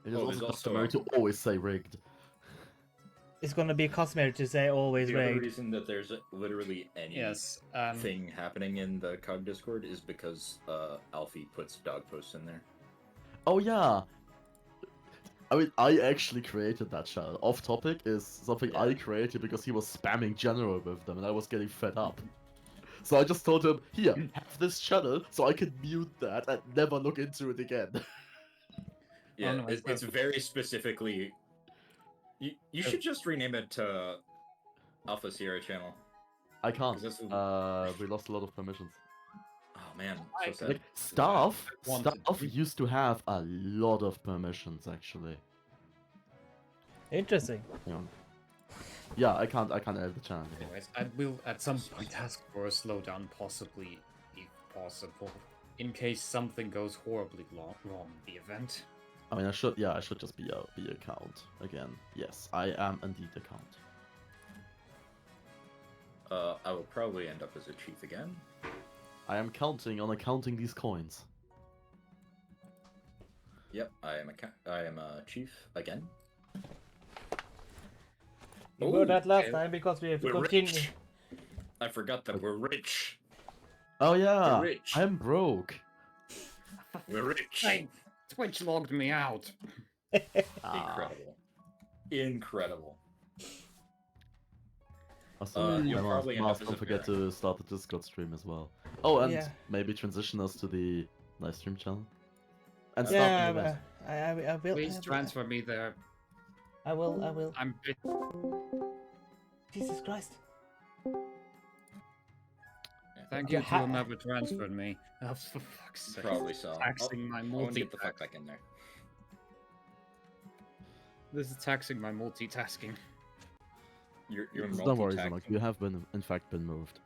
It is Oh, also there's also, customary to always say rigged. It's gonna be customary to say always The other rigged. reason that there's literally Yes. anything happening in the COG Discord is because Alfie puts dog posts in there. Oh yeah. I mean, I actually created that channel. Off topic is something I Yeah. created because he was spamming general with them and I was getting fed up. So I just told him, here, have this channel so I can mute that and never look into it again. Yeah, no, it's very specifically. You should just rename it to Alpha Sierra Channel. I can't. 'Cause that's- We lost a lot of permissions. Oh man, so sad. Like, staff wanted to. used to have a lot of permissions actually. Interesting. Hang on. Yeah, I can't edit the channel. Anyways, I will at some point ask for a slowdown, possibly, if possible, in case something goes horribly wrong in the event. I mean, I should just be account again. Yes, I am indeed account. I will probably end up as a chief again. I am counting on accounting these coins. Yep, I am a chief again. You were that last okay. time because we have We're continued. rich. I forgot that we're rich. Oh yeah, We're rich. I'm broke. We're rich. Hey, Twitch logged me out. Incredible. Incredible. Also, you'll probably end up as don't a forget parent. to start the Discord stream as well. Oh, and Yeah. maybe transition us to the live stream channel. And start Yeah, the event. I will. Please transfer me there. I will. I'm bit. Jesus Christ. Thank You you to ha- whomever transferred me. Oh, for fuck's sake. Probably so. Taxing my I want to get the fuck multitasking. back in there. This is taxing my multitasking. You're Don't worry, multitasking. Zanok, you have been, in fact, been moved.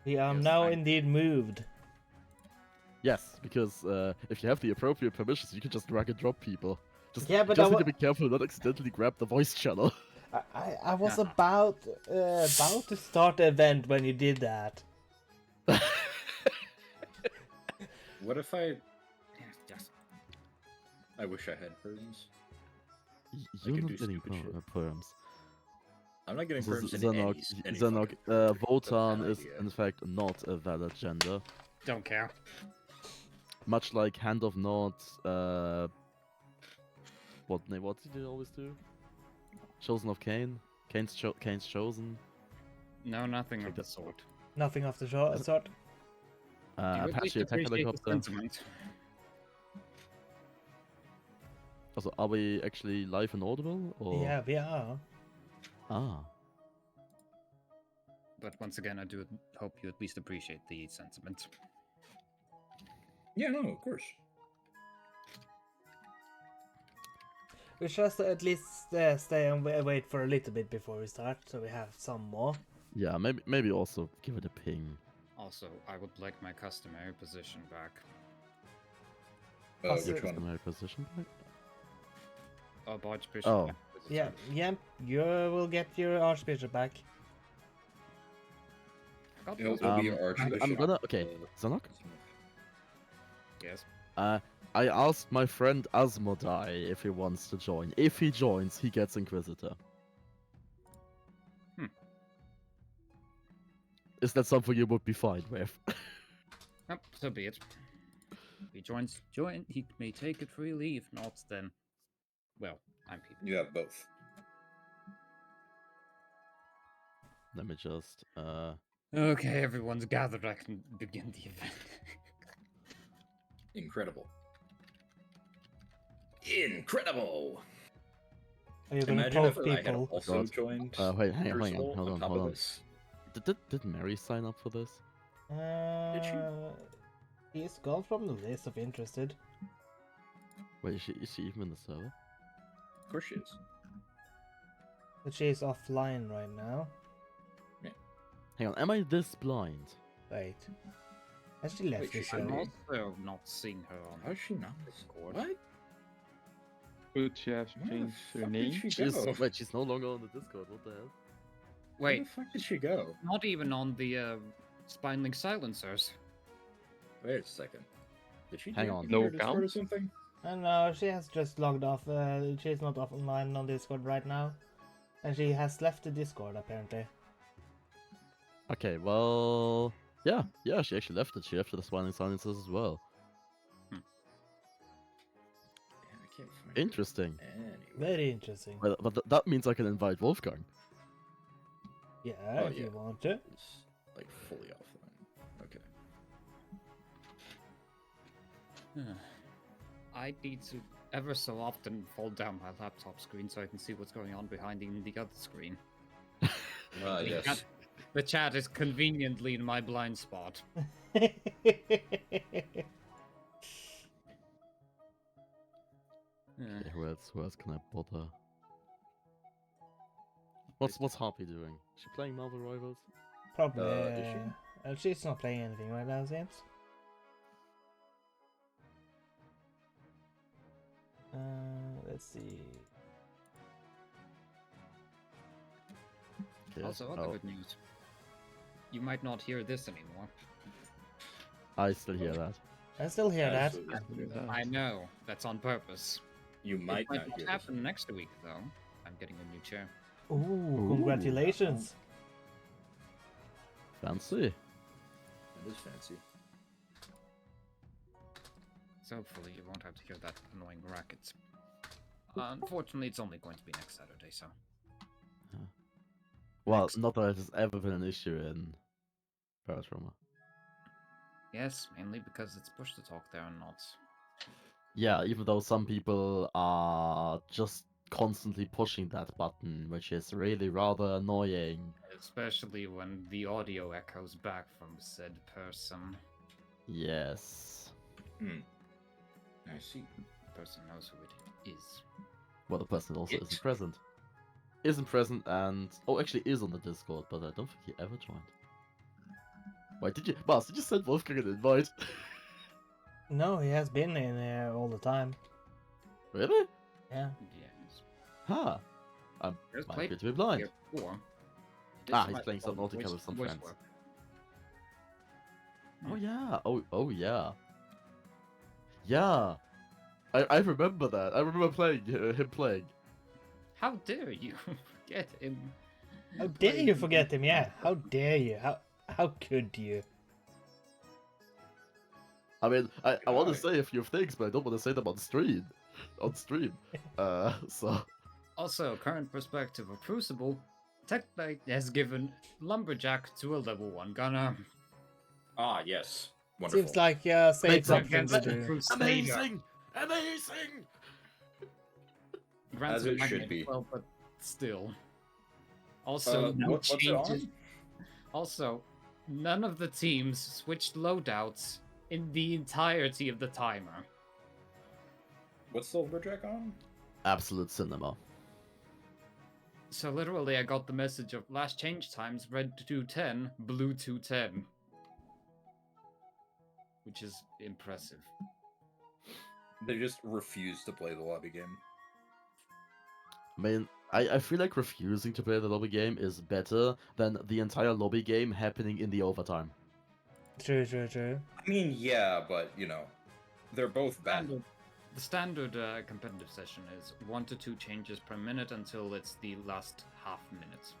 We are Yes, now I- indeed moved. Yes, because if you have the appropriate permissions, you can just drag and drop people. Just, Yeah, you but just I need wa- to be careful not accidentally grab the voice channel. I was about to start the event when you did that. What if I? Yes. I wish I had perms. You're could not do getting stupid shit. perms. I'm not getting So perms in Zanok, any Zanok, fucking- Votan bad is idea. in fact not a valid gender. Don't care. Much like Hand of Nod, what did they always do? Chosen of Cain? Cain's Chosen? No, nothing of the sort. Nothing of the sort. Do you at least Apache attack appreciate the helicopter. sentiment? Also, are we actually live and audible? Or... Yeah, we are. Ah. But once again, I do hope you at least appreciate the sentiment. Yeah, no, of course. We just at least stay and wait for a little bit before we start, so we have some more. Yeah, maybe also give it a ping. Also, I would like my customary position back. Awesome. Your Which one? customary position back? Archbishop. Oh. back Yeah, position. yeah, you will get your Archbishop back. Got It'll, those- it'll be Um, our I'm archbishop. gonna- okay, Zanok? Yes. I asked my friend Asmodai if he wants to join. If he joins, he gets Inquisitor. Hmm. Is that something you would be fine with? Oh, so be it. If he joins, he may take it freely. If not, then, well, I'm keeping. You have both. Let me just Okay, everyone's gathered. I can begin the event. Incredible. Incredible! Are you gonna Imagine poke if I had people? also God. joined wait, hang on, Crucible hold on, top hold of on. this. Did Mary sign up for this? He's gone from the list of interested. Wait, is she even in the server? Of course she is. But she's offline right now. Hang on, am I this blind? Wait. Has she left Wait, the she I'm should show? be. also not seeing her on How is she not? Discord. What? Could she have Where the changed her fuck name? did she go? Wait, she's no longer on the Discord. What the hell? Where Wait, the fuck did she go? not even on the Spinelink silencers. Wait a second. Did she Hang do on. anything to No her Discord or count? something? No, she has just logged off. She's not online on Discord right now. And she has left the Discord, apparently. Okay, well, yeah, she actually left it. She left the Smiling Silences as well. Yeah, I can't find Interesting. it anywhere. Very interesting. But that means I can invite Wolfgang. Yeah, Oh, if yeah. you want to. It's like fully offline. Okay. I need to ever so often fold down my laptop screen so I can see what's going on behind the other screen. Yes. The chat is conveniently in my blind spot. Okay, who else can I bother? What's Harpy doing? Is she playing Marvel Rivals? Probably. Is she? She's not playing anything right now, it seems. Let's see. Okay, Also, other good news. You might not hear this anymore. I still hear that. I still hear that. I know, that's on purpose. You It might might not not hear happen next week, though. I'm getting a new chair. Ooh, congratulations. Fancy. That is fancy. So hopefully you won't have to hear that annoying racket. Unfortunately, it's only going to be next Saturday, so... Well, not that it has ever been an issue in Paratrauma. Yes, mainly because it's push to talk there and not... Yeah, even though some people are just constantly pushing that button, which is really rather annoying. Especially when the audio echoes back from said person. Yes. I see. The person knows who it is. Well, the person also It. isn't present. Isn't present and... Oh, actually is on the Discord, but I don't think he ever joined. Wait, did you... Mars, did you send Wolfgang an invite? No, he has been in there all the time. Really? Yeah. Yes. Huh. There's Might played be to be blind. here before. He's playing Subnautica with some friends. work. Oh yeah. Oh yeah. Yeah. I remember that. I remember playing him playing. How dare you forget him? How dare you forget him? Yeah. How dare you? How could you? I mean, I want to say a few things, but I don't want to say them on stream. So... Also, current perspective of Crucible, TechBite has given Lumberjack to a level 1 gunner. Ah, yes. Wonderful. Seems like safe Makes option sense. to do. Crusader. Amazing! Amazing! Grants As a it magnet should be. Well, but still. Also, no what's it changes. on? Also, none of the teams switched loadouts in the entirety of the timer. What's Silverjack on? Absolute cinema. So literally, I got the message of last change times, red 210, blue 210. Which is impressive. They just refuse to play the lobby game. I mean, I feel like refusing to play the lobby game is better than the entire lobby game happening in the overtime. True. I mean, yeah, but, you know, they're both bad. The standard competitive session is 1 to 2 changes per minute until it's the last half minute.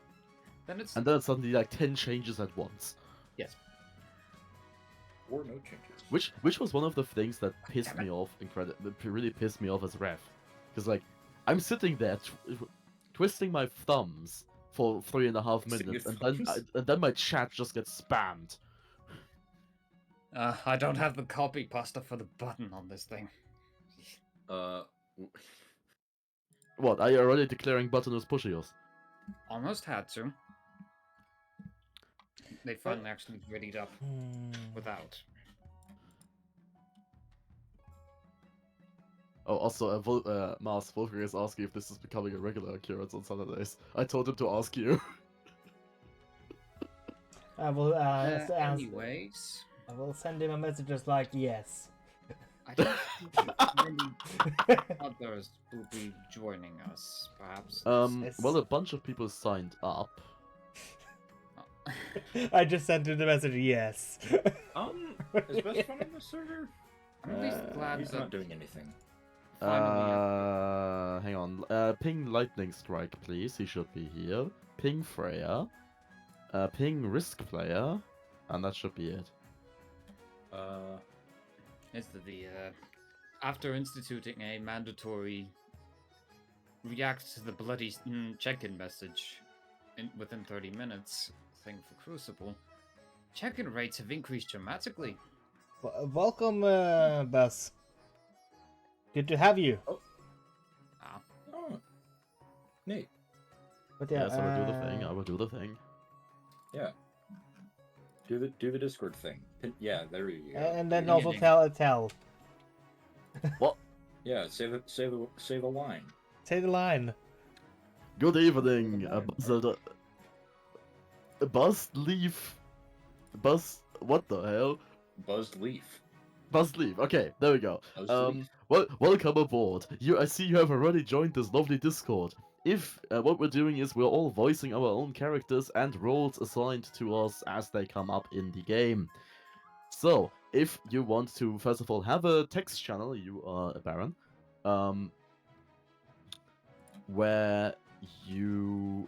Then it's And then it's suddenly like 10 changes at once. yes. Or no changes. Which was one of the things that pissed me off really pissed me off as a ref. Because like, I'm sitting there twisting my thumbs for 3.5 Twisting minutes, your and then my chat just gets spammed. I don't have the copy pasta for the button on this thing. What, are you already declaring button as pushios? Almost had to. They finally actually readied up without. Oh, also, Mars Wolfgang is asking if this is becoming a regular occurrence on Saturdays. I told him to ask you. I will Anyways, I will send him a message just like yes. I don't think many others will be joining us, perhaps. Yes. Well, a bunch of people signed up. I just sent him the message yes. Is Best Friend on the server? I'm at least glad He's that not doing anything. Finally, Hang on. Ping Lightning Strike, please. He should be here. Ping Freya. Ping Risk Player. And that should be it. it's after instituting a mandatory react to the bloody check-in message within 30 minutes thing for Crucible, check-in rates have increased dramatically. Welcome, Buzz. Good to have you. Ah, Oh, neat. But Yeah, yeah, so I will do the thing. I will do the thing. Yeah. Do the Discord thing. Yeah, there you go. and then Do also the- tell. Yeah, say the line. Say the line. Good evening, Welcome Buzz Leaf. Buzz. What the hell? Buzzed Leaf. Buzz Leaf. Okay, there we go. Buzzed Leaf. Welcome aboard. I see you have already joined this lovely Discord. If what we're doing is we're all voicing our own characters and roles assigned to us as they come up in the game. So, if you want to first of all have a text channel, you are a Baron, where you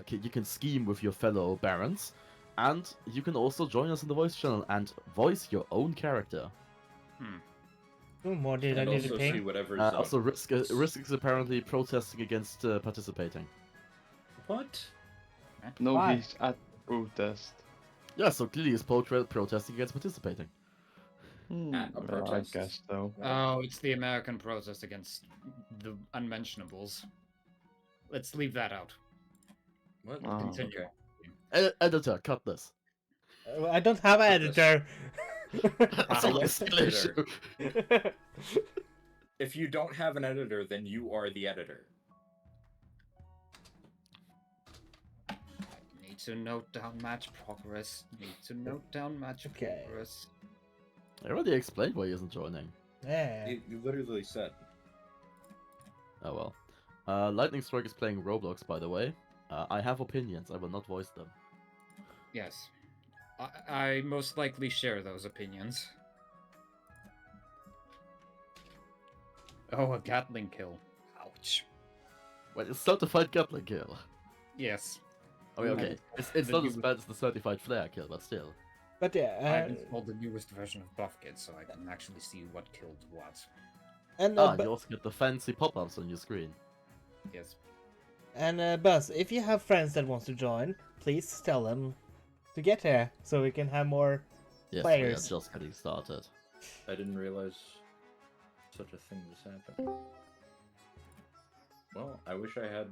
you can scheme with your fellow Barons, and you can also join us in the voice channel and voice your own character. Two more did I And need to also see ping? whatever's Also, Risk is apparently protesting against participating. What? No, Why? he's at protest. Yeah, so clearly he's protesting against participating. At a Well, I protest. guess so. oh, it's the American protest against the unmentionables. Let's leave that out. What? Oh. Continue. Okay. Editor, cut this. I don't have an Put this. editor. That's a yes, skill editor. issue. If you don't have an editor, then you are the editor. Need to note down match progress. Need to note down match Okay. progress. I already explained why he isn't joining. Yeah. You literally said. Oh well. Lightning Strike is playing Roblox, by the way. I have opinions, I will not voice them. Yes. I most likely share those opinions. Oh, a Gatling kill. Ouch. Wait, it's certified Gatling kill. Yes. Oh, okay. It's The not as new- bad as the certified Flare kill, but still. But I yeah, installed the newest version of BuffKit, so I can actually see what killed what. and You also get the fancy pop-ups on your screen. Yes. Buzz, if you have friends that wants to join, please tell them to get here so we can have more. Yes, Players. we are just getting started. I didn't realize such a thing just happened. Well, I wish I had.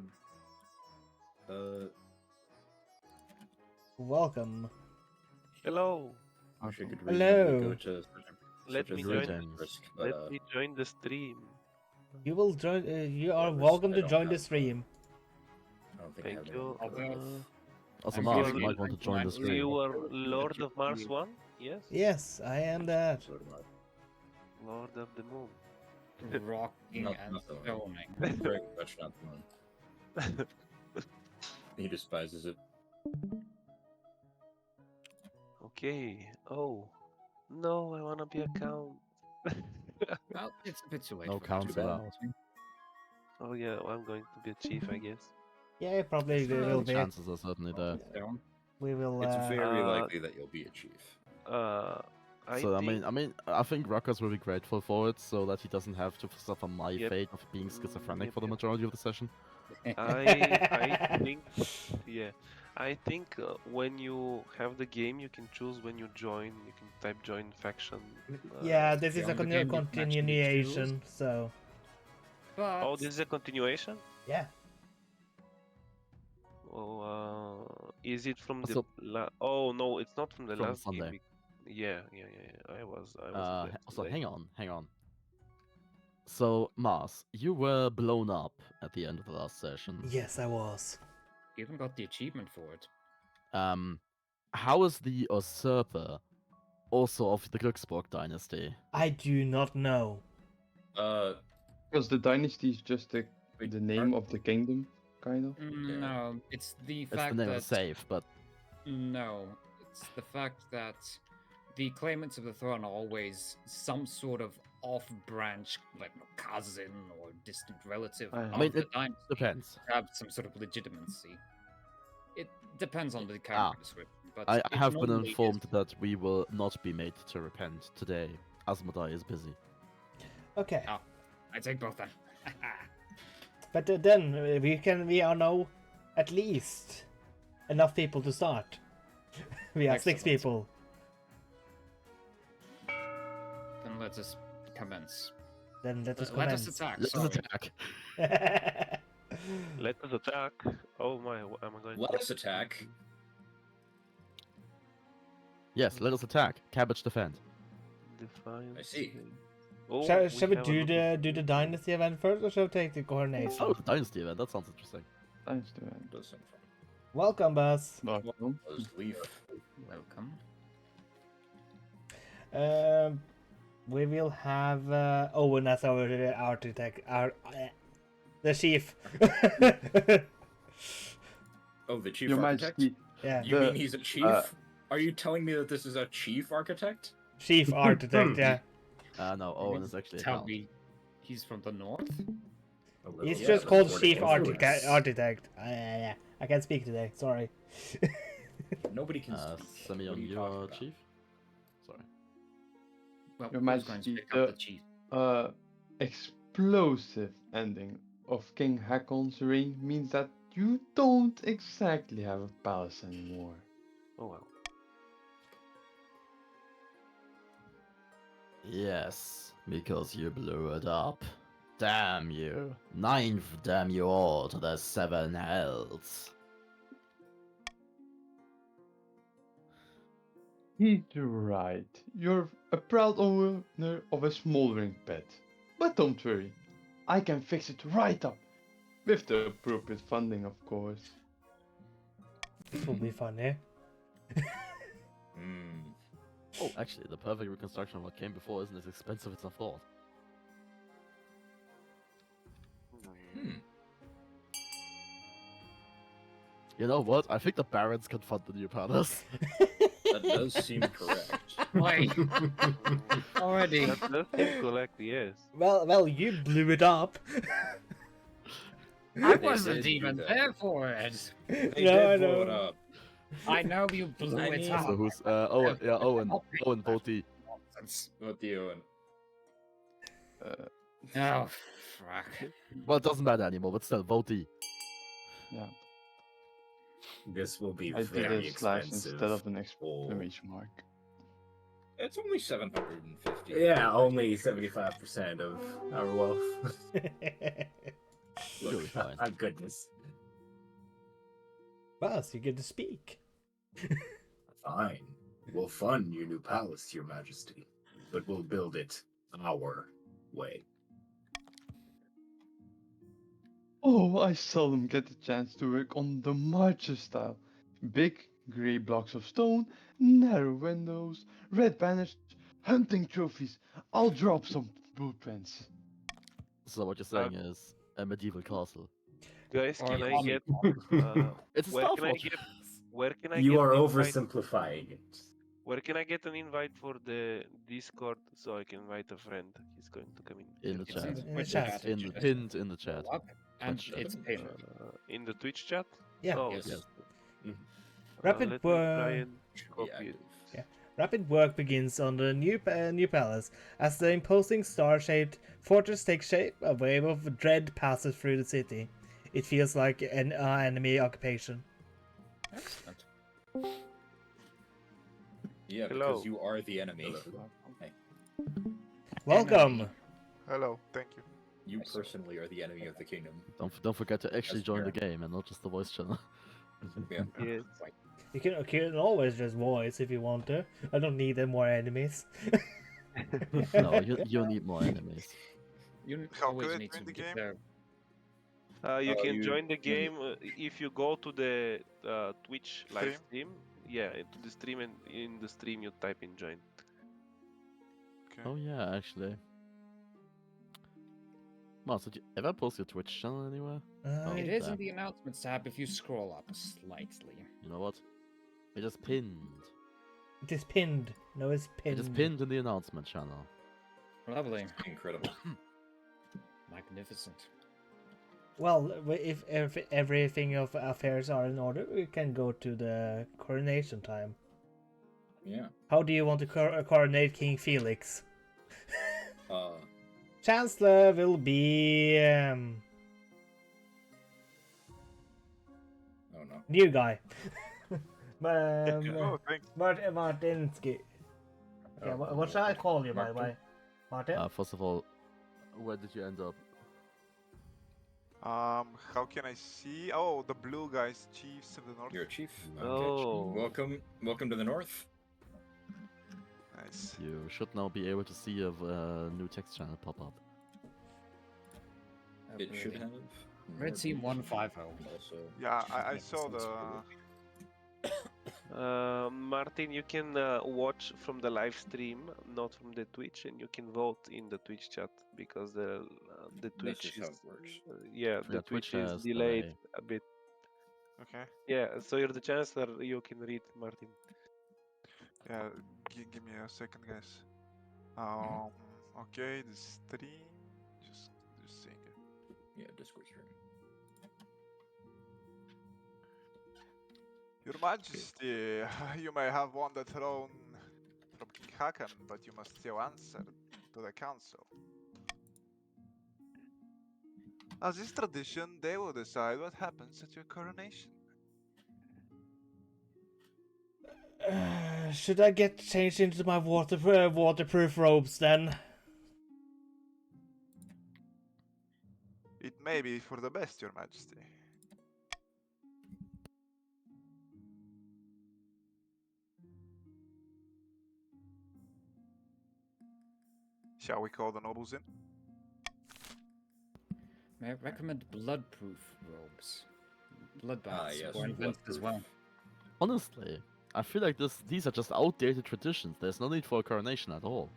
Welcome. Hello. I wish I could Hello. reasonably go to Let such a me thing join. at risk, but, Let me join the stream. You will join. You are Yeah, welcome I to don't join have- the stream. I don't think I Thank have you. any- Also, I'm Mars, giving you you- might want to join the I'm stream. You are Lord of Mars 1? Yes? Yes, I am that. So do I. Lord of the Moon. Rocking Not- and not the one. stoning. Very much not the one. He despises it. Okay. Oh. No, I wanna be a count. Well, it's a bit too late. No for counts that. allowed. Oh yeah, well, I'm going to be a chief, I guess. Yeah, probably we will The be. chances are certainly there. Down. We will. It's very Uh, likely that you'll be a chief. So think, I think Ruckus will be grateful for it, so that he doesn't have to suffer my Yep. fate of being schizophrenic Yep, for the yep. majority of the session. I think, yeah, I think when you have the game, you can choose when you join. You can type join faction. Yeah, this is a on the game you can actually continuation, so But Oh, this is a continuation. yeah. Oh, is it from Also- the? Oh no, it's not from the From last Sunday. game. Yeah. I was. So hang on. So, Mars, you were blown up at the end of the last session. Yes, I was. you even got the achievement for it. How is the usurper also of the Glücksburg dynasty? I do not know. Because the dynasty is just the Wait, name aren't- of the kingdom, kind of. No, it's the It's fact the name that of the save, but no, it's the fact that the claimants of the throne are always some sort of off-branch, like cousin or distant relative I of mean, the it dynasty Depends. have some sort of legitimacy. It depends on the Ah, character description, but I it have been normally informed is. that we will not be made to repent today. Asmodai is busy. Okay. Oh, I take both then. But then we are now at least enough people to start. We are 6 Excellent. people. Then let us commence. Then let us Let us commence. attack. Let's Sorry. attack. Let us attack. Oh my, am I going Let to... us attack. Yes, let us attack. Cabbage defend. Defiance. I see. Oh, Shall we have a do lot the of- do the dynasty event first, or shall we take the coronation? Oh, the Dynasty event. That sounds interesting. Thanks to him. Does sound fun. Welcome, Buzz. Welcome. Closed leaf. Welcome. We will have Owen as our architect, the chief. Oh, the chief Your architect? Majesty, Yeah, You The- mean he's a chief? Are you telling me that this is a chief architect? chief architect. Yeah, No, Owen is actually a Tell Count. me, he's from the north. he's Yeah, just the called Nordic chief influence. architect. Yeah, I can't speak today. Sorry. Nobody can speak. What are Simeon, you you talking are about? chief? Sorry. Well, Your who's going to Majesty, pick up the chief? explosive ending of King Hakon's reign means that you don't exactly have a palace anymore. Oh well. Yes, because you blew it up. Damn you. 9th damn you all to the 7 hells. He's right. You're a proud owner of a smoldering pet. But don't worry, I can fix it right up. With the appropriate funding, of course. This will be funny. Hmm. Oh, actually, the perfect reconstruction of what came before isn't as expensive as I thought. Hmm. You know what? I think the barons can fund the new palace. That does seem correct. Wait, already. That does seem correct, yes. Well, you blew it up. I They wasn't did do even that. there for it. They No, I did blow it know. up. I know you blew I it mean- up. So who's Owen? Yeah, Owen. Owen, vote D. Nonsense. What the Owen? Oh, frack. Well, it doesn't matter anymore, but still, vote D. Yeah, This will be I did very a slash expensive. instead of an exclamation mark. It's only 750. Yeah, only 75% of our wealth. You'll be fine. My goodness. Buzz, you get to speak. Fine. We'll fund your new palace, Your Majesty, but we'll build it our way. Oh, I seldom get the chance to work on the Marcher style. Big grey blocks of stone, narrow windows, red banners, hunting trophies. I'll drop some blueprints. So what you're saying is a medieval castle. Guys, Or can I common. get... It's a Where Star can I Fortress. get... Where can I You get are an invite? oversimplifying it. Where can I get an invite for the Discord so I can invite a friend? He's going to come in. In the It's chat. In the chat. Pinned in the chat. And Twitch it's chat. pinned. In the Twitch chat? Yeah. Oh, Yes. yes. Rapid let me try wo- and copy it. Rapid work begins on the new palace. As the imposing star-shaped fortress takes shape, a wave of dread passes through the city. It feels like an enemy occupation. Excellent. Yeah, Hello. because you are the enemy. Welcome. Hello, thank you. You personally are the enemy of the kingdom. Don't forget to actually That's join the fair. game and not just the voice channel. Yeah. Yes. You can always just voice if you want to. I don't need any more enemies. No, you need more enemies. You How always could I need join to the get game? there. You can you- join the you- game if you go to the Twitch live Stream? stream. Yeah, into the stream, and in the stream you type in join. Okay. Oh yeah, actually. Mars, did you ever post your Twitch channel anywhere? Oh, It is in damn. the announcements tab if you scroll up slightly. You know what? It is pinned. It is pinned. No, it's It pinned. is pinned in the announcement channel. Lovely. Incredible. Magnificent. Well, if everything of affairs are in order, we can go to the coronation time. Yeah. How do you want to coronate King Felix? Uh, Chancellor will be oh no. new guy. Oh, thanks. Martinsky. Okay, Oh, what shall I call you, by the Martin? way? Martin? First of all, where did you end up? How can I see? Oh, the blue guys, chiefs of the north. You're a chief. Okay. Oh. Welcome to the north. Nice. You should now be able to see a new text channel pop up. It should have. Red Team 150. Also. Yeah, I saw the. Martin, you can watch from the live stream, not from the Twitch, and you can vote in the Twitch chat because the That's Twitch just is how it works. yeah, Yeah, the Twitch Twitch is has delayed delay. a bit. Okay. Yeah, so you're the chancellor. You can read, Martin. Yeah, give me a second, guys. Okay, the stream. Just seeing it. Yeah, Discord stream. Your Majesty, you may have won the throne from King Hakan, but you must still answer to the council. As is tradition, they will decide what happens at your coronation. Should I get changed into my waterproof robes then? It may be for the best, Your Majesty. Shall we call the nobles in? May I recommend bloodproof robes? Blood baths yes, were invented as bloodproof. well. Honestly, I feel like these are just outdated traditions. There's no need for a coronation at all.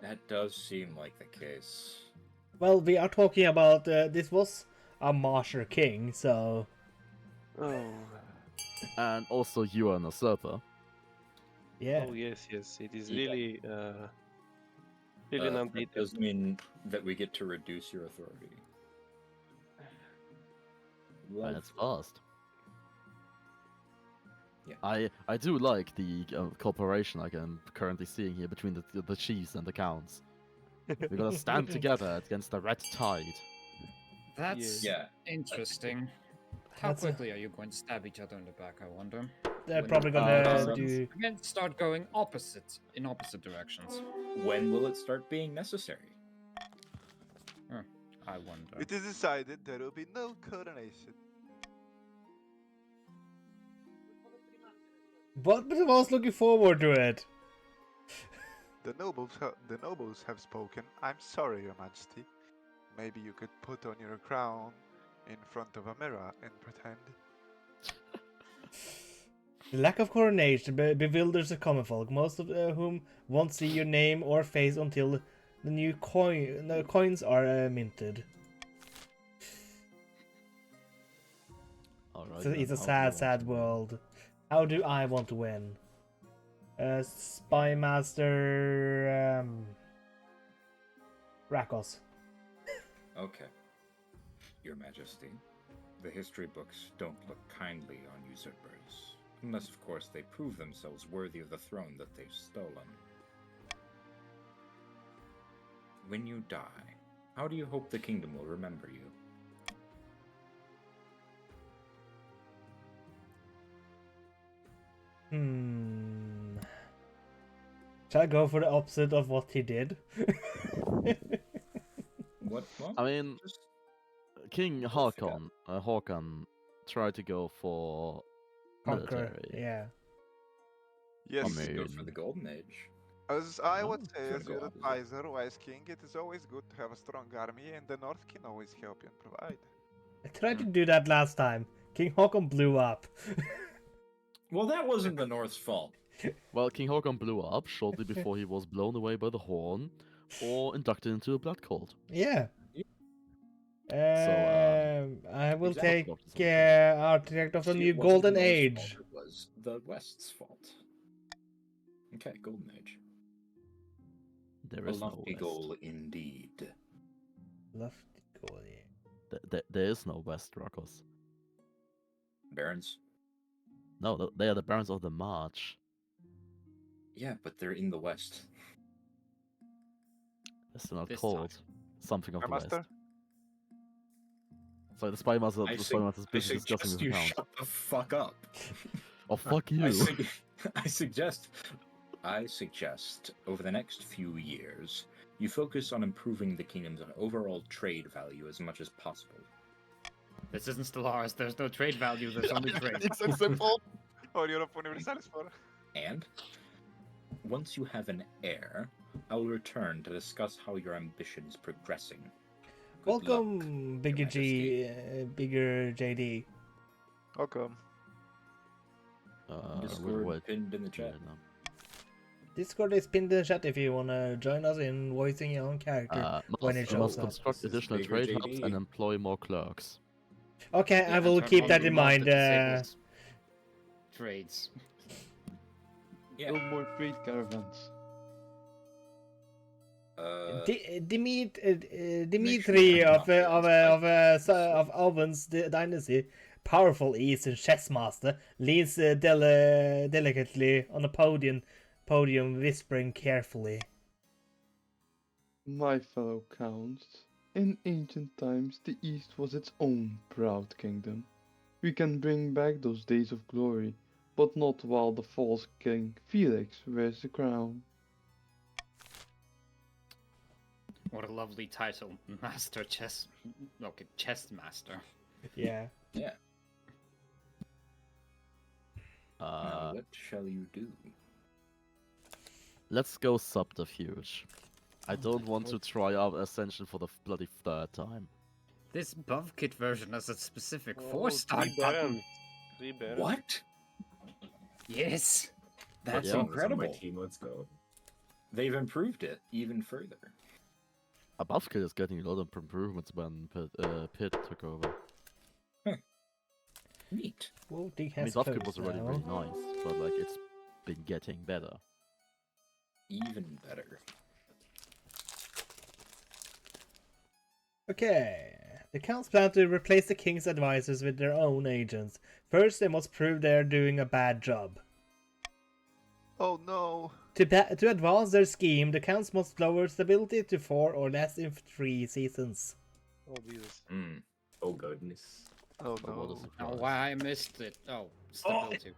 That does seem like the case. Well, we are talking about this was a Marsher King, so Oh, And also you are an usurper. yeah. oh yes, yes. It is Yeah. really, really an That outdated. does mean that we get to reduce your authority. And it's fast. Yeah. I do like the cooperation like I'm currently seeing here between the chiefs and the counts. We're gonna stand together against the red tide. That's Yeah. interesting. How That's a- quickly are you going to stab each other in the back, I wonder? They're When- probably gonna Uh, do. We're going to start going in opposite directions. When will it start being necessary? I wonder. It is decided there will be no coronation. But I was looking forward to it. The nobles have spoken. I'm sorry, Your Majesty. Maybe you could put on your crown in front of a mirror and pretend. The lack of coronation bewilders the common folk, most of whom won't see your name or face until the new coins are minted. Alright. So then, it's a how do you sad, want sad to win? world. How do I want to win? Spy Master Rakos. Okay. Your Majesty, the history books don't look kindly on usurpers. Unless, of course, they prove themselves worthy of the throne that they've stolen. When you die, how do you hope the kingdom will remember you? Shall I go for the opposite of what he did? What? Well, I mean, just King Go for that. Håkon tried to go for Conquer. military. Yeah. Yes, mean- go for the Golden Age. as I would Oh, say, should as go your opposite. advisor, wise king, it is always good to have a strong army, and the North can always help you and provide. I tried to do that last time. King Håkon blew up. Well, that wasn't the North's fault. Well, King Håkon blew up shortly before he was blown away by the horn or inducted into a blood cult. Yeah. So, I will he's take out of this Architect of the See, New it wasn't Golden the North's Age. fault, It was the West's fault. Okay, Golden Age. There A is no lofty west. goal indeed. Lofty goal, yeah. There is no west, Rokos. Barons? No, they are the Barons of the March. Yeah, but they're in the west. It's not This called time. something of the west. Master? So the Spymaster I is busy discussing suggest with you account. shut the fuck up. Oh, fuck you. I suggest over the next few years, you focus on improving the kingdom's overall trade value as much as possible. This isn't Stellaris. There's no trade value. There's only trade. It's so simple. Or Europa Universalis for? And once you have an heir, I will return to discuss how your ambition is progressing. Good luck, Welcome, Bigger Majesty. Bigger JD. Welcome. Discord wait. pinned in the chat. Yeah, no. Discord is pinned in the chat if you wanna join us in voicing your own character. when it You must shows up. construct This is additional bigger trade hubs JD. and employ more clerks. Okay, Yeah, I will turn keep on that the in mod mind. that disables trades. Yeah. No more trade caravans. Dimitri of Alvin's dynasty, powerful Eastern chess master, leans delicately on a podium, whispering carefully. My fellow counts, in ancient times the East was its own proud kingdom. We can bring back those days of glory, but not while the false king Felix wears the crown. What a lovely title, Master Chess. Okay, Chess Master. Yeah. Yeah. Now, what shall you do? Let's go subterfuge. I don't want to Lord. try out Ascension for the bloody third time. This buff kit version has a specific Oh, 4-star 3 button. barons. 3 barons. What? Yes. That's Yeah. On my incredible. team, let's go. They've improved it even further. A buff kit is getting a lot of improvements when Pit took over. Neat. Well, Dig I mean, has buff kit closed was already now. really nice, but like it's been getting better. Even better. Okay. The counts plan to replace the king's advisors with their own agents. First, they must prove they're doing a bad job. Oh no. To advance their scheme, the counts must lower stability to 4 or less in 3 seasons. Oh, Jesus. Oh goodness. Oh But what a no. Oh, surprise. why I missed it. Oh, stability.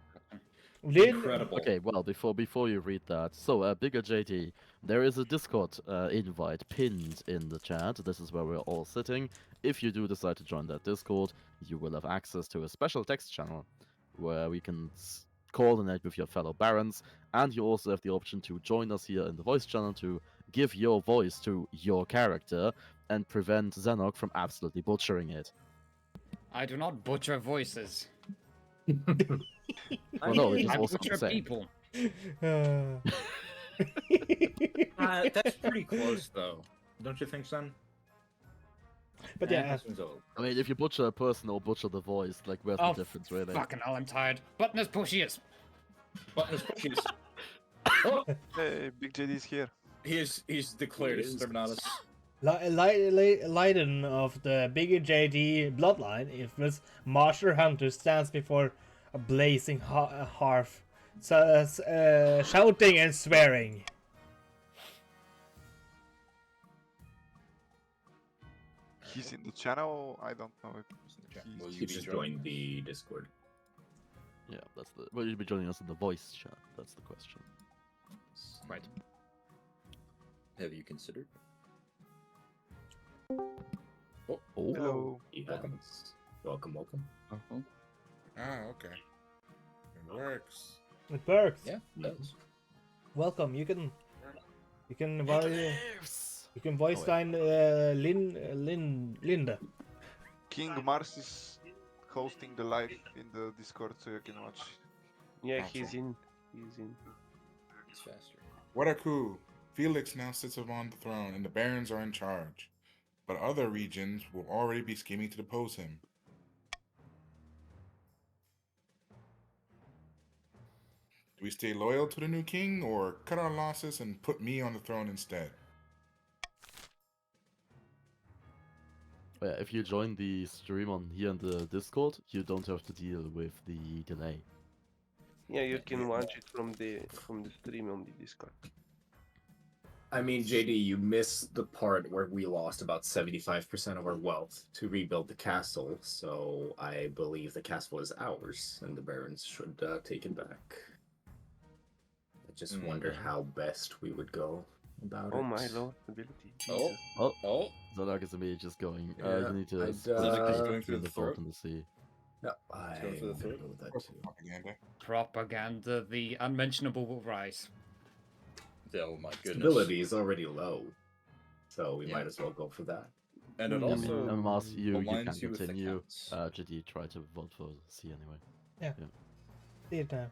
Lin, Incredible. Okay, well, before you read that, so Bigger JD, there is a Discord invite pinned in the chat. This is where we're all sitting. If you do decide to join that Discord, you will have access to a special text channel where we can coordinate with your fellow barons, and you also have the option to join us here in the voice channel to give your voice to your character and prevent Xenok from absolutely butchering it. I do not butcher voices. Well, no, it's I also butcher the same. people. That's pretty close, though. Don't you think, son? But yeah, I mean, if you butcher a person or butcher the voice, like, where's Oh, the difference, really? Fucking hell, I'm tired. Button as pushiest. Button is pushes. Hey, Big JD's here. He's declared He as is. Terminalis. Leiden of the Bigger JD bloodline, infamous Marshal Hunter, stands before a blazing hearth, shouting and swearing. He's in the channel. I don't know if he's Will you You be just joining? joined the Discord. Yeah, that's the. Will you be joining us in the voice chat? That's the question. Right. Have you considered? Oh, Hello. He has. Welcome. Uh-huh. Ah, okay. It works. It works. Yeah, it does. Welcome. You can voice Oh, line Linda. King Mars is hosting the live in the Discord so you can watch. Yeah, Awesome. he's in. He's in. It's faster. What a coup! Felix now sits upon the throne, and the barons are in charge. But other regions will already be scheming to depose him. Do we stay loyal to the new king, or cut our losses and put me on the throne instead? But yeah, if you join the stream on here in the Discord, you don't have to deal with the delay. Yeah, you can watch it from the stream on the Discord. I mean, JD, you missed the part where we lost about 75% of our wealth to rebuild the castle, so I believe the castle is ours, and the barons should take it back. I just wonder how best we would go about it. Oh my lord, ability. Oh, Jesus. oh. Zonak is immediately just going. Yeah, You need to I'd, split Zonak is going through the the thought throat. in the sea. No, I Go for the third? know that too. Propaganda. Propaganda, the unmentionable will rise. Oh my goodness. Stability is already low, so we Yeah. might as well go for that. And it I mean, also Mars, you can aligns you with the continue. cats. GD, try to vote for C anyway. See it now.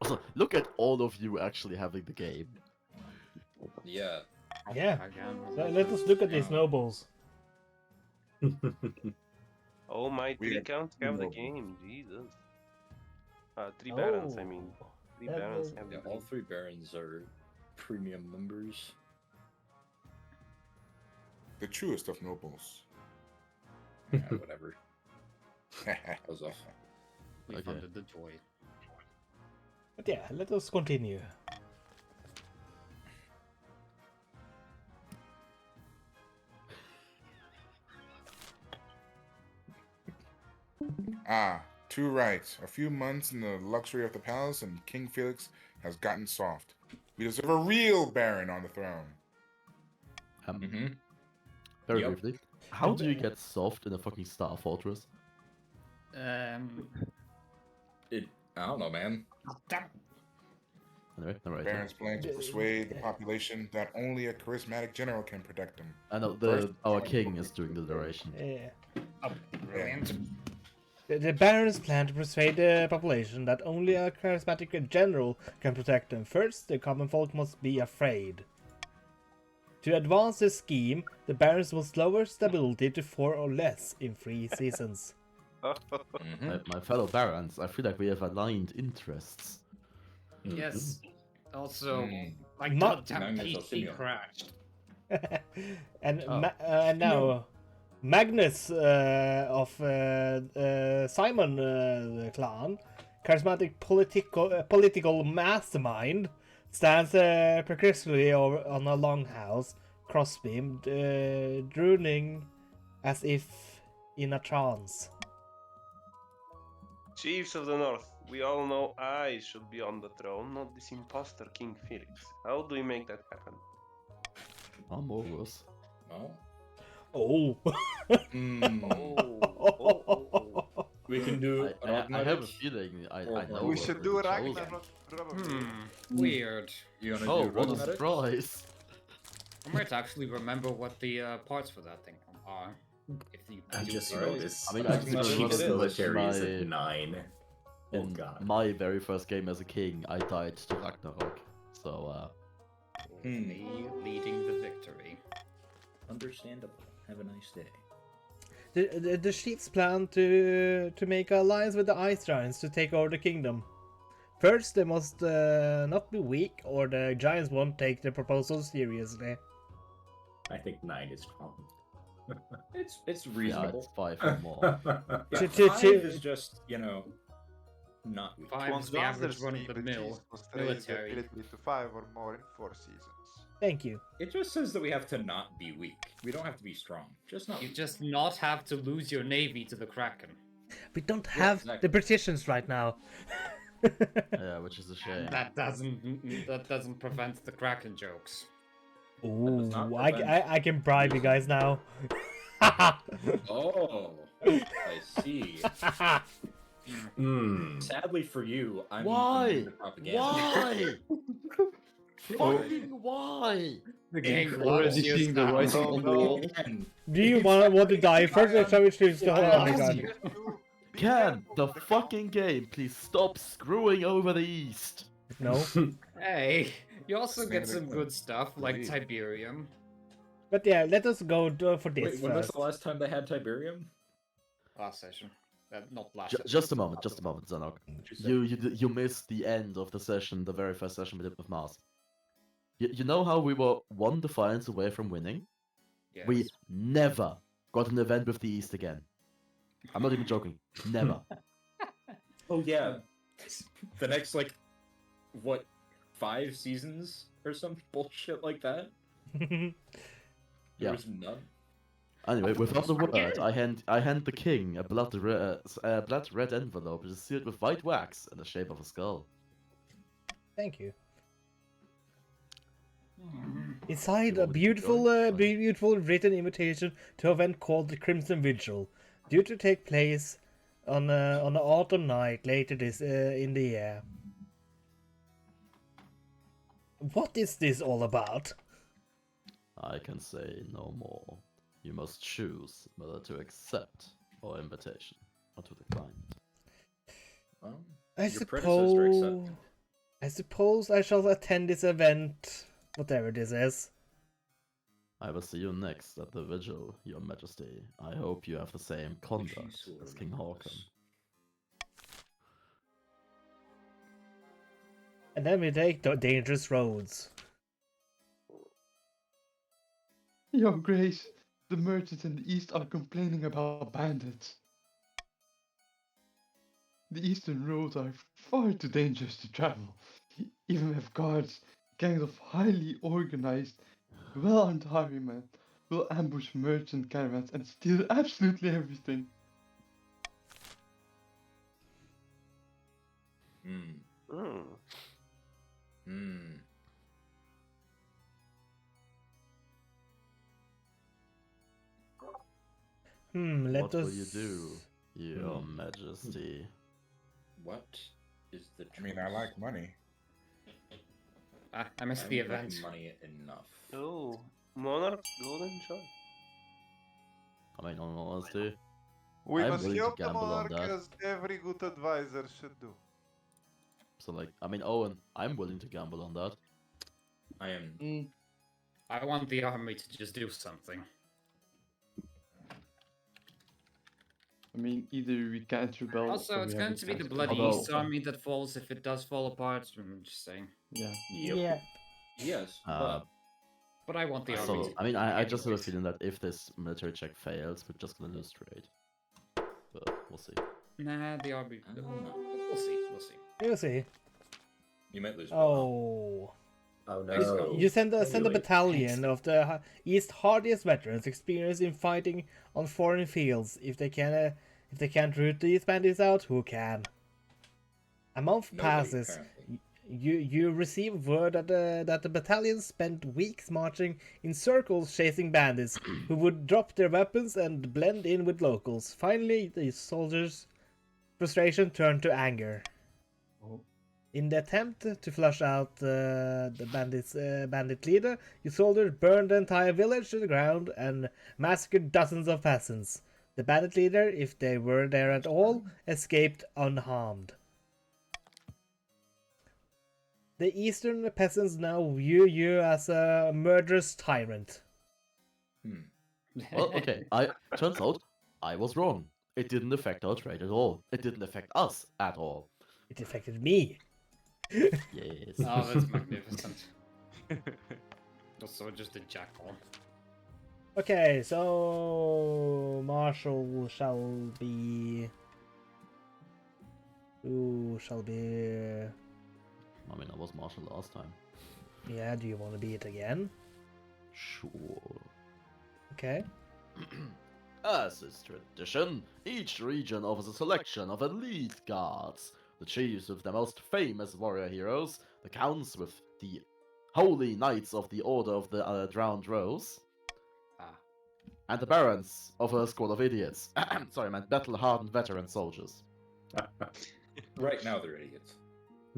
Also, look at all of you actually having the game. Yeah. Yeah. Propaganda. So let us look at these Yeah. nobles. Oh my, 3 Weird. counts have the No. game. Jesus. 3 barons, I mean. 3 That barons was- have the Yeah, game. all 3 barons are premium members. The truest of nobles. Yeah, whatever. That was off. We Okay. funded the toy. But yeah, let us continue. Too right. A few months in the luxury of the palace, and King Felix has gotten soft. We deserve a real baron on the throne. Mm-hmm. Very Yep. briefly. How do you get soft in a fucking Star Fortress? I don't know, man. Anyway, alright. Barons plan to persuade the population that only a charismatic general can protect them. I know our king is doing the narration. Yeah. Oh, brilliant. The barons plan to persuade the population that only a charismatic general can protect them. First, the common folk must be afraid. To advance this scheme, the barons must lower stability to 4 or less in 3 seasons. Mm-hmm. My fellow barons, I feel like we have aligned interests. Yes. Also, Mm. my Ma- goddamn Magnus PC Ossimian. crashed. and Oh. and now Magnus of Simon clan, charismatic political mastermind, stands precariously on a longhouse, crossbeamed, drooning as if in a trance. Chiefs of the North, we all know I should be on the throne, not this imposter King Felix. How do we make that happen? I'm always. Well, Oh. we can do. I have a Ragnarok. feeling I Or- know. We what should will do be chosen. Ragnarok, probably. Weird. You wanna Oh, do what a Ragnarok? surprise! I might actually remember what the parts for that thing are. If you I do just it. Alright. noticed. I mean, I That's just not remember what it Chief's is. military is at my- 9. Oh In god. my very first game as a king, I died to Ragnarok. So, Me leading the victory. Understandable. Have a nice day. The chiefs plan to make an alliance with the Ice Giants to take over the kingdom. First, they must not be weak, or the Giants won't take the proposal seriously. I think 9 is strong. It's yeah, reasonable. it's 5 or more. Yeah, Ch- 5 ch- is just, not weak. 5 is the average run-of-the-mill military. Ability to 5 or more in 4 seasons. Thank you. It just says that we have to not be weak. We don't have to be strong. Just not You weak. just not have to lose your navy to the Kraken. We don't have exactly. the Britishans right now. Yeah, which is a shame. That doesn't prevent the Kraken jokes. Ooh, not I, prevent I can bribe you guys now. Oh, I see. Hmm. Sadly for you, I'm Why? immune to propaganda. Why? Fucking why? The game Already loves you seeing the now. writing Oh, on the no. wall again. Do you want to die first, or shall we choose to hold on again? Can the fucking game please stop screwing over the East? No. Hey, you also get Standard some good stuff like Indeed. Tiberium. But yeah, let us go for this Wait, when was first. the last time they had Tiberium? Last session. Not last session. Just a moment, Zanok. You missed the end of the session, the very first session we did with Mars. You know how we were one defiance away from winning? Yes. We never got an event with the East again. I'm not even joking. Never. Oh yeah, the next like, what, 5 seasons or some bullshit like that. There Yeah. was none. Anyway, without a word, Again? I hand the king a blood red envelope, which is sealed with white wax in the shape of a skull. Thank you. Hmm. Inside You a want me to beautiful, join? beautiful written invitation to an event called the Crimson Vigil, due to take place on an autumn night later this in the year. What is this all about? I can say no more. You must choose whether to accept our invitation or to decline it. Well, I your predecessor suppose. accepted. I suppose I shall attend this event, whatever this is. I will see you next at the vigil, Your Majesty. I hope you have the same conduct Peace will as King remain Haakon. us. And then we take the dangerous roads. Your Grace, the merchants in the east are complaining about bandits. The eastern roads are far too dangerous to travel. Even with guards, gangs of highly organized, well-armed highwaymen will ambush merchant caravans and steal absolutely everything. Hmm. Hmm. Hmm. Let What us. will you do, Your Majesty? What is the I mean, I choice? like money. I missed the don't like event. money enough. Oh, Monarch Golden Shard. I mean, on honesty, We I'm must willing to help the gamble on monarch that. as every good advisor should do. So, like, I mean, Owen, I'm willing to gamble on that. I am. I want the army to just do something. I mean, either we can't rebel Also, or it's we have going a to be the chance to bloody rebel. East army that falls if it does fall apart. I'm just saying. Yeah. Yeah. Yes, Uh, But I want the army So, to. I mean, I just have a anyways. feeling that if this military check fails, we're just gonna lose trade. But we'll see. Nah, the army. I don't know. We'll see. We'll see. You'll see. You might lose. Oh. Oh Nice no. go. You send a Anyway, battalion of the East hardiest veterans experienced in fighting on foreign fields. If they can't root these bandits out, who can? A month Nobody, passes. apparently. You receive word that the battalion spent weeks marching in circles chasing bandits who would drop their weapons and blend in with locals. Finally, the soldiers' frustration turned to anger. Oh. In the attempt to flush out the bandit leader, you soldiers burned the entire village to the ground and massacred dozens of peasants. The bandit leader, if they were there at all, escaped unharmed. The eastern peasants now view you as a murderous tyrant. Well, okay. Turns out I was wrong. It didn't affect our trade at all. It didn't affect us at all. It affected me. Yes. Oh, that's magnificent. Also, just a jackal. Okay, so Marshall shall be. Who shall be? I mean, I was marshal last time. Yeah, do you want to be it again? Sure. Okay. As is tradition, each region offers a selection of elite guards. The chiefs with the most famous warrior heroes, the counts with the holy knights of the Order of the Drowned Rose, and the barons of a squad of idiots. Sorry, man, battle-hardened veteran soldiers. Right now they're idiots.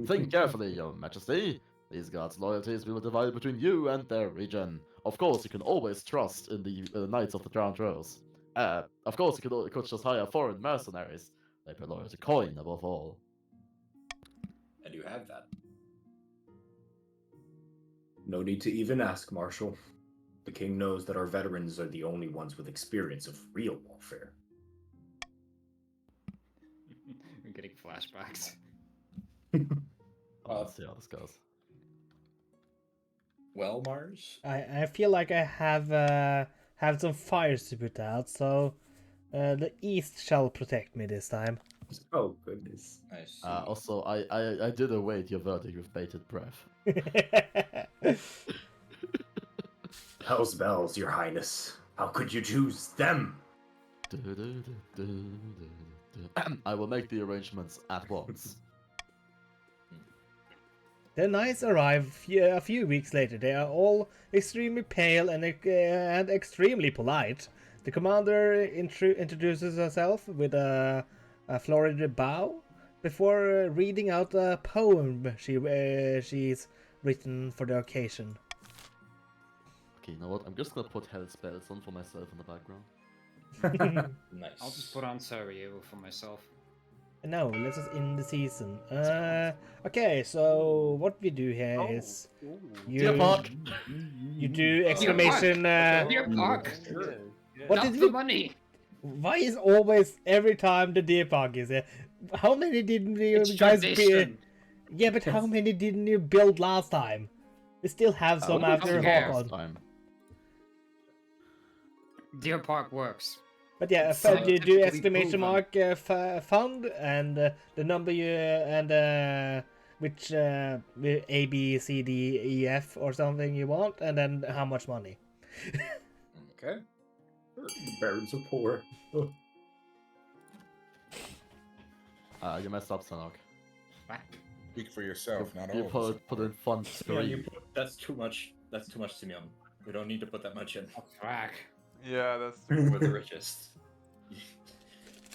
Think carefully, Your Majesty. These guards' loyalties will divide between you and their region. Of course, you can always trust in the Knights of the Drowned Rose. Of course, you could just hire foreign mercenaries. They pay loyal to coin above all. And you have that. No need to even ask, Marshal. The king knows that our veterans are the only ones with experience of real warfare. I'm getting flashbacks. Let's see how this goes. Well, Mars? I feel like I have have some fires to put out, so the east shall protect me this time. Oh goodness. I see. Also, I did await your verdict with bated breath. Hell's bells, your highness. How could you choose them? I will make the arrangements at once. The knights arrive a few weeks later. They are all extremely pale and extremely polite. The commander introduces herself with a florid bow before reading out a poem she's written for the occasion. Okay, you know what? I'm just gonna put hell spells on for myself in the background. Nice. I'll just put on Sarajevo for myself. No, let's just end the season. Okay, so what we do here Oh, is ooh. Deer Park! you do exclamation. Deer Park! Yeah, yeah. What Not did the we? money! Why is always every time the deer park is here? How many didn't you It's guys build? tradition. Yeah, but how many didn't you build last time? We still have some What did after you do care. last Håkon. time? Deer Park works. But yeah, It's you do scientifically exclamation proven. mark fund and the number you and which A B C D E F or something you want, and then how much money. Okay. The barons are poor. You messed up, Sanok. Speak for yourself, not You all of us. put in fund Simeon, 3. that's too much. That's too much, Simeon. We don't need to put that much in. Crack. Yeah, that's We're the richest.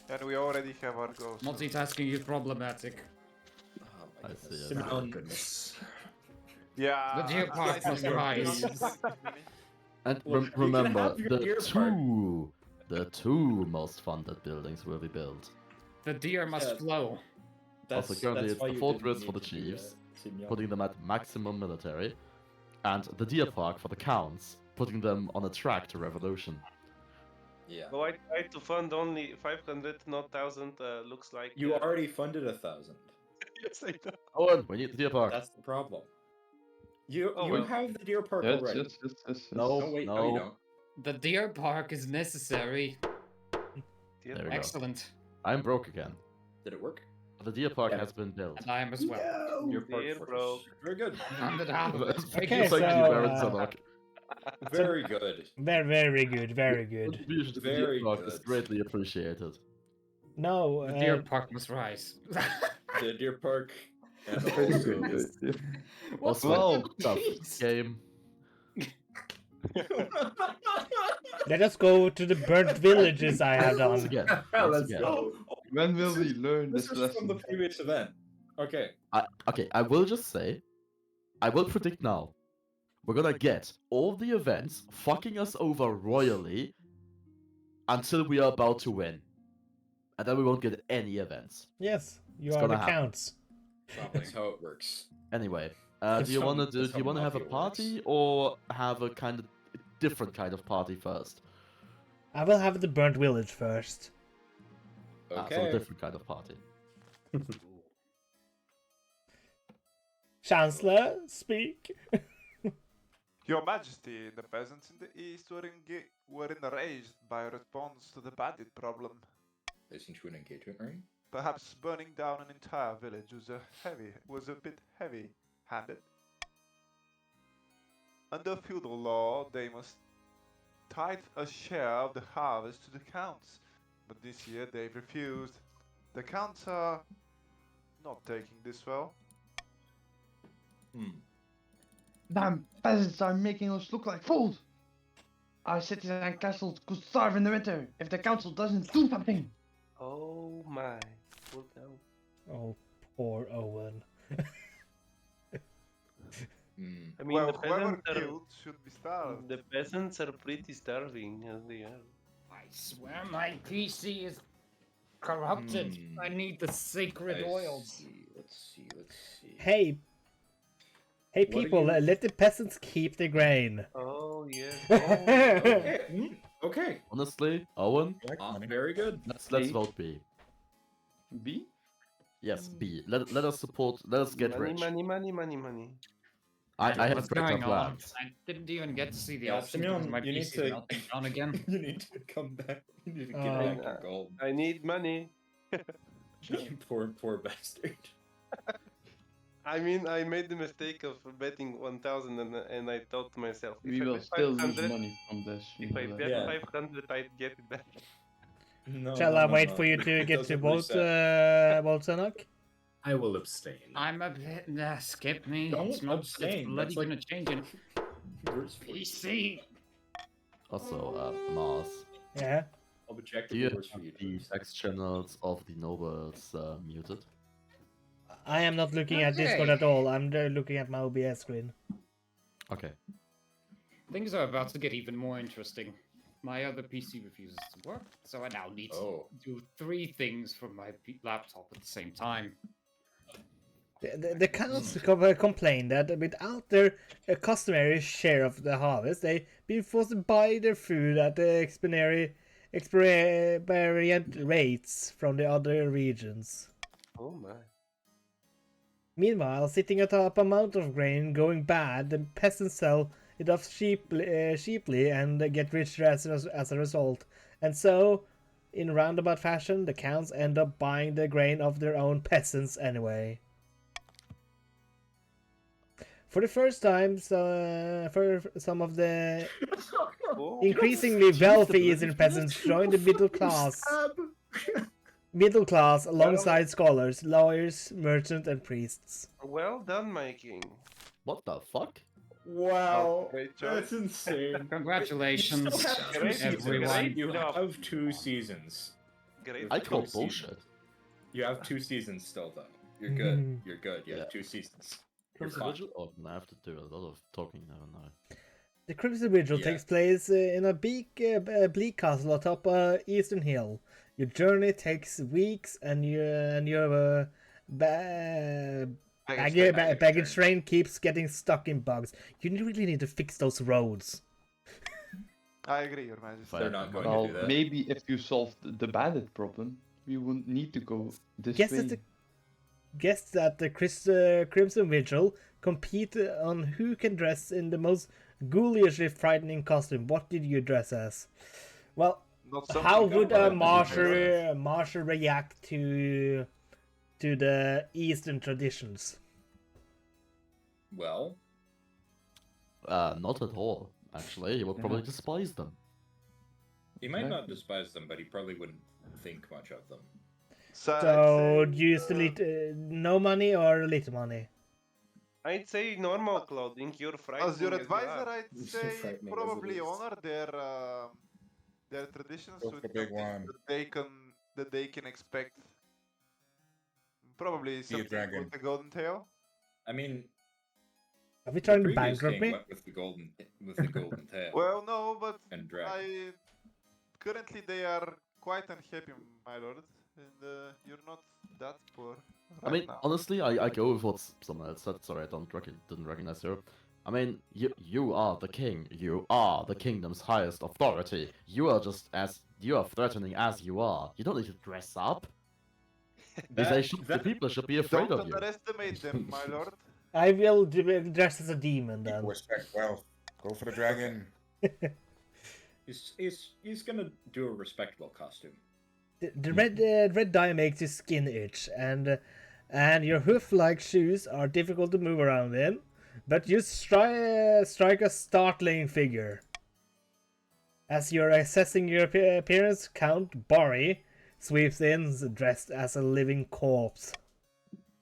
and we already have our ghost. Multitasking is problematic. Oh I my see goodness. it. Simeon, Oh, goodness. Yeah. The Deer Park I must think rise. And Well, you can remember, have your deer the two most funded buildings will be built. The deer must Yeah. flow. Also, currently it's why the you fortress didn't for the need to do chiefs, that, Simeon. putting them at maximum military, and the deer park for the counts, putting them on a track to revolution. Yeah. No, I tried to fund only 500, not 1,000. Looks like You already funded 1,000. Yes, I know. Owen, we need the deer park. That's the problem. You Oh, you well. have the deer park Yes, already. yes. No. Oh wait, no. no, you don't. The deer park is necessary. Deer There we go. Excellent. I'm broke again. Did it work? The deer park Yeah. has been built. And I am as well. Deer park Deer fortress. broke. Very good. And it happens. Thank Okay, you, so, Baron uh, Sanok. Very good. Very good, very good. Contribution to the Very deer park is good. greatly appreciated. No, The deer park must rise. The deer park. And Very also, good, yeah. What's Also, with the tough peace? game. let us go to the burnt villages I have Once done. again. Well, once let's again. go. When will we learn This this is from the lesson? previous event. Okay. I will just say, I will predict now. We're gonna get all the events fucking us over royally until we are about to win. And then we won't get any events. Yes, you It's are gonna the happen. counts. That's how it works. Anyway, That's do you how- wanna that's how have a Mafia party works. or have a kind of different kind of party first? I will have the burnt village first. So a Okay. different kind of party. Chancellor, speak. Your Majesty, the peasants in the east were enraged by a response to the bandit problem. Listen to an engagement ring. Perhaps burning down an entire village was a bit heavy-handed. Under feudal law, they must tithe a share of the harvest to the counts, but this year they've refused. The counts are not taking this well. Damn peasants are making us look like fools! Our cities and castles could starve in the winter if the council doesn't do something! Oh my. Pull down. Oh, poor Owen. I mean, Well, the whoever peasants are killed should be starved. the peasants are pretty starving as they are. I swear my PC is corrupted. Hmm. I need the sacred oils. Let's see. Hey What are people, you- let the peasants keep the grain. Oh yes. Okay. Okay. Honestly, Owen, Very good. let's B. vote B. B? Yes, B. Let us support. Let us get money, rich. money, money, money, money. I have What's better going on? plans. I didn't even get to see the Yeah, options because Simeon, my you need PC's to- melting down again. You need to come back. You need to get Oh. back your gold. I need money. You poor bastard. I mean, I made the mistake of betting 1,000 and I thought to myself, if We I will bet still lose 500, money from this. you if I know that. bet Yeah. 500, I'd get it back. No, Shall no, I no, wait no. for you to It get to doesn't Bolt, reset. Boltanok? I will abstain. I'm a bit. Skip me. Don't it's not. abstain, It's bloody that's like- gonna change it. PC. Also, Mars, Yeah. do you Objectively worse for have you. the text channels of the nobles muted? I am not looking at Discord Okay. at all. I'm looking at my OBS screen. Okay. Things are about to get even more interesting. My other PC refuses to work, so I now need Oh. to do 3 things from my laptop at the same time. The counts complain that without their customary share of the harvest, they've been forced to buy their food at the experiment rates from the other regions. Oh my. Meanwhile, sitting atop a amount of grain going bad, the peasants sell it off cheaply and get richer as a result. And so, in roundabout fashion, the counts end up buying the grain of their own peasants anyway. For the first time, for some of the Oh. increasingly wealthy Eastern peasants join the middle class. Middle class alongside scholars, lawyers, merchants, and priests. Well done, my king. What the fuck? Wow, great choice. that's insane. Congratulations, You still have 2 Great seasons. everyone. You job. have 2 seasons. Great. I call Season. bullshit. You have 2 seasons still, though. You're good. Mhm. You're good. You Yeah. have 2 seasons. You're Crimson fine. Vigil? Oh, I have to do a lot of talking now. No. The Crimson Vigil Yeah. takes place in a bleak castle atop a eastern hill. Your journey takes weeks, and your baggage train keeps getting stuck in bugs. You really need to fix those roads. I agree, Your Majesty. Fine. They're not going Well, to do that. maybe if you solved the bandit problem, we wouldn't need to go this Guess way. that the Crimson Vigil compete on who can dress in the most ghoulishly frightening costume. What did you dress as? Well, Not something how would a Marshal- marshal react to the Eastern traditions? Well, Not at all. Actually, he would probably despise them. he might Yeah. not despise them, but he probably wouldn't think much of them. So, I'd do say, you still no money or little money? I'd say normal clothing. You're frightening. as your as you advisor, are. I'd say Frightening as it probably is. honor their traditions Go with for the big something one. that they can expect. Probably something dragon. with the golden tail. I mean, Are we the trying to previous bankrupt king me? went with the golden tail Well, no, but and dragon. currently they are quite unhappy, my lord, and you're not that poor. I right mean, now. honestly, I go with what someone else said. Sorry, I didn't recognize you. I mean, you are the king. You are the kingdom's highest authority. You are threatening as you are. You don't need to dress up. The people should be afraid Don't of you. underestimate them, my lord. I will dress as a demon then. People respect wealth. Go for the dragon. He's gonna do a respectable costume. The red dye makes your skin itch, and your hoof-like shoes are difficult to move around in, but you strike a startling figure. As you're assessing your appearance, Count Bori sweeps in, dressed as a living corpse.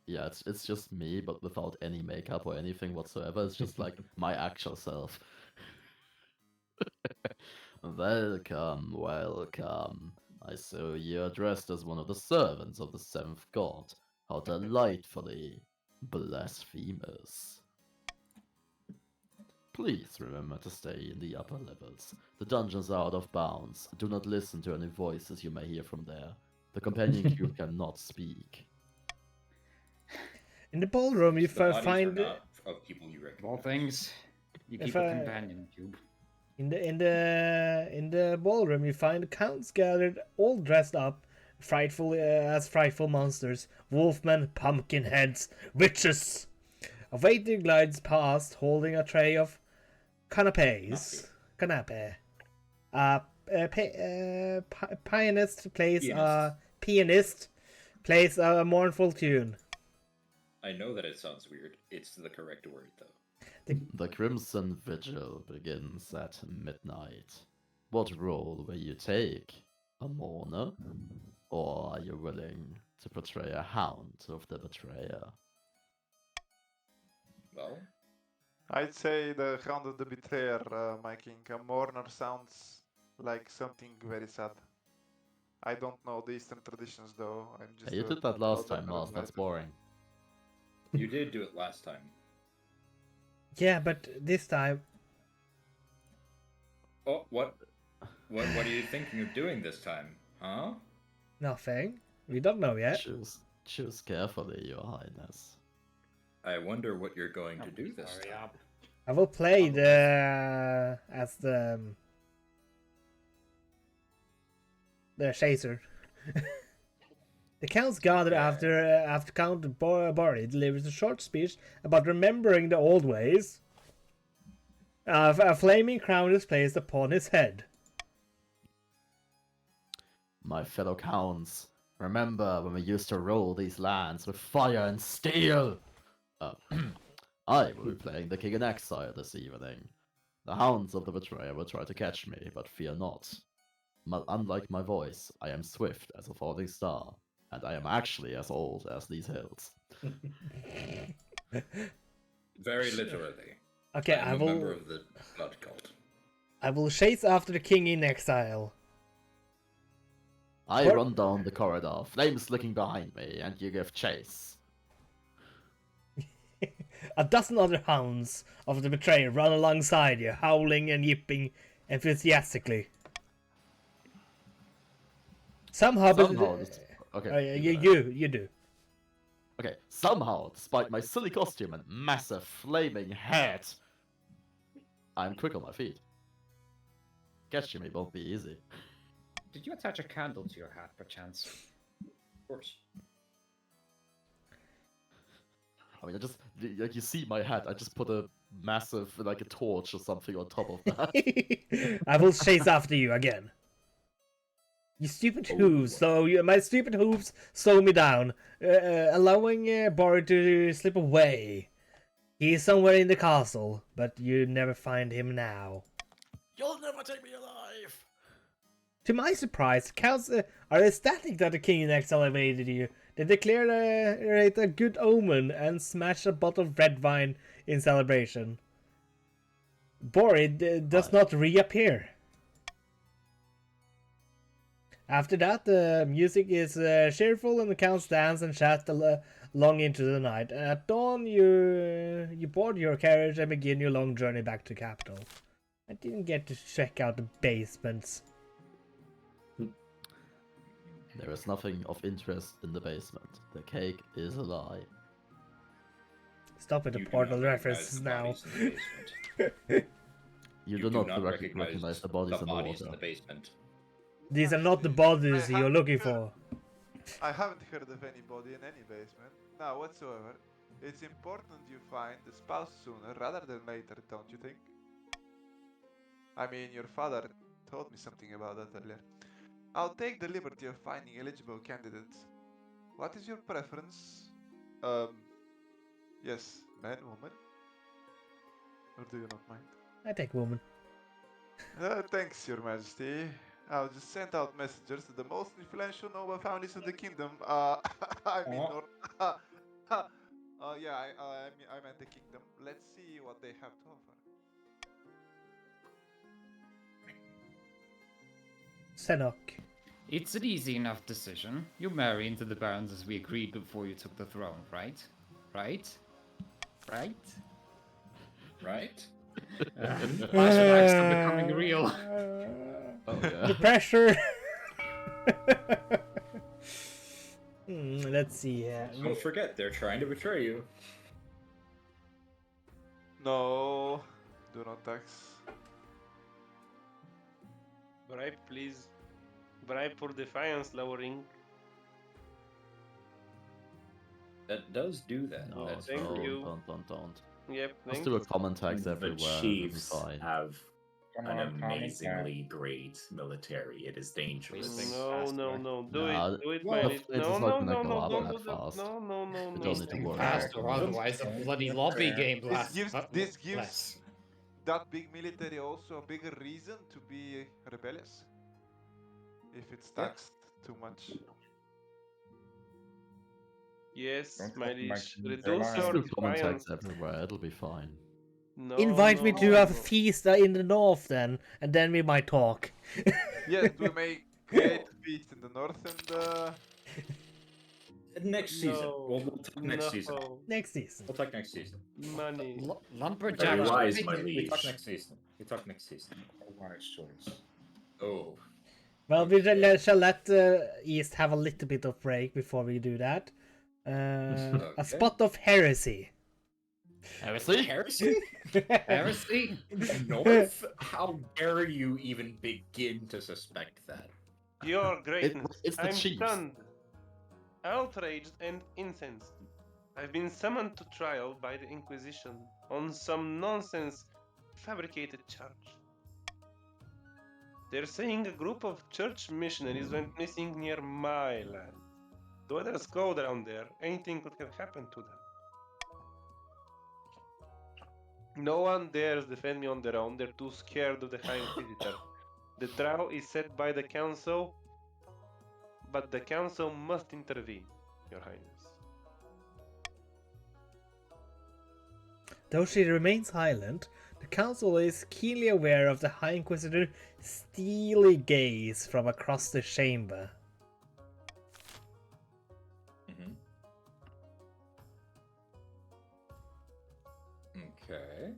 Yeah, it's just me, but without any makeup or anything whatsoever. It's just like my actual self. Welcome, welcome. I saw you're dressed as one of the servants of the seventh god. How delightfully blasphemous. Please remember to stay in the upper levels. The dungeons are out of bounds. Do not listen to any voices you may hear from there. The companion cube cannot speak. In the ballroom, you The bodies are find not of people you Of all recognize. things, you If keep a I- companion cube. in the ballroom you find counts gathered, all dressed up, frightful monsters, wolfmen, pumpkin heads, witches. A waiter glides past holding a tray of canapes. Canapé. Pianist plays a mournful tune. I know that it sounds weird. It's the correct word, though. The Crimson Vigil begins at midnight. What role will you take? A mourner? Or are you willing to portray a hound of the betrayer? Well, I'd say the Hound of the Betrayer, my king. A mourner sounds like something very sad. I don't know the Eastern traditions though. I'm just. Hey, you did that last time, Mars. That's boring. you did do it last time. Yeah, but this time. Oh, what are you thinking of doing this time? Huh? Nothing. We don't know yet. Choose carefully, Your Highness. I wonder what you're going to do this Hurry time. up. I will play the as the chaser. The counts gather after Count Bori delivers a short speech about remembering the old ways. A flaming crown is placed upon his head. My fellow counts, remember when we used to rule these lands with fire and steel? I will be playing the King in Exile this evening. The hounds of the betrayer will try to catch me, but fear not. Unlike my voice, I am swift as a falling star, and I am actually as old as these hills. Very literally. Okay, I'm a member of the blood cult. I will chase after the king in exile. I What? run down the corridor, flames licking behind me, and you give chase. A dozen other hounds of the betrayer run alongside you, howling and yipping enthusiastically. Somehow, Okay. you do. Okay, somehow, despite my silly costume and massive flaming head, I'm quick on my feet. Catching me won't be easy. Did you attach a candle to your hat, perchance? Of course. I mean, I just, like, you see my hat, I just put a massive, like, a torch or something on top of that. I will chase after you again. You stupid hooves! My stupid hooves slow me down, allowing Bori to slip away. He is somewhere in the castle, but you never find him now. You'll never take me alive! To my surprise, counts are ecstatic that the king in exile evaded you. They declare it a good omen and smash a bottle of red wine in celebration. Bori does not reappear. After that, the music is cheerful and the counts dance and chat long into the night. At dawn, you board your carriage and begin your long journey back to capital. I didn't get to check out the basements. There is nothing of interest in the basement. The cake is a lie. Stop with the You do portal not references now. recognize the bodies in the basement. You You do not recognize recognize the bodies in the bodies in water. the basement. These are not the bodies you're looking for. I haven't heard of anybody in any basement. Now, whatsoever. It's important you find the spouse sooner rather than later, don't you think? I mean, your father told me something about that earlier. I'll take the liberty of finding eligible candidates. What is your preference? Yes, man, woman? Or do you not mind? I take woman. Thanks, your majesty. I'll just send out messengers to the most influential noble families of the kingdom. I mean, I meant the kingdom. Let's see what they have to offer. Senok. It's an easy enough decision. You marry into the barons as we agreed before you took the throne, right? Right? Right? Right? Flashbacks are becoming real. Oh, yeah. The pressure. Let's see. Don't forget, they're trying to betray you. No, do not tax. Bribe, please. Bribe for defiance, lowering. That does do that. No, That's Thank don't, you. don't. Yep, Let's thank do a you. common tax The everywhere. It'll be Chiefs fine. have Come an on, common amazingly great military. It is dangerous. Wasting No, no, faster. no. Do Nah, it. Do it, well, my the leaf. fleet is No, not no, gonna no, go no. up Don't that do that. fast. No, no, no, You no. don't need to Wasting worry faster, about that. otherwise the bloody lobby game lasts This gives less. that big military also a bigger reason to be rebellious. If it's Yeah. taxed too much. Yes, Don't my let my leash. kings Reduce rely Let's your do on- common defiance. tax everywhere. It'll be fine. No, Invite no, me to no, a no. feast in the north then, and then we might talk. Yes, we may create a feast in the north and Next season. No, We'll talk next season. no. Next season. We'll talk next season. Money. Lumberjack. Very wise, We my talk liege. next season. We talk next season. a wise choice. Oh. Well, we shall let East have a little bit of break before we do that. A Okay. spot of heresy. Heresy? Heresy? Heresy? North? How dare you even begin to suspect that? Your greatness. it's the I'm Chiefs. stunned, outraged, and incensed. I've been summoned to trial by the Inquisition on some nonsense fabricated charge. They're saying a group of church missionaries went missing near my land. The weather's cold around there. Anything could have happened to them. No one dares defend me on their own. They're too scared of the High Inquisitor. The trial is set by the council, but the council must intervene, Your Highness. Though she remains silent, the council is keenly aware of the High Inquisitor's steely gaze from across the chamber. Mm-hmm. Okay.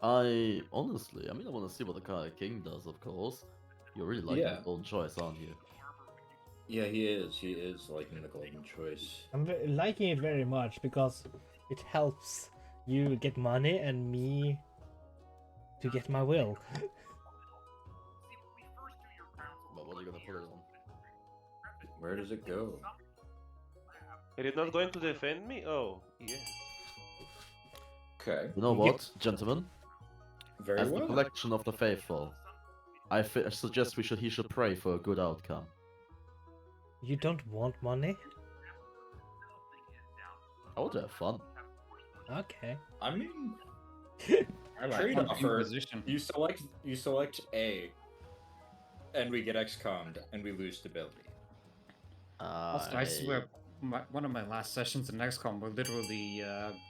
I honestly, I want to see what the Kaya King does, of course. You're really liking Yeah. the golden choice, aren't you? Yeah, he is. He is liking the golden choice. I'm liking it very much because it helps you get money and me to get my will. But what are you gonna put it on? Where does it go? Are you not going to defend me? Oh, yeah. Okay. You know what, gentlemen? Very As the well. collection of the faithful, I suggest he should pray for a good outcome. You don't want money? I want to have fun. Okay. I mean, I like trade offer. Inquisition. You select A, and we get XCOM'd, and we lose stability. Also, I swear, one of my last sessions in XCOM were literally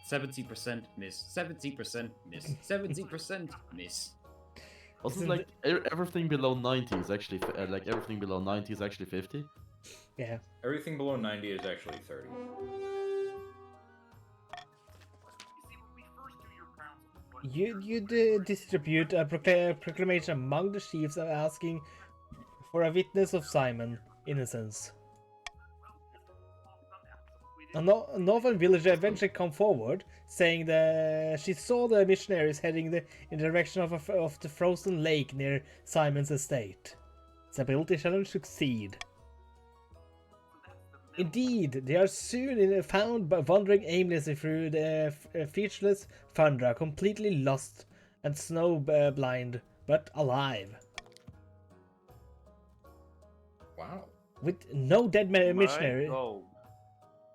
70% miss, 70% miss, 70% miss. Wasn't like everything below 90 is actually like everything below 90 is actually 50? Yeah. Everything below 90 is actually 30. You distribute a proclamation among the chiefs asking for a witness of Simon innocence. A northern villager eventually come forward, saying that she saw the missionaries heading in the direction of the frozen lake near Simon's estate. Its ability challenge succeed. Indeed, they are soon found wandering aimlessly through the featureless tundra, completely lost and snow-blind, but alive. Wow. With no dead missionary.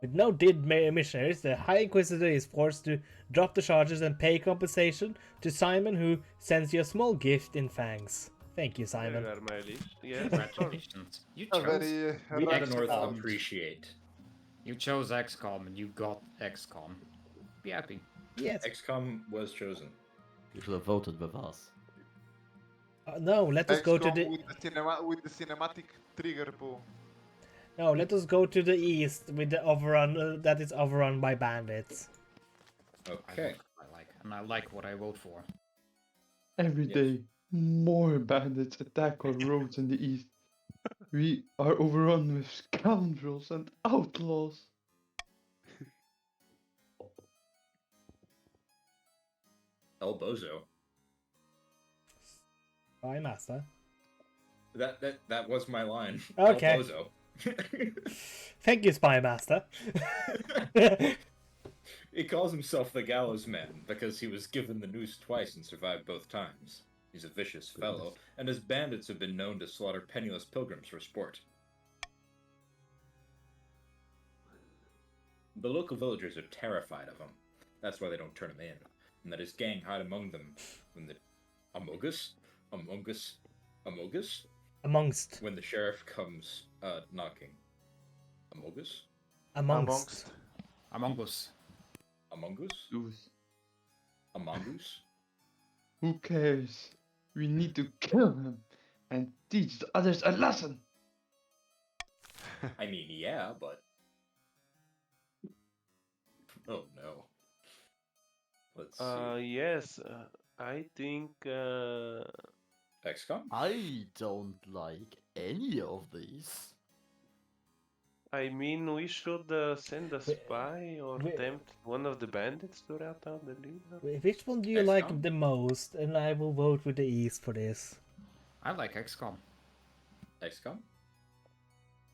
With no dead missionaries, the High Inquisitor is forced to drop the charges and pay compensation to Simon, who sends you a small gift in fangs. Thank you, Simon. There are my leaves. Yes. Congratulations. You A chose. very We at the relaxed North amount. appreciate. You chose XCOM and you got XCOM. Be happy. Yes. XCOM was chosen. You should have voted with us. No, let us go to XCOM the. with the cinematic trigger pull. No, let us go to the east with the overrun that is overrun by bandits. Okay. I like what I vote for. Every Yes. day, more bandits attack our roads in the east. We are overrun with scoundrels and outlaws. El Bozo. Bye, master. That was my line. Okay. El Bozo. Thank you, Spy Master. He calls himself the Gallows Man because he was given the noose twice and survived both times. He's a vicious fellow, and his bandits have been known to slaughter penniless pilgrims for sport. The local villagers are terrified of him. That's why they don't turn him in. And that his gang hide among them when the Amogus? Amongst. When the sheriff comes knocking. Amogus? Amongst. Among Us. Among Us? Lose. Among Us? Who cares? We need to kill him and teach the others a lesson. I mean, yeah, but... Oh no. Let's see. Yes, I think. XCOM? I don't like any of these. I mean, we should send a spy or tempt one of the bandits to rat out the leader. Which one do you like XCOM? the most? And I will vote with the East for this. I like XCOM. XCOM?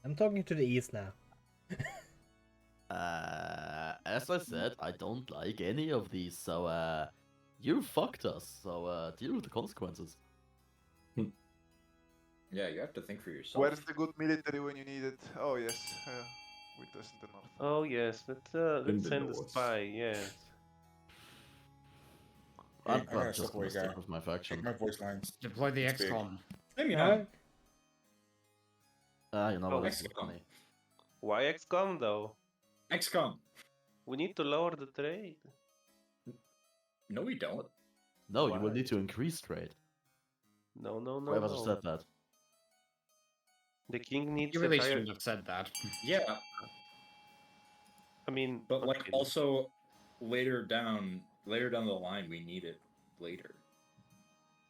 I'm talking to the East now. As I said, I don't like any of these, so you fucked us, so deal with the consequences. Yeah, you have to think for yourself. Where's the good military when you need it? Oh yes, with us in the north. Oh yes, let's the send a north. spy. Yes. I I'm gotta just step gonna away, stick guy. with my Check faction. my voice lines. Deploy the It's big. XCOM. Let me Huh? know. You know Oh, what? It's XCOM. funny. Why XCOM though? XCOM! We need to lower the trade. No, we don't. No, you will Why? need to increase trade. No, no, no, Whoever no. said that. The king needs You a really higher. shouldn't have said that. Yeah, I mean, but like okay. also later down the line, we need it later.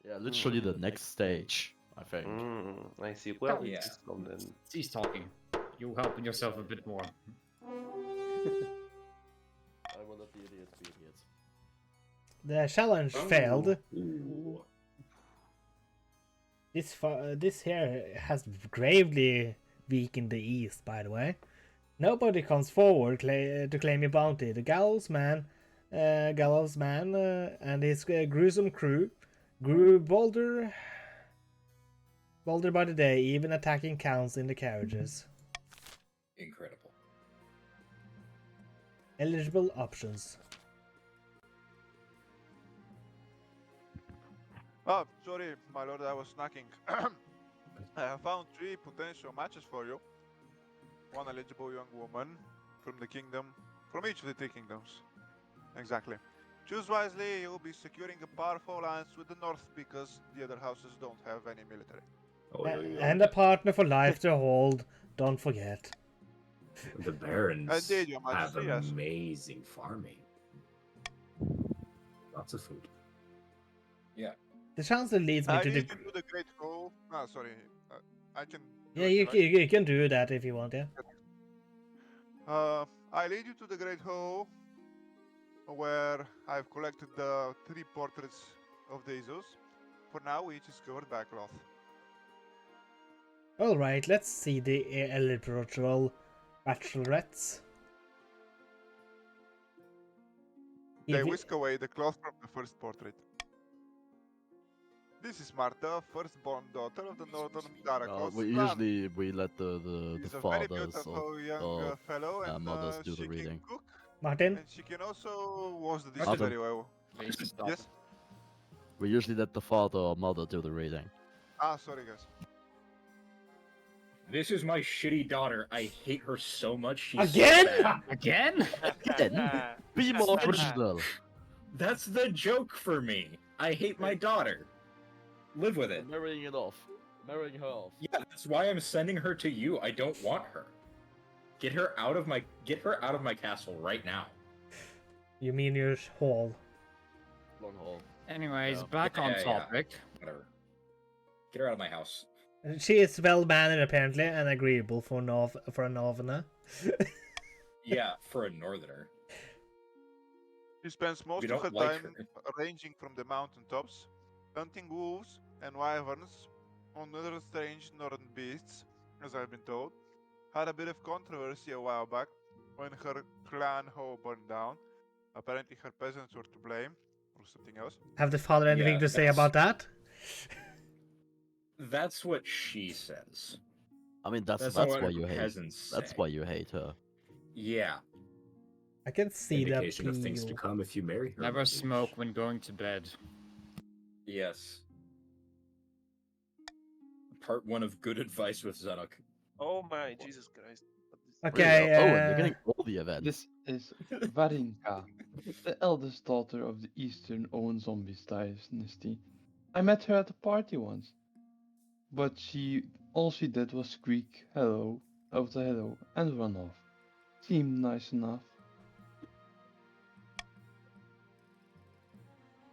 Yeah, literally the next stage, I think. I see. Well, Yeah. it's XCOM then. Cease talking. You helping yourself a bit more. I will let the idiots be idiots. The challenge failed. Ooh. This here has gravely weakened the East, by the way. Nobody comes forward to claim a bounty. The Gallows Man and his gruesome crew grew bolder by the day, even attacking counts in the carriages. Incredible. Eligible options. Oh, sorry, my lord, I was snacking. I have found 3 potential matches for you. One eligible young woman from the kingdom, from each of the 3 kingdoms. Exactly. Choose wisely, you'll be securing a powerful alliance with the north because the other houses don't have any military. Oh, And a partner for life to hold, don't forget. The barons Indeed, Your have Majesty, yes. amazing farming. Lots of food. The chancellor leads me I to need the... to do the great hall. Ah, sorry. I can. do Yeah, it, right? you can do that if you want, yeah. I lead you to the great hall where I've collected the 3 portraits of the Isos. For now, each is covered by a cloth. Alright, let's see the eligible bachelorettes. They If- whisk away the cloth from the first portrait. This is Marta, firstborn daughter of the northern Darakos. We let the She's a very fathers beautiful or young of, fellow, and mothers do the she can reading. cook, Martin? and she can also wash the dishes Martin. very well. Please stop. Yes? we usually let the father or mother do the reading. Ah, sorry guys. This is my shitty daughter. I hate her so much. She's Again? so bad. Again? Be more original. That's the joke for me. I hate my daughter. Live with it. Marrying it off. Marrying her off. Yeah, that's why I'm sending her to you. I don't want her. Get her out of my castle right now. You mean your hall? Long haul. Anyways, Yeah. back on Yeah. topic. Whatever. Get her out of my house. She is well mannered apparently and agreeable for a northerner. Yeah, for a northerner. She spends most We of her don't like time her. ranging from the mountaintops, hunting wolves and wyverns on other strange northern beasts, as I've been told. had a bit of controversy a while back when her clan home burned down. Apparently, her peasants were to blame, or something else. Have the father anything Yeah, to say about that? That's what she says. I mean, that's That's not why what you hate. peasants That's say. why you hate her. Yeah. I can see the Indication of things to appeal. come if you marry her. Never mage. smoke when going to bed. Yes. Part 1 of good advice with Zadok. Oh my Jesus Christ. What is- Okay, Really? Owen, you're getting all the events. This is Varinka, the eldest daughter of the Eastern Owen Zombies dynasty. I met her at a party once, but all she did was squeak hello after hello and run off. Seemed nice enough.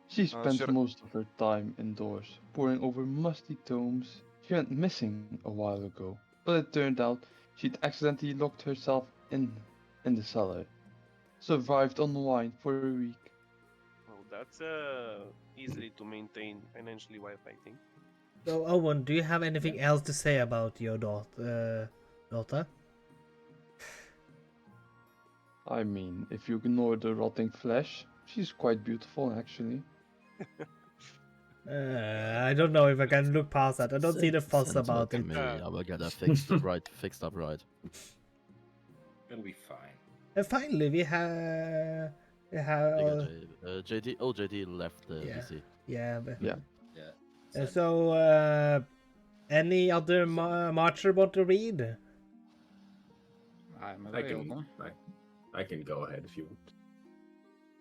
She spent sure. most of her time indoors, poring over musty tomes. She went missing a while ago, but it turned out she'd accidentally locked herself in the cellar. Survived on wine for a week. Well, that's easily to maintain financially while fighting. So, Owen, do you have anything else to say about your daughter? I mean, if you ignore the rotting flesh, she's quite beautiful actually. I don't know if I can look past that. I don't see the fuss Send her about to it. me. I will get her fixed up right. It'll be fine. And finally, we have JD. Oh, JD left the Yeah. VC. yeah. Yeah. So, any other marcher want to read? I'm I available. I can go ahead if you want.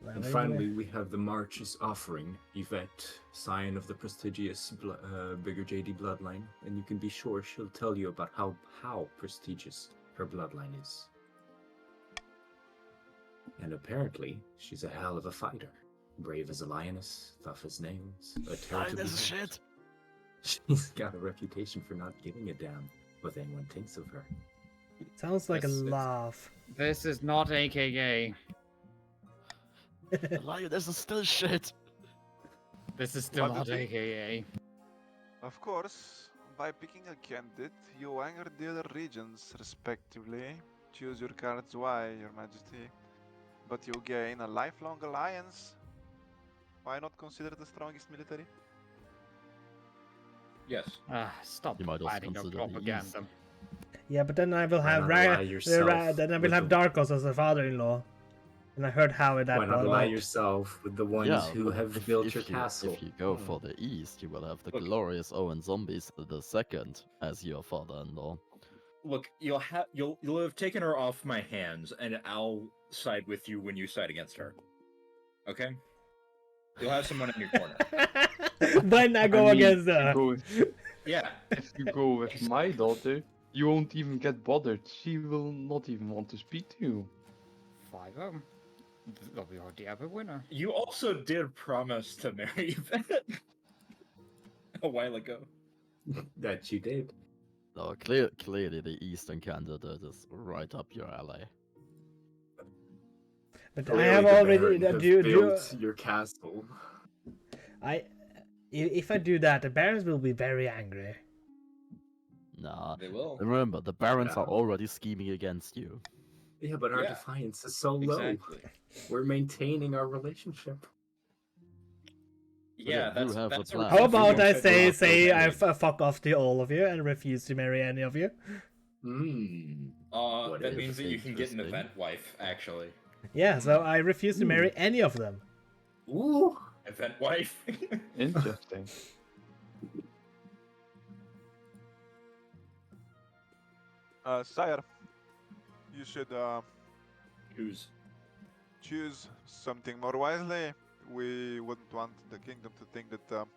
Well, And anyway. finally, we have the March's offering, Yvette, scion of the prestigious Bigger JD bloodline, and you can be sure she'll tell you about how prestigious her bloodline is. And apparently, she's a hell of a fighter. Brave as a lioness, tough as nails, a terror to Lioness behold. shit. She's got a reputation for not giving a damn what anyone thinks of her. Sounds like a It's- laugh. This is not AKA. Lioness is still shit. This is still What not did you- AKA. Of course, by picking a candidate, you anger the other regions respectively. Choose your cards why, Your Majesty. But you gain a lifelong alliance. Why not consider the strongest military? Yes. Stop You might also fighting your consider the propaganda. Yeah, but then I will Why have not ally yourself then I will with have the- Darkos as a father-in-law. And I heard how that Why not was. ally yourself with the ones who but have if- built if your you- castle? If you go for the east, you will have the Look. glorious Owen Zombies the second as your father-in-law. Look, you'll have taken her off my hands, and I'll side with you when you side against her. Okay? You'll have someone in your corner. When I go I mean, against her. Yeah. If you go with my daughter, you won't even get bothered. She will not even want to speak to you. 5-0. We already have a winner. You also did promise to marry Yvette a while ago. That you did. No, clearly the eastern candidate is right up your alley. But I Clearly have the already Baron have do built your castle. if I do that, the barons will be very angry. Nah. They will. Remember, the barons are Yeah. already scheming against you. Yeah, but our Yeah. defiance is so low. Exactly. We're maintaining our relationship. yeah, Yeah, you that's have a that's plan. How about I reason say to say I marry. fuck off to all of you and refuse to marry any of you? Hmm. What That if means that you can get an interesting? event wife, actually. Yeah, so I refuse to marry any of them. Ooh. Event wife. Interesting. Sire, you should Who's choose something more wisely. We wouldn't want the kingdom to think that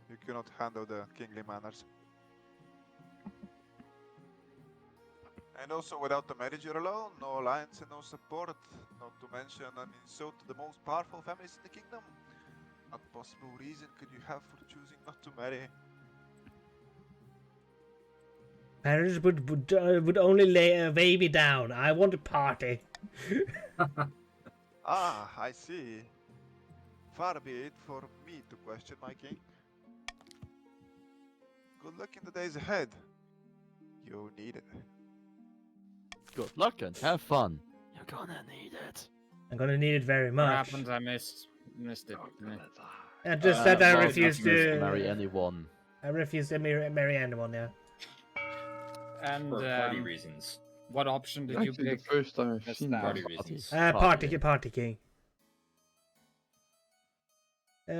you cannot handle the kingly manners. And also, without the marriage, you're alone. No alliance and no support. Not to mention an insult to the most powerful families in the kingdom. What possible reason could you have for choosing not to marry? Marriage would only lay a baby down. I want a party. Ah, I see. Far be it for me to question my king. Good luck in the days ahead. You need it. Good luck and have fun. You're gonna need it. I'm gonna need it very What much. happened? I missed it. And just that I Well, refuse refuse to marry anyone. I refuse to marry anyone. Yeah. And For party reasons. what option did you Actually, the pick? first time I've Just seen that. Party that. reasons. Party king.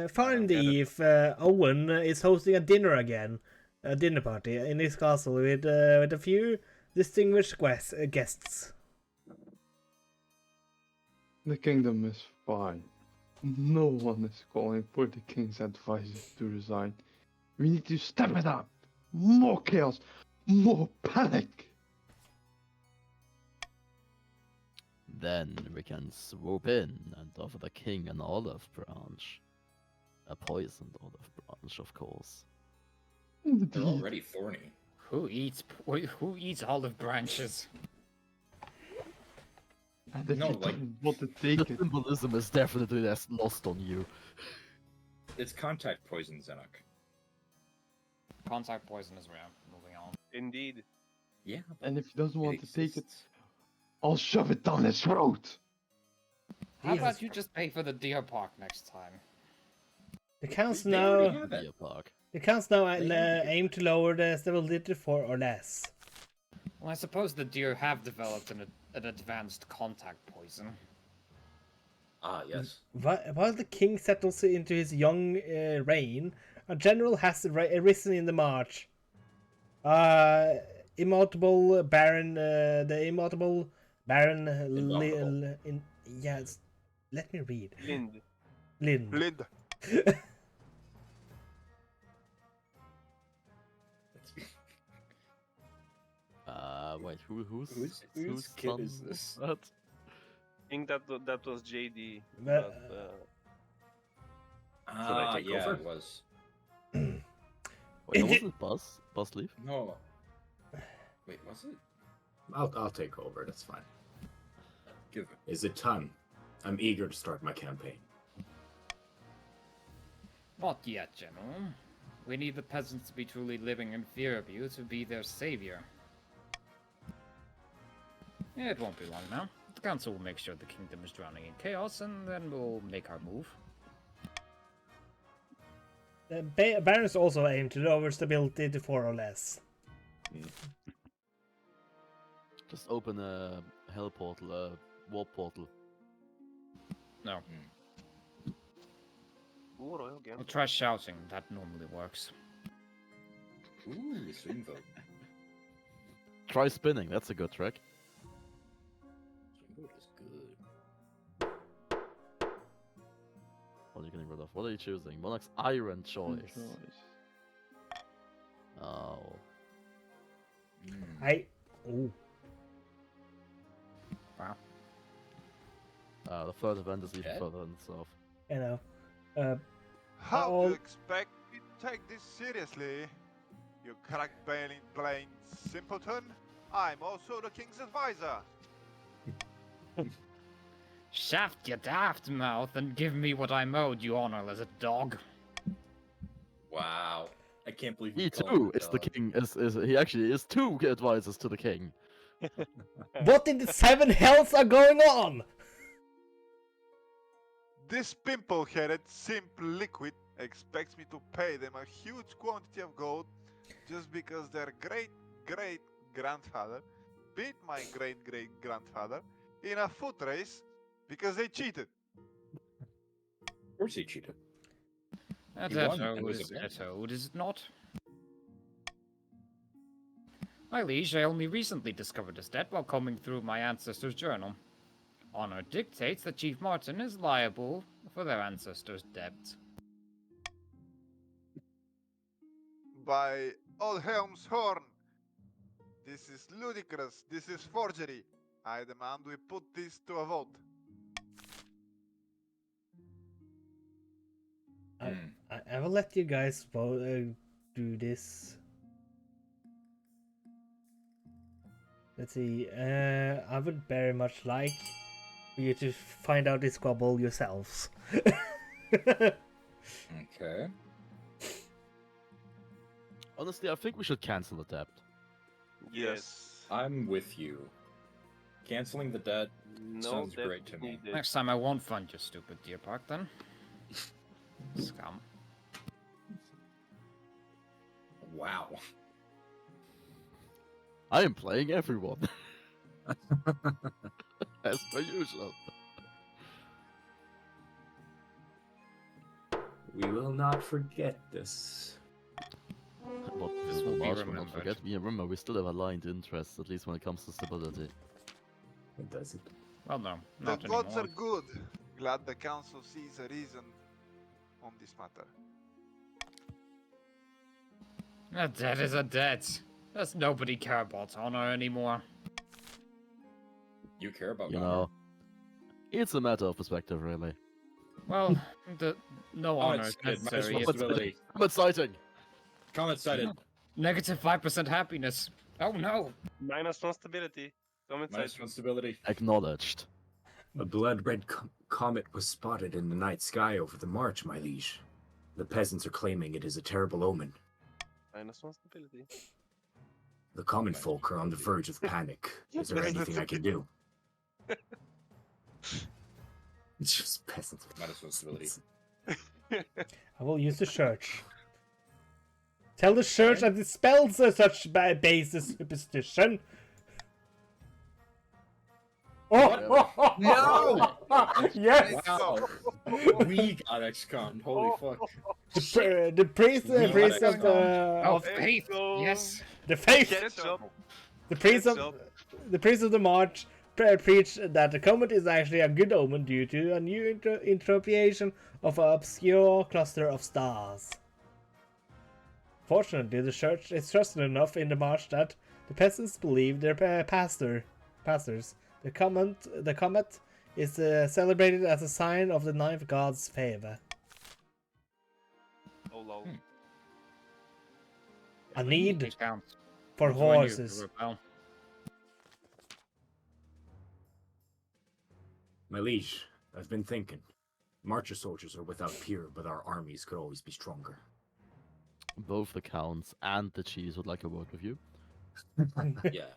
Far in the get it. eve, Owen is hosting a dinner again, a dinner party in his castle with a few distinguished guests. The kingdom is fine. No one is calling for the king's advisors to resign. We need to step it up. More chaos, more panic. Then we can swoop in and offer the king an olive branch. A poisoned olive branch, of course. They're Indeed. already thorny. Who eats olive branches? And if No, you like- don't want to The take it, symbolism is definitely less lost on you. It's contact poison, Zenok. Contact poison is rare. Moving on. Indeed. Yeah. and if he doesn't want to take it, exists. I'll shove it down his throat. How about Jesus. you just pay for the deer park next time? The counts They already now have it. Deer Park. aim to lower the stability to 4 or less. Well, I suppose the deer have developed an advanced contact poison. Ah, yes. While the king settles into his young reign, a general has arisen in the march. Immortal Baron, the immortal Baron. Yes, let me read. Lind. Lind. Wait, whose Whose kid is son this? was that? I think that was JD. But- Ah, take yeah, over? it was. Wait, Is that it- wasn't Buzz? Buzz leave? No. Wait, was it? I'll take over. That's fine. Give it. Is it time? I'm eager to start my campaign. Not yet, General. We need the peasants to be truly living in fear of you to be their savior. It won't be long now. The council will make sure the kingdom is drowning in chaos, and then we'll make our move. Barons also aim to lower stability to 4 or less. Just open a hell portal, a warp portal. No. Ooh, Royal Game. I'll try shouting. That normally works. Ooh, swing vote. Try spinning, that's a good trick. Swing vote is good. What are you getting rid of? What are you choosing? Monarch's Iron Choice. Choice. Oh. Ooh. The third event is even Yeah. further in the south. You know. How do all- you expect me to take this seriously? You crack-brained simpleton? I'm also the king's advisor. Shaft your daft mouth and give me what I'm owed, you honorless dog. Wow. I can't believe He you called too him a is the dog. king. He actually is two advisors to the king. What in the 7 hells are going on? This pimple-headed simp liquid expects me to pay them a huge quantity of gold just because their great-great-grandfather beat my great-great-grandfather in a foot race because they cheated. Of course he cheated. That He won, owed and was is advanced. owed, is it not? My liege, I only recently discovered this debt while combing through my ancestors' journal. Honor dictates that Chief Martin is liable for their ancestors' debt. By Old Helm's Horn. This is ludicrous. This is forgery. I demand we put this to a vote. I will let you guys vote, do this. Let's see. I would very much like for you to find out this squabble yourselves. Okay. Honestly, I think we should cancel the debt. Yes. I'm with you. Canceling the debt No sounds debt great to me. needed. Next time I won't fund your stupid deer park then. Scum. Wow. I am playing everyone. As per usual. We will not forget this. But This the will be March will not remembered. forget. We remember we still have aligned interests, at least when it comes to stability. It does it. Well, no, The not gods anymore. are good. Glad the council sees a reason on this matter. A debt is a debt. Does nobody care about honor anymore? You care about You honor? know, it's a matter of perspective, really. Well, no honor Comment is cited. Minus necessary. one It's stability. I'm exciting. Comment cited. negative 5% happiness. Oh no! -1 stability. Comment Minus side. one stability. Acknowledged. A blood-red comet was spotted in the night sky over the march, my liege. The peasants are claiming it is a terrible omen. -1 stability. The common folk are on the verge of panic. Is there anything I can do? It's just peasants. Minus one stability. I will use the church. Tell the church that dispels such baseless superstition. Oh! No! Yes! Wow. We got XCOM. Holy fuck. The priest We priest got of XCOM. the Oh, of faith! Yes! the faith, Ketchup. the priest Ketchup. of the priest of the march preached that the comet is actually a good omen due to a new interpretation of an obscure cluster of stars. Fortunately, the church is trusted enough in the march that the peasants believe their pastors. The comet is celebrated as a sign of the ninth god's favor. Oh lol. A need It counts. for Join you, horses. Rebel. My liege, I've been thinking. Marcher soldiers are without peer, but our armies could always be stronger. Both the counts and the chiefs would like to work with you. Yeah.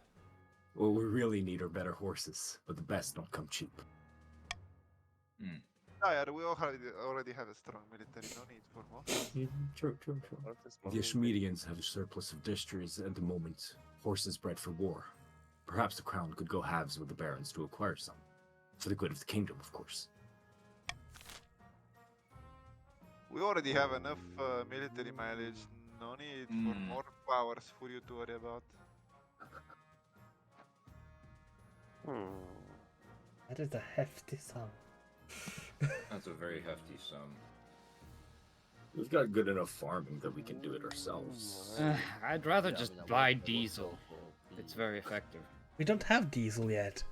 What we really need are better horses, but the best don't come cheap. Yeah, we already have a strong military, no need for more. True. The Ashmedians have a surplus of distries at the moment, horses bred for war. Perhaps the crown could go halves with the barons to acquire some. For the good of the kingdom, of course. We already have enough military mileage, no need for more powers for you to worry about. That is a hefty sum. That's a very hefty sum. We've got good enough farming that we can do it ourselves. I'd rather Yeah, just I mean, I buy want to go diesel. for It's the- very effective. We don't have diesel yet.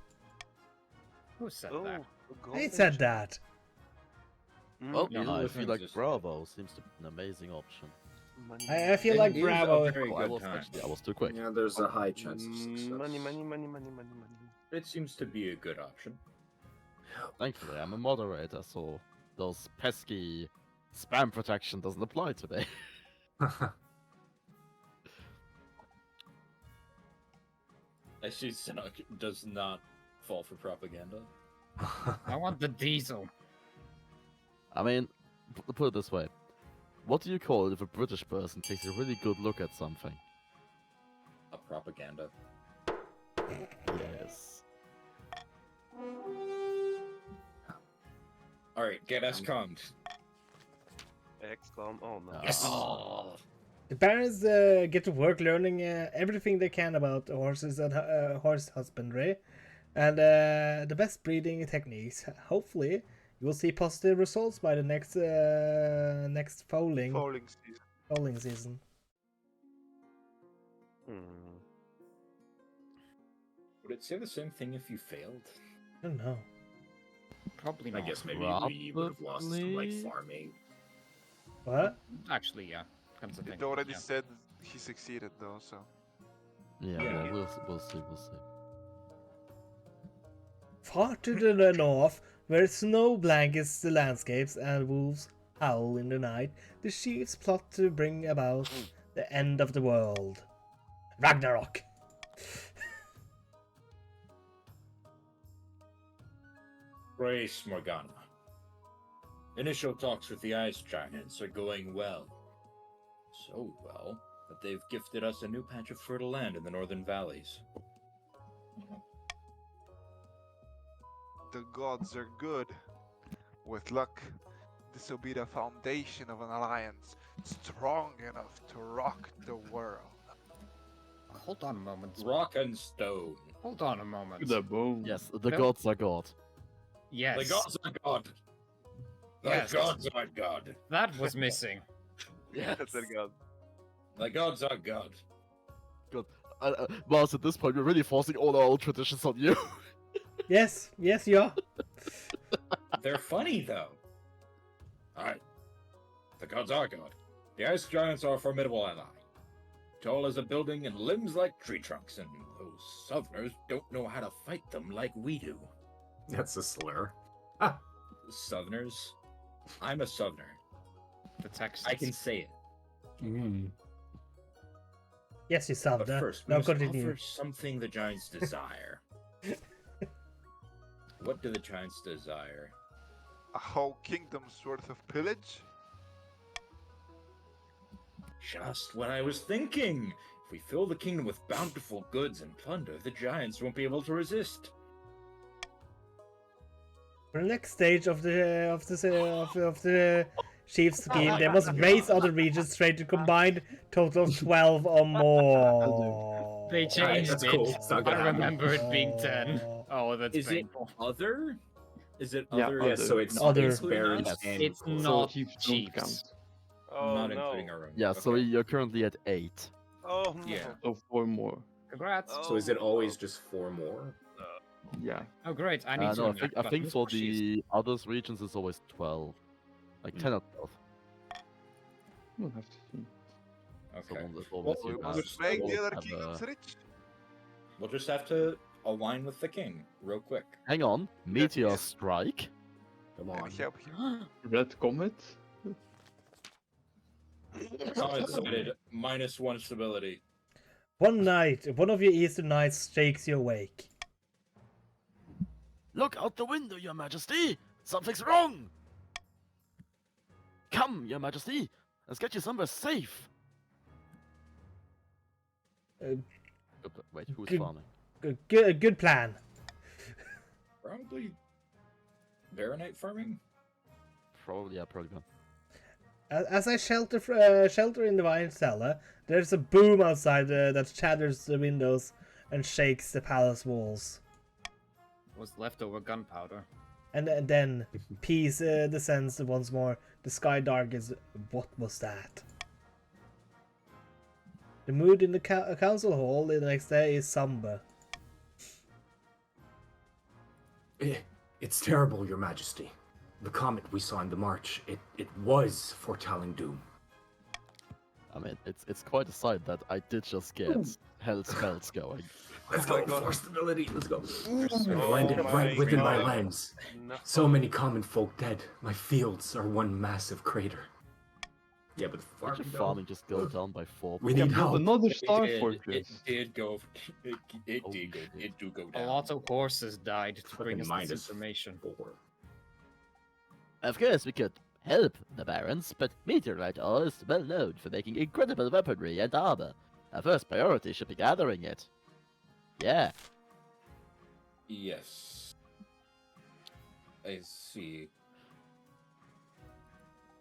Who said Oh, that? I said that. Well, Yeah, I the feel things like just- Bravo seems to be an amazing option. I feel like It is a Bravo. very Oh, I good was time. actually I was too quick. Yeah, there's a high chance of success. Money. It seems to be a good option. Thankfully, I'm a moderator, so those pesky spam protection doesn't apply today. I see Sinnoh does not fall for propaganda. I want the diesel. I mean, put it this way. What do you call it if a British person takes a really good look at something? A propaganda. Yes. Alright, get XCOM'd. XCOM. Oh no. Yes. Oh, The parents get to work learning everything they can about horses and horse husbandry and the best breeding techniques. Hopefully, you will see positive results by the next foaling Falling season. season. Would it say the same thing if you failed? I don't know. Probably I not. guess maybe we would have lost some like Probably. farming. What? Actually, yeah. Comes to think It of it, already yeah. said he succeeded though, so. yeah, Yeah. well, we'll see. Far to the north, where snow blankets the landscapes and wolves howl in the night, the chiefs plot to bring about the end of the world. Ragnarok! Grace Morgana. Initial talks with the Ice Giants are going well. So well that they've gifted us a new patch of fertile land in the northern valleys. The gods are good. With luck, this will be the foundation of an alliance strong enough to rock the world. Hold on a moment. Rock and stone. Hold on a moment. The bone. Yes, the No. gods are God. Yes. The gods are God. The Yes. gods are God. That was missing. That's a god. The gods are God. Mars, at this point, we're really forcing all our old traditions on you. Yes, yes, you are. They're funny though. Alright. The gods are God. The Ice Giants are a formidable ally. Tall as a building and limbs like tree trunks, and those Southerners don't know how to fight them like we do. That's a slur. Southerners? I'm a Southerner. The text. I can say it. Yes, you But sound that. first, we Now must continue. offer something the Giants desire. What do the Giants desire? A whole kingdom's worth of pillage? Just what I was thinking! If we fill the kingdom with bountiful goods and plunder, the Giants won't be able to resist. For the next stage of the Chiefs scheme, they must raise other regions straight to combined total of 12 or more. They changed that's it. cool. It's not gonna I happen. remember it being 10. Oh, that's Is it painful. other? Is it Yeah, other? Yeah, so it's Other. it's Barons Yes. and It's Cool. not Chiefs don't Chiefs. count. Oh not no. including our own. Yeah, so Okay. you're currently at 8. Oh no. Yeah. So 4 more. Congrats. Oh. So is it always just 4 more? Yeah. Oh, great. I need No, to. I enact think buttons for Chiefs. the others regions it's always 12. Like 10 or 12. We'll have to see. So Okay. there's Well, always We you we guys must make all the other have, kingdoms rich? We'll just have to align with the king real quick. Hang on, Meteor yes. Strike. Come Let on. me help you. Red Comet? Comet cited -1 stability. One night, one of your Eastern Knights shakes you awake. Look out the window, Your Majesty! Something's wrong! Come, Your Majesty! Let's get you somewhere safe! Wait, who's good- farming? Good plan. Probably Baronite farming? Probably, yeah, probably not. As I shelter in the wine cellar, there's a boom outside that shatters the windows and shakes the palace walls. Was leftover gunpowder. And then peace descends once more. The sky darkens. What was that? The mood in the council hall the next day is somber. It's terrible, Your Majesty. The comet we saw in the march, it was foretelling doom. I mean, it's quite a sight that I did just get hell spells going. Let's Oh my go, God. force stability, let's go. Oh Blended my right within my God. lens. No. So many common folk dead. My fields are one massive crater. Yeah, but far Did your below. farming just go down by 4? We Yeah, need build help. another Star It Fortress. did go. It Oh, did go. shit. It do go A down. lot of horses died to Fucking bring us minus this information. 4. Of course, we could help the barons, but meteorite ore is well known for making incredible weaponry and armor. Our first priority should be gathering it. Yeah. Yes. I see.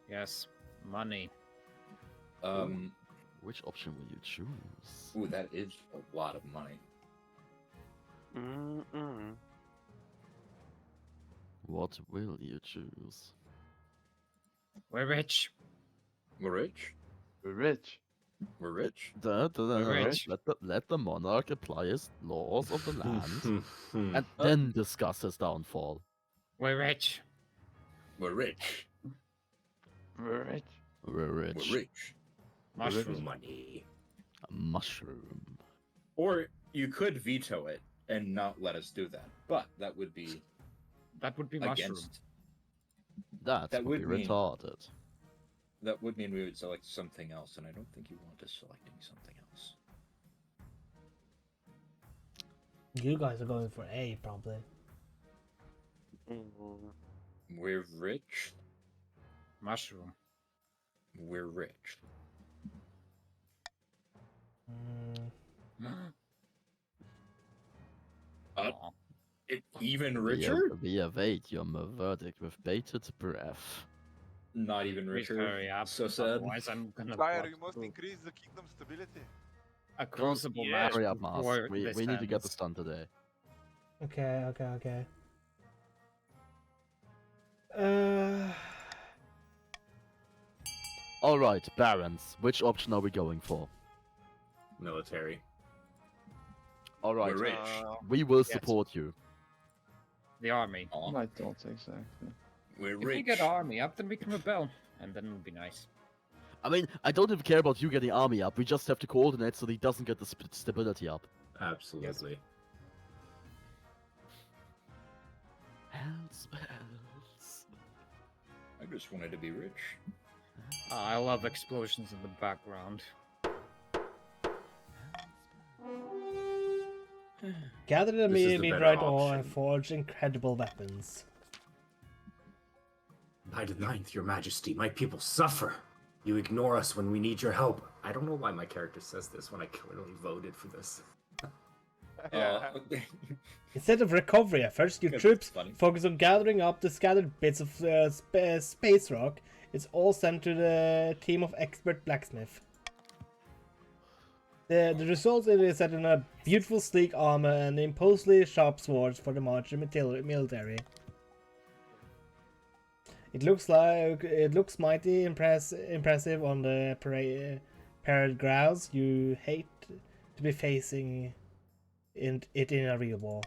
Yes, money. Which option will you choose? Ooh, that is a lot of money. Mm-mm. What will you choose? We're rich. We're rich. We're rich. We're rich. Rich. Let the monarch apply his laws of the land, Hmm. and then discuss his downfall. We're rich. We're rich. We're rich. We're rich. We're rich. Mushroom. Money. A mushroom. Or you could veto it and not let us do that, but that would be That would be mushroom. against. That That would be would mean- retarded. That would mean we would select something else, and I don't think you want us selecting something else. You guys are going for A, probably. We're rich. Mushroom. We're rich. Aw. Even richer? We await your verdict with bated breath. Not even Please richer. hurry up, So sad. otherwise I'm gonna Flyer, block you must through. increase the kingdom stability. A crucible match Hurry up, Mars. before We this need to get this ends. done today. Okay. Alright, Barons. Which option are we going for? Military. Alright, We're rich. we will Yes. support you. The army. Aw, My thoughts exactly. we're If we rich. get army up, then we can rebel, and then it'll be nice. I mean, I don't even care about you getting army up. We just have to coordinate so that he doesn't get the stability up. Absolutely. Hells. I just wanted to be rich. I love explosions in the background. Gather the This is the better meteorite ore and option. forge incredible weapons. By the 9th, your majesty, my people suffer. You ignore us when we need your help. I don't know why my character says this when I clearly voted for this. Instead of recovery efforts, your Because troops it's funny. focus on gathering up the scattered bits of space rock. It's all sent to the team of expert blacksmith. The result is that in a beautiful sleek armor and imposingly sharp swords for the marching military. It looks mighty impressive on the parade grounds. You hate to be facing in a real war.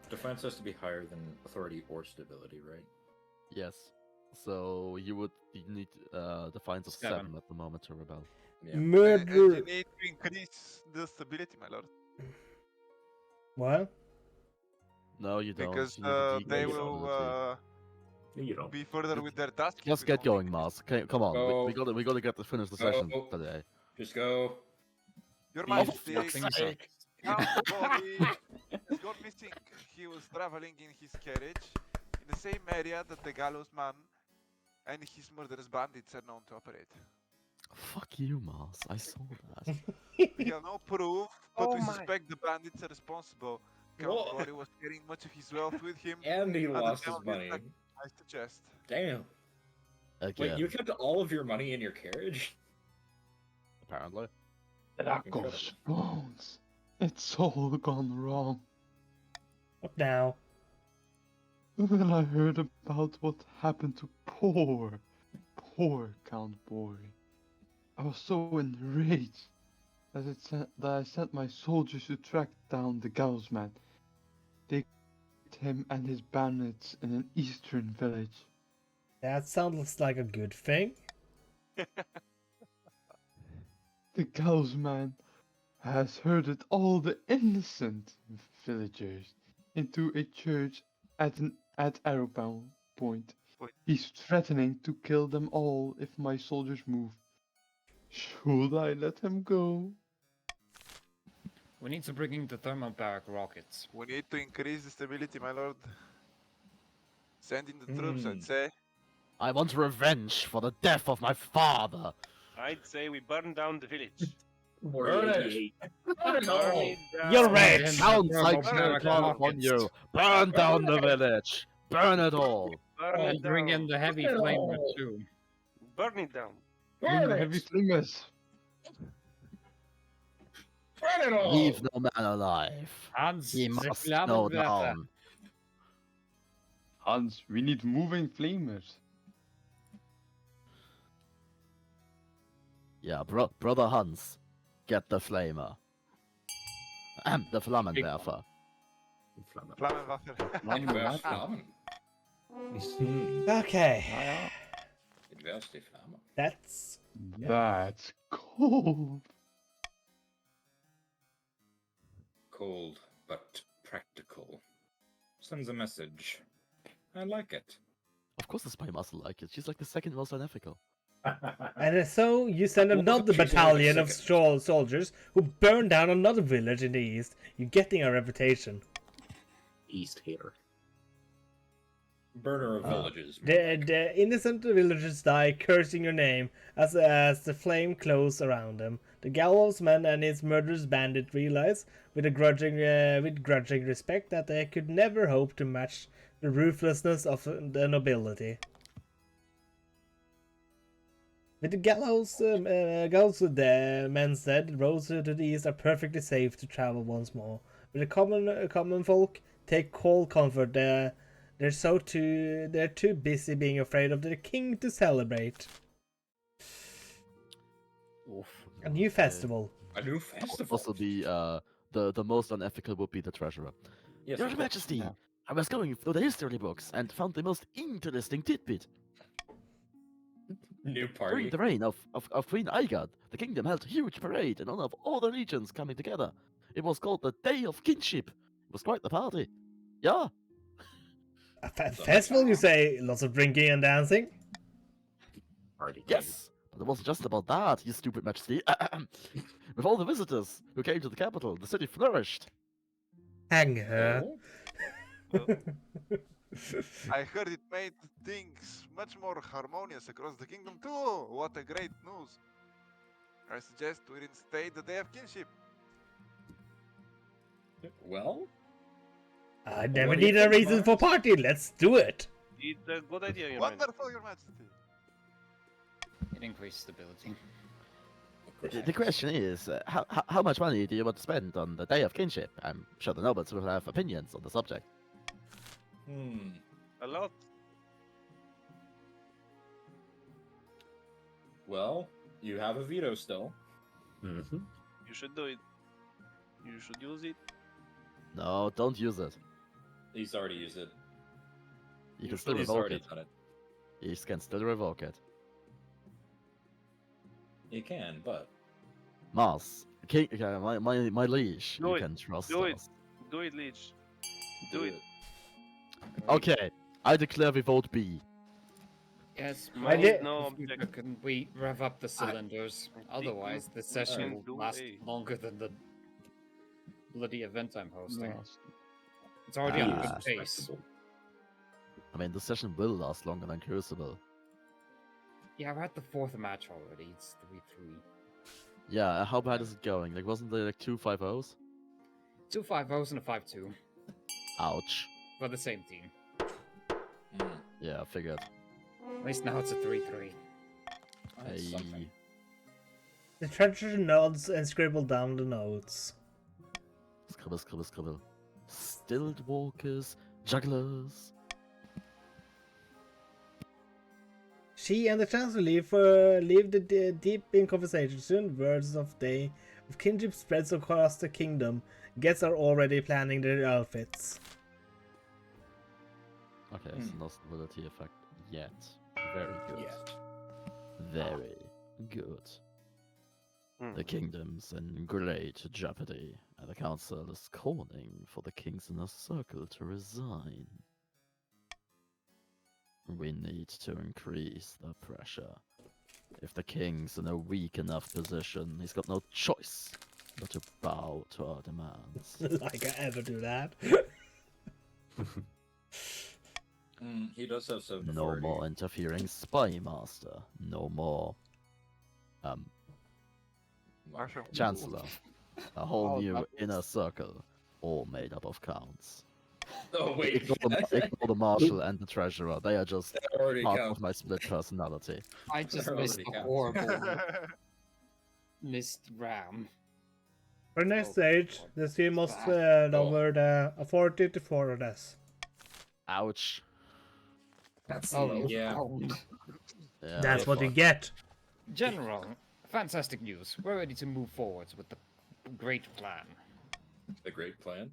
Defense has to be higher than authority or stability, right? Yes. So you need defiance of 7. 7 at the moment to rebel. Yeah. And Murder. you need to increase the stability, my lord. What? No, you don't. Because You need to they decrease will stability. You don't. be further with their task. if Just we get don't going, increase- Mars. Okay, come on. We Go. gotta get to finish the session Go. today. Just go. Your Oh, for Majesty, fuck's Things sake. Count Bobby has gone missing. He was traveling in his carriage in the same area that the gallows man and his murderous bandits are known to operate. Fuck you, Mars. I saw that. We have no proof, but Oh we my. suspect the bandits are responsible. Count What? Bobby was carrying much of his wealth with him, And he the lost his time of the money. attack. I suggest. Damn. Again, Wait, you kept all of your money in your carriage? apparently. Draco's bones. It's all gone wrong. What now? When I heard about what happened to poor Count Bori, I was so enraged that I sent my soldiers to track down the gallows man. They killed him and his bandits in an eastern village. That sounds like a good thing. The gallows man has herded all the innocent villagers into a church at Arrowbound Point. He's threatening to kill them all if my soldiers move. Should I let him go? We need to bring in the thermobaric rockets. We need to increase the stability, my lord. Send in the troops, I'd say. I want revenge for the death of my father. I'd say we burn down the village. Burn it! Burn it all! Burn it down. You're Burn rich! in Sounds the like thermobaric Santa on rockets. you. Burn down the village. Burn it all. Burn And it bring down. in the heavy Burn it flamer all. too. Burn it down. Burn Heavy it! flamers. Burn it all! Leave no man alive. Hans, He the must go Flammenwerfer. down. Hans, we need moving flamers. Yeah, brother Hans, get the flamer. The Flammenwerfer. Flammenwaffe. Inverse Flammen. Okay, Inverse die Flamme. that's That's cold. Cold, but practical. Sends a message. I like it. Of course the spy must like it. She's like the second most unethical. And so you send Well, another she's only battalion of second. soldiers who burn down another village in the east. You're getting a reputation. East hater. Burner of villages. The innocent villagers die cursing your name as the flame close around them. The gallows man and his murderous bandit realize with grudging respect that they could never hope to match the ruthlessness of the nobility. With the gallows the men said, roads to the east are perfectly safe to travel once more. But the common folk take cold comfort. They're too busy being afraid of the king to celebrate. Oof. A new festival. A new festival. Also, the most unethical would be the treasurer. Yes, Your of course. Majesty, I was going through the history books and found the most interesting tidbit. New During party. the reign of Queen Aigad, the kingdom held a huge parade in honor of all the regions coming together. It was called the Day of Kinship. It was quite the party. Yeah. A festival, you say? Lots of drinking and dancing? Party. Yes. But it wasn't just about that, you stupid Majesty. With all the visitors who came to the capital, the city flourished. Hang her. Oh, I heard it made things much more harmonious across the kingdom too. What a great news. I suggest we reinstate the Day of Kinship. well, I never What do you need a think, reason for Mars? party. Let's do it. It's a good idea, Your Majesty. Wonderful, Your Majesty. It increased stability. The question is, how much money do you want to spend on the Day of Kinship? I'm sure the nobles will have opinions on the subject. A lot. Well, you have a veto still. Mm-hmm. You should do it. You should use it. No, don't use it. He's already used it. You can still He's revoke already it. done it. You can still revoke it. You can, but Mars, King, my liege, Do you it. can trust Do it. us. Do it, Leech. Do it. Okay, I declare we vote B. Yes, I well, did- no if we objection. can we rev up the cylinders? Otherwise, the session can will do last A. longer than the bloody event I'm hosting. Yes. It's already on a Ah. good pace. I mean, the session will last longer than Crucible. Yeah, we're at the fourth match already. It's 3-3. Yeah, how bad is it going? Like, wasn't there like 2 5-0s? 2 5-0s and a 5-2 Ouch. for the same team. Yeah, I figured. At least now it's a 3-3. That's Hey. something. The treasurer nods and scribbles down the notes. Scribble, scribble, scribble. Stilled walkers, jugglers. She and the chancellor leave deep in conversation. Soon, words of kinship spreads across the kingdom. Guests are already planning their outfits. Okay, so no stability effect yet. Very good. Yet. Very good. The kingdom's in great jeopardy, and the council is calling for the king's inner circle to resign. We need to increase the pressure. If the king's in a weak enough position, he's got no choice but to bow to our demands. Like I ever do that. He does have some. No authority. more interfering spy master. No more chancellor. A whole Oh, new that inner circle, all made up of counts. Oh wait, Ignore the marshal and the treasurer. They are just that already part counts. of my split personality. I just They're missed already a counts. horrible missed ram. For next Oh, stage, God. the team must Ah. lower the authority to 4 or less. Ouch. That's Oh, yeah. Yeah, That's what you fuck. get. General, fantastic news. We're ready to move forwards with the great plan. The great plan.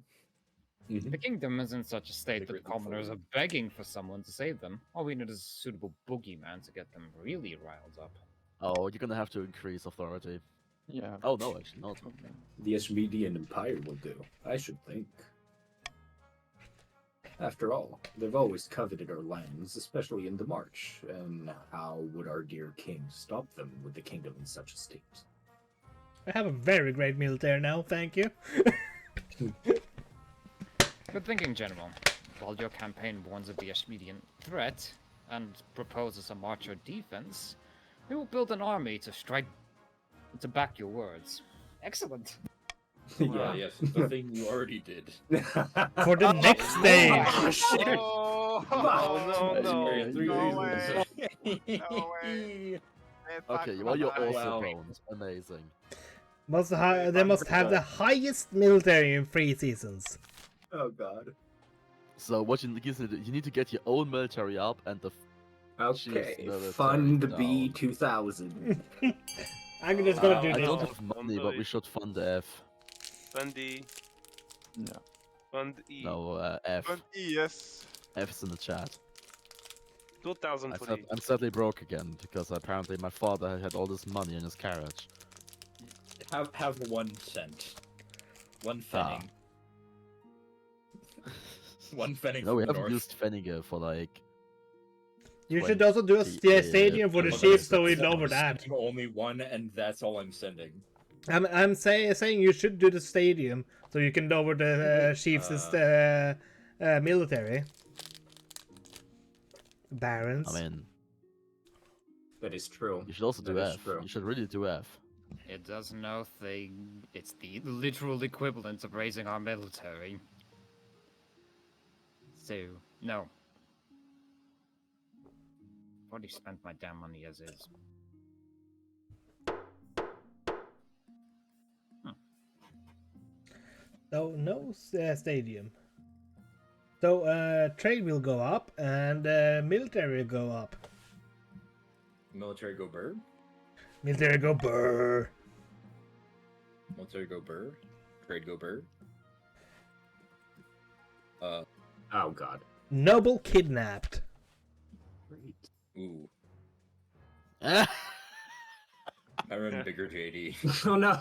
The kingdom is in such a state The that great commoners are forward. begging for someone to save them. All we need is a suitable boogeyman to get them really riled up. Oh, you're gonna have to increase authority. Yeah. Oh no, actually not. The SVD and Empire will do, I should think. After all, they've always coveted our lands, especially in the March, and how would our dear king stop them with the kingdom in such a state? I have a very great military now, thank you. Good thinking, General. While your campaign warns of the Ashmedian threat and proposes a march or defense, we will build an army to strike to back your words. Excellent. Yeah, yes, the thing you already did. For the next stage! Oh, shit. Oh, no, no, Three no seasons. way. No way. Okay, well, you're also Wow. boned. Amazing. They must have the highest military in 3 seasons. Oh god. So what you need to do, you need to get your own military up and the Okay, military fund down. B2000. I'm just gonna do I this. don't have money, but we should fund F. Fund D. No. Fund E. No, F. But yes. F's in the chat. 2000 I for said, D. I'm sadly broke again because apparently my father had all this money in his carriage. Have 1 cent. 1 Ah. pfennig. 1 pfennig No, we from the haven't north. used Pfennige for like. You should also do a 20, stadium for the I'm Chiefs, so we sending lower that. Only 1, and that's all I'm sending. I'm saying you should do the stadium, so you can lower the Chiefs' military. Barons. I mean, That is true. you should also do That is F. true. You should really do F. It does no thing. It's the literal equivalent of raising our military. So, no. I've already spent my damn money as is. So no stadium. So trade will go up and military will go up. Military go bird? Military go brr. Military go bird? Trade go bird? Oh god. Noble kidnapped. Great. Ooh. Ah! I run bigger JD. Oh no.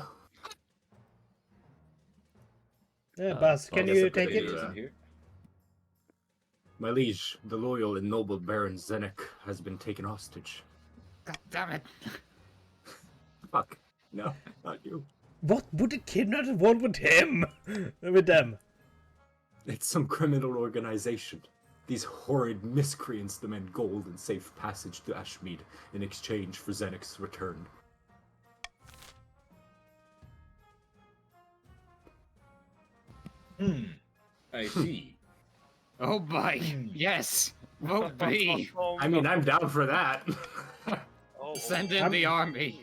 Buzz, well, can I guess you I could take do it? that. Isn't here? My liege, the loyal and noble Baron Zenek has been taken hostage. God damn it! Fuck. No, not you. What would the kidnappers want with him? With them? It's some criminal organization. These horrid miscreants demand gold and safe passage to Ashmead in exchange for Zenek's return. I see. Oh boy! Yes! Vote B! I mean, I'm down for that. Send in the army!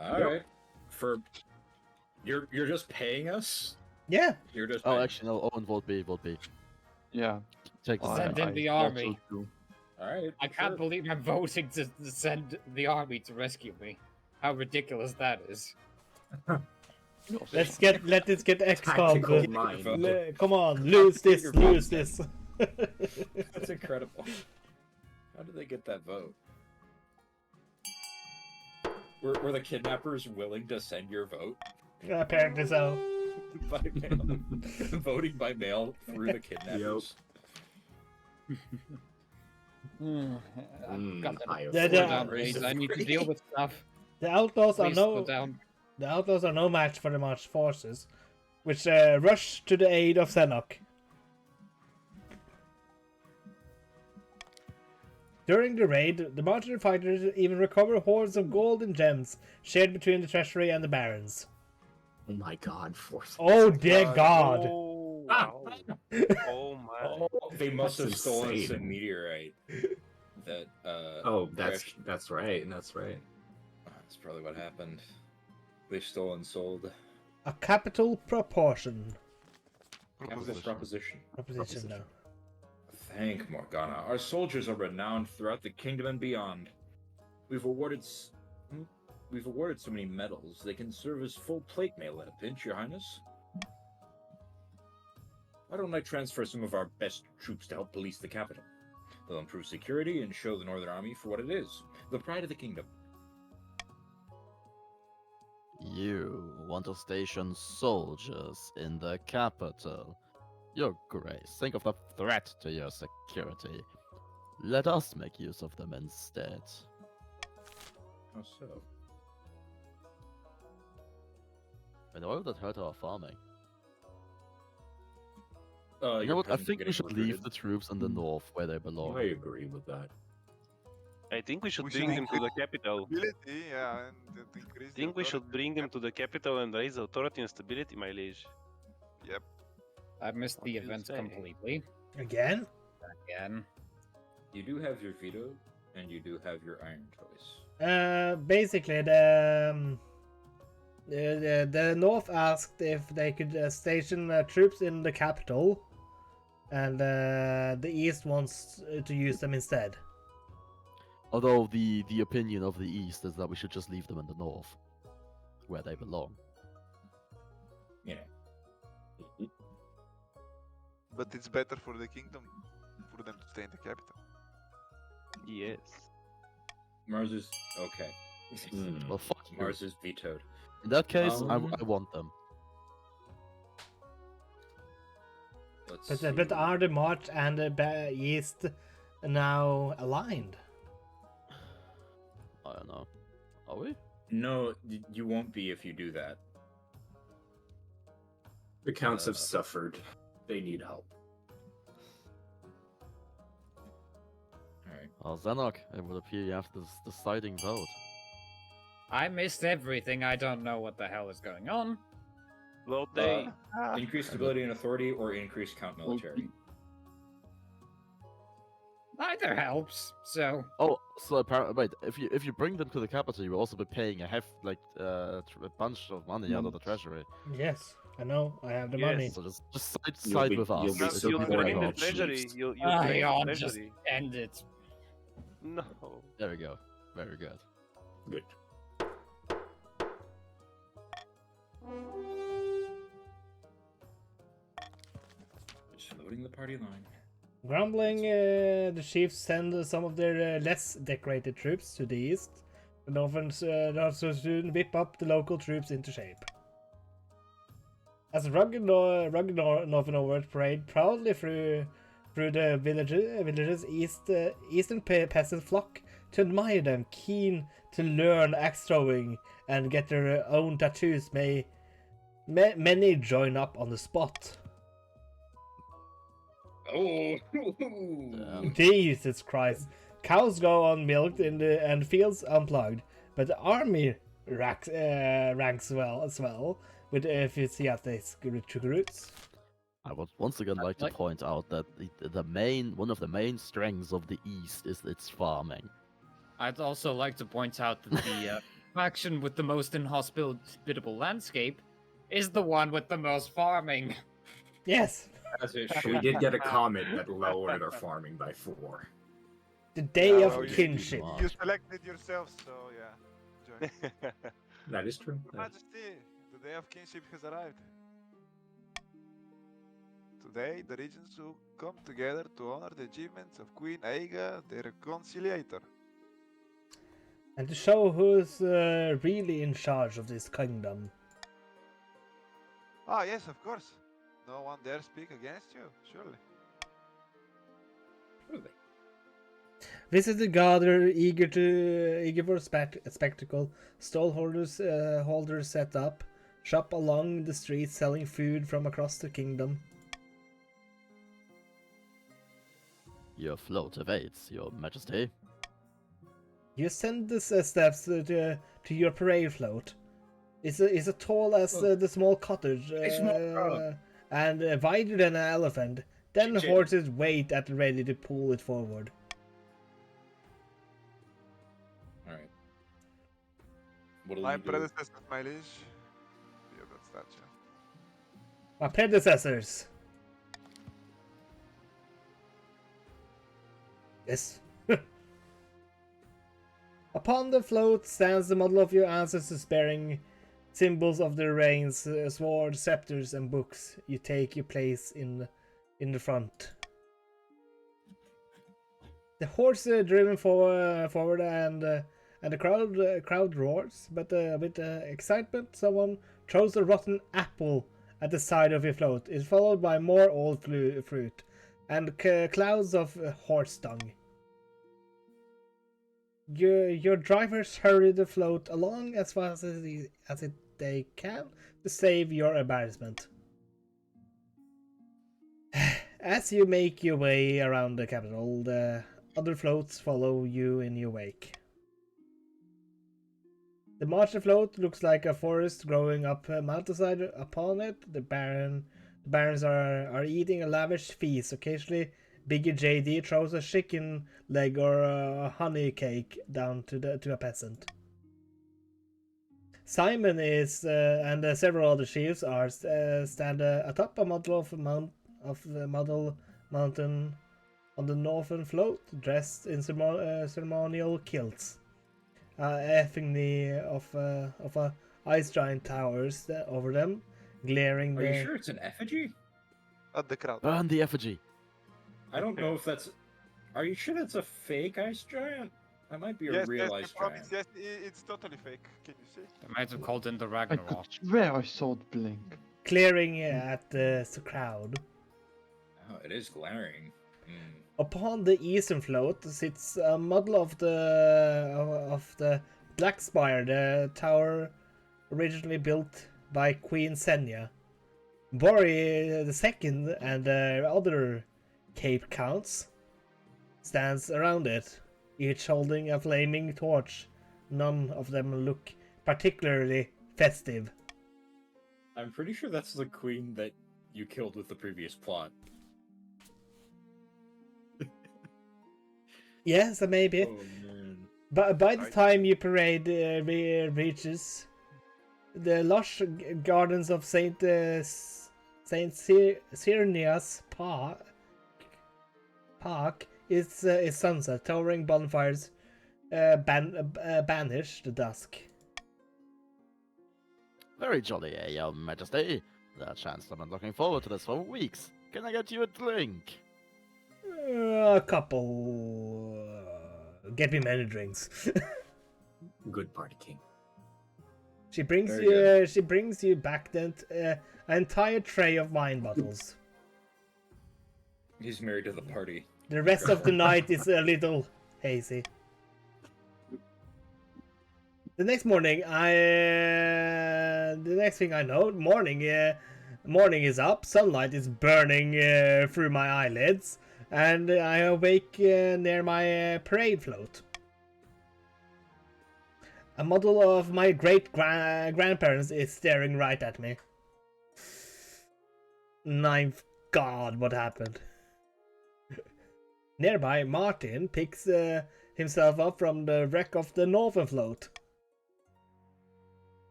Alright. For you're just paying us? Yeah. You're just Oh, paying. actually, no. Owen, vote B. Vote B. Yeah. Take the Send in the also army. do. Alright. I can't sure. believe I'm voting to send the army to rescue me. How ridiculous that is. Let this get Tactical XCOM. mind. Come on, lose this, lose this. That's incredible. How did they get that vote? Were the kidnappers willing to send your vote? Apparently so. By mail? Voting by mail through the kidnappers? I've got high to Yeah, slow yeah. down, please. I need to deal with stuff. The outlaws are Please slow no down. the outlaws are no match for the March forces, which rush to the aid of Senok. During the raid, the Martian fighters even recover hordes of gold and gems shared between the treasury and the barons. Oh my god, fourth. Oh dear God! Oh, wow. Oh my. Oh, they must have That's stolen insane. some meteorite. That Oh, Rash- that's right. That's right. That's probably what happened. They stole and sold. A capital proportion. Proposition. Proposition now. Thank Morgana. Our soldiers are renowned throughout the kingdom and beyond. We've awarded so many medals, they can serve as full plate mail at a pinch, Your Highness. Why don't I transfer some of our best troops to help police the capital? They'll improve security and show the Northern Army for what it is, the pride of the kingdom. You want to station soldiers in the capital. Your Grace, think of the threat to your security. Let us make use of them instead. How so? And why would that hurt our farming? Oh, You know what? I think we should leave the troops in the north where they belong. I agree with that. I think we should We should bring them to the increase capital. Stability, yeah, and increase I think we should bring them to the capital and raise authority and stability, my liege. I missed What the do you event say? completely. Again? Again. You do have your veto, and you do have your iron choice. Basically, the North asked if they could station troops in the capital, and the East wants to use them instead. Although the opinion of the East is that we should just leave them in the north, where they belong. Yeah. But it's better for the kingdom for them to stay in the capital. Yes. Mars is okay. Well, fuck you. Mars is vetoed. In that case, I Um, want them. Let's But see. are the March and the East now aligned? I don't know. Are we? No, you won't be if you do that. The counts have suffered. They need help. Alright. Well, Zanok, it would appear you have this deciding vote. I missed everything. I don't know what the hell is going on. Well, they. Increased stability and authority or increased count military. Neither helps. So Oh, so apparently, wait. If you bring them to the capital, you will also be paying a a bunch of money out of the treasury. Yes, I know. I have the Yes. money. So just You'll side be- with us. you'll be It'll so You'll be bored very drain the of good. treasury. Chiefs. You'll Ah, drain the Jan, just treasury. end it. No. There we go. Very good. Good. Just loading the party line. Grumbling, the chiefs send some of their less decorated troops to the east, and often also soon whip up the local troops into shape. As rugged Northern parade proudly through the villages, eastern peasants flock to admire them, keen to learn axe throwing and get their own tattoos. Many join up on the spot. Oh! Jesus Christ. Cows go unmilked and fields unplugged, but the army ranks well as well with enthusiastic recruits. I would once again like to Like- point out that one of the main strengths of the East is its farming. I'd also like to point out that the faction with the most inhospitable landscape is the one with the most farming. Yes, As it We should. did get a comment that lowered our farming by 4. the day Yeah, of well, kinship. You selected yourself, so yeah. Join. That is true. Your Majesty, the day of kinship has arrived. Today, the regions will come together to honor the achievements of Queen Aiga, the Reconciliator. And to show who's really in charge of this kingdom. Ah, yes, of course. No one dare speak against you, surely. Really? Visitors gather eager for spectacle. Stallholders holders set up shop along the streets selling food from across the kingdom. Your float awaits, Your Majesty. You send the steps to your parade float. It's as tall as the small cottage and wider than an elephant. Then Chicken. horses wait at the ready to pull it forward. Alright. What'll My you do? predecessor, my liege. Yeah, that's that, yeah. My predecessors. Yes. Upon the float stands the model of your ancestors bearing symbols of their reigns, swords, scepters, and books. You take your place in the front. The horse driven forward and the crowd roars, but with excitement, someone throws a rotten apple at the side of your float is followed by more old fruit and clouds of horse dung. Your drivers hurry the float along as fast as they can to save your embarrassment. As you make your way around the capital, the other floats follow you in your wake. The marcher float looks like a forest growing up a mountainside. Upon it, the barons are eating a lavish feast. Occasionally, Biggie JD throws a chicken leg or a honey cake down to a peasant. Simon is and several other chiefs are stand atop a model of the model mountain on the northern float, dressed in ceremonial kilts. Effigy of a ice giant towers over them, glaring. Are you sure it's an effigy? At the crowd. Burn the effigy. I don't know if that's. Are you sure that's a fake ice giant? That might be a Yes, real yes, ice I promise, giant. yes, it's totally fake. Can you see? They might have called in the I Ragnarok. could swear I saw it blink. Clearing at the crowd. Oh, it is glaring. Upon the eastern float sits a model of the Black Spire, the tower originally built by Queen Senya. Bori II and the other Cape Counts stands around it, each holding a flaming torch. None of them look particularly festive. I'm pretty sure that's the queen that you killed with the previous plot. Yes, maybe. Oh man. But by the time your parade reaches the lush gardens of Saint Cyrenia's Park, is sunset. Towering bonfires banish the dusk. Very jolly, Your Majesty. The Chancellor's been looking forward to this for weeks. Can I get you a drink? A couple. Get me many drinks. Good party king. She brings Very you. good. She brings you back then an entire tray of wine bottles. He's married to the party. The rest of the night is a little hazy. The next morning, the next thing I know, morning is up. Sunlight is burning through my eyelids, and I awake near my parade float. A model of my great grandparents is staring right at me. Ninth God, what happened? Nearby, Martin picks himself up from the wreck of the northern float.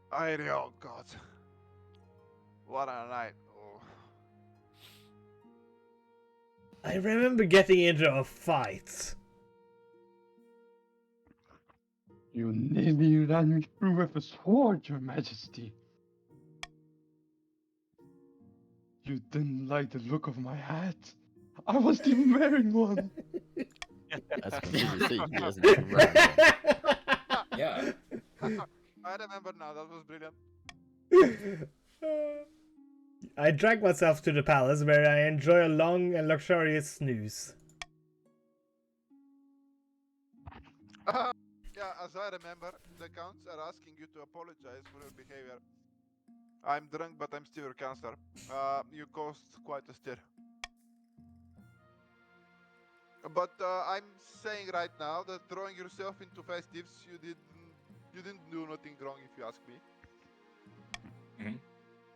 Oh god. What a night. Oh. I remember getting into a fight. You nearly ran me through with a sword, Your Majesty. You didn't like the look of my hat. I wasn't even wearing one. As you can clearly see, he isn't even wearing one. Yeah. I remember now, that was brilliant. I drag myself to the palace where I enjoy a long and luxurious snooze. Yeah, as I remember, the counts are asking you to apologize for your behavior. I'm drunk, but I'm still your counselor. You caused quite a stir. But I'm saying right now that throwing yourself into festives, you didn't do nothing wrong, if you ask me.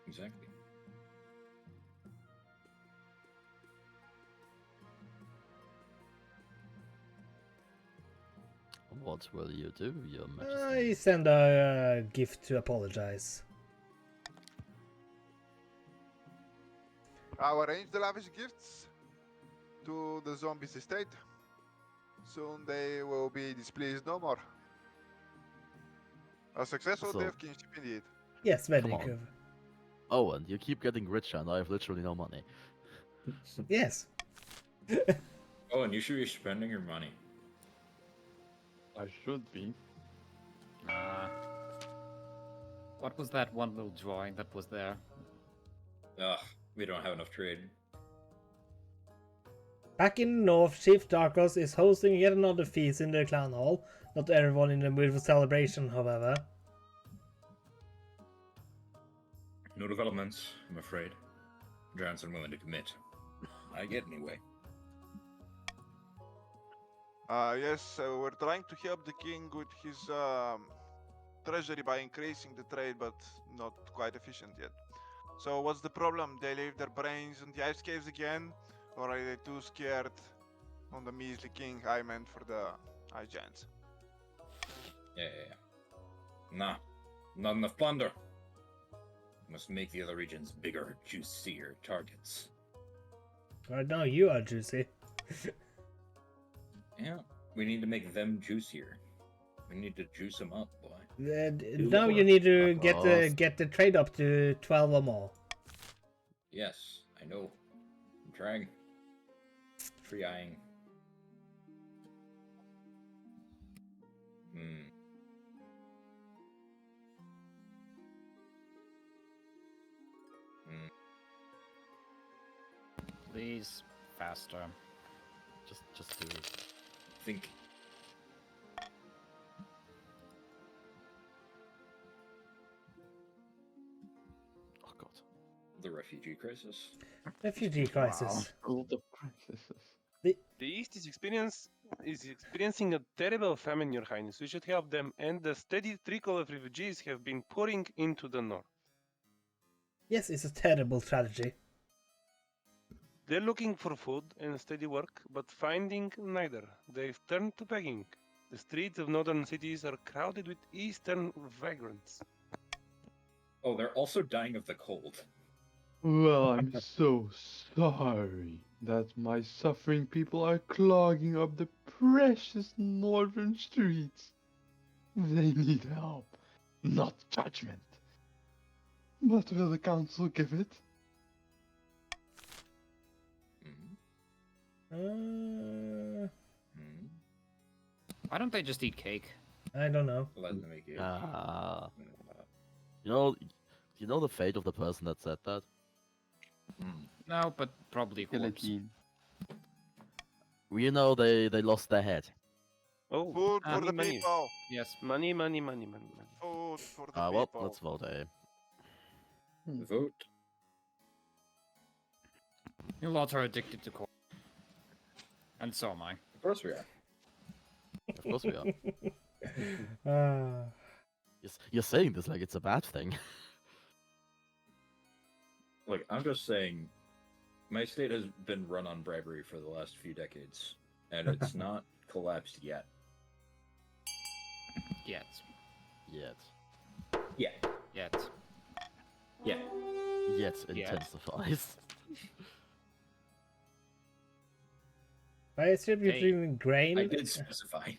Exactly. What will you do, Your Majesty? I send a gift to apologize. I'll arrange the lavish gifts to the zombies' estate. Soon they will be displeased no more. A successful day So- of kingship indeed. Yes, very Come on. good. Oh, and you keep getting richer, and I have literally no money. Yes. Oh, and you should be spending your money. I should be. What was that one little drawing that was there? Ugh, we don't have enough trade. Back in the north, Chief Darkos is hosting yet another feast in the clan hall. Not everyone in the mood for celebration, however. No developments, I'm afraid. Giants unwilling to commit. I get anyway. Yes, we're trying to help the king with his treasury by increasing the trade, but not quite efficient yet. So what's the problem? They leave their brains in the ice caves again? Or are they too scared on the measly king I meant for the ice giants? Yeah. Nah, not enough plunder. Must make the other regions bigger, juicier targets. Right now, you are juicy. Yeah, we need to make them juicier. We need to juice them up, boy. Now you need to Darkos. get the trade up to 12 or more. Yes, I know. I'm trying. Free-eyeing. Please, faster. Just do it. Think. Oh god. The refugee crisis. Refugee crisis. All the princesses. The East is experiencing a terrible famine, Your Highness. We should help them, and the steady trickle of refugees have been pouring into the north. Yes, it's a terrible tragedy. They're looking for food and steady work, but finding neither. They've turned to begging. The streets of northern cities are crowded with eastern vagrants. Oh, they're also dying of the cold. Well, I'm so sorry that my suffering people are clogging up the precious northern streets. They need help, not judgment. What will the council give it? Why don't they just eat cake? I don't know. Let them make it. You know the fate of the person that said that? No, but probably corpse. Guillotine. We know they lost their head. Oh, Food for the money. people! Yes. Money. Food for the Well, people! let's vote, eh? Vote. You lot are addicted to corpse. And so am I. Of course we are. Of course we are. You're saying this like it's a bad thing. Look, I'm just saying, my state has been run on bribery for the last few decades, and it's not collapsed yet. Yet. Yet. Yeah. Yet. Yeah. Yet Yet. intensifies. By distributing I grain, did specify.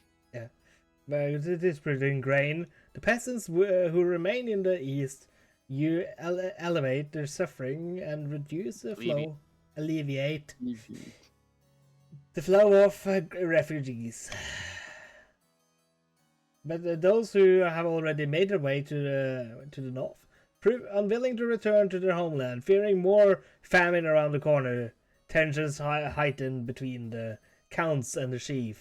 by distributing grain, the peasants who remain in the east, you elevate their suffering and reduce the flow, alleviate the flow of refugees. But those who have already made their way to the north prove unwilling to return to their homeland, fearing more famine around the corner. Tensions heightened between the counts and the chiefs.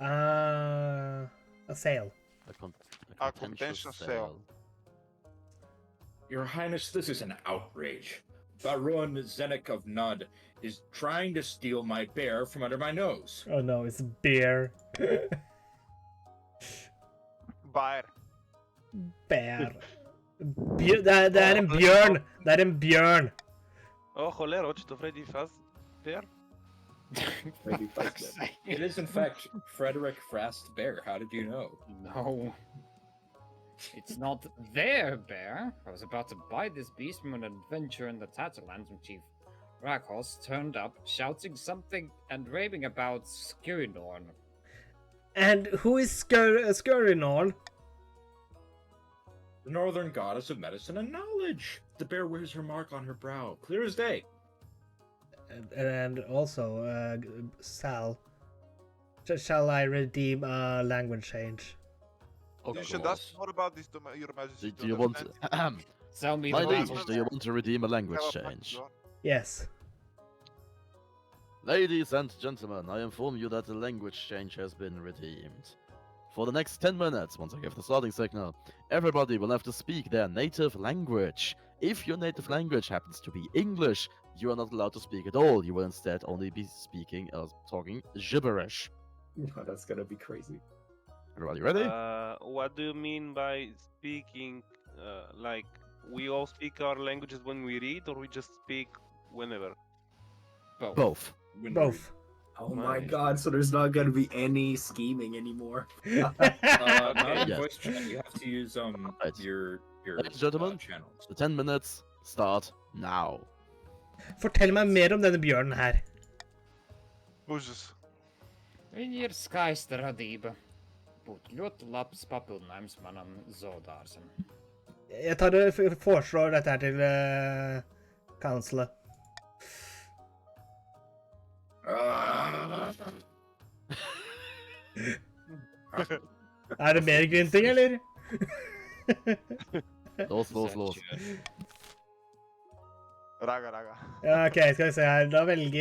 A sale. A contentious sale. Your Highness, this is an outrage. Baron Zenek of Nud is trying to steal my bear from under my nose. Oh no, it's beer. Bear. Bear. Det är en björn. Det är en björn. Oh, cholero, czy to Freddy Fazbear? It is, in fact, Frederick Frast Bear. How did you know? No. It's not their bear. I was about to buy this beast from an adventure in the Tatterlands when Chief Rakos turned up, shouting something and raving about Skurinorn. And who is Skurinorn? The northern goddess of medicine and knowledge. The bear wears her mark on her brow, clear as day. And also, Sal. Shall I redeem a language change? Of You should course. ask more about this to Your Majesty. Do you want... Tell me My the liege, language. do you want to redeem a language Have a pact, change? Lord. Yes. Ladies and gentlemen, I inform you that the language change has been redeemed. For the next 10 minutes, once I give the starting signal, everybody will have to speak their native language. If your native language happens to be English, you are not allowed to speak at all. You will instead only be talking gibberish. Oh, that's gonna be crazy. Everybody ready? What do you mean by speaking? Like we all speak our languages when we read, or we just speak whenever? Both. Both. Oh my Nice. god, so there's not gonna be any scheming anymore. Not in Yes. voice chat. You have to use Right. your Ladies and gentlemen, channels. the 10 minutes start now. Fortell meg mer om denne bjørnen her. Ужас. Viņi ir skaisti radība. Būtu ļoti labs papildinājums manam zoodārzam. Jeg tar og foreslår dette her til counselet. Er det mer grynting, eller? Lås. Raga. Ja, ok, skal vi se her. Da velger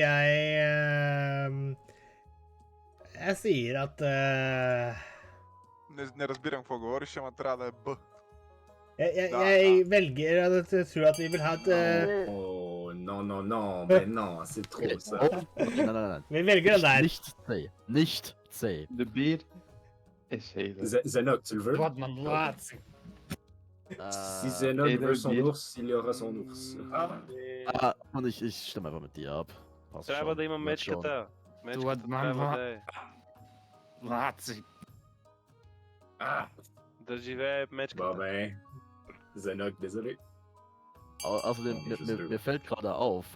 jeg sier at Не разбирам какво говориш, ама трябва да е Б. jeg velger at jeg tror at vi vil ha et Oh, no, mais non, c'est trop ça. Nein. Vi velger den der. Nicht C. De beer is Halo. Zenok, tu le veux? Godman Lāci. Si Zenok et veut son le ours, il y aura son ours. Und ich stimme einfach mit dir ab. Passt Трябва schon. да има Wird мечката. Мечката Godman трябва да е. Lāci. Да живее Bon, мечката. ben, Zenok, désolé. Außerdem, mir fällt gerade auf,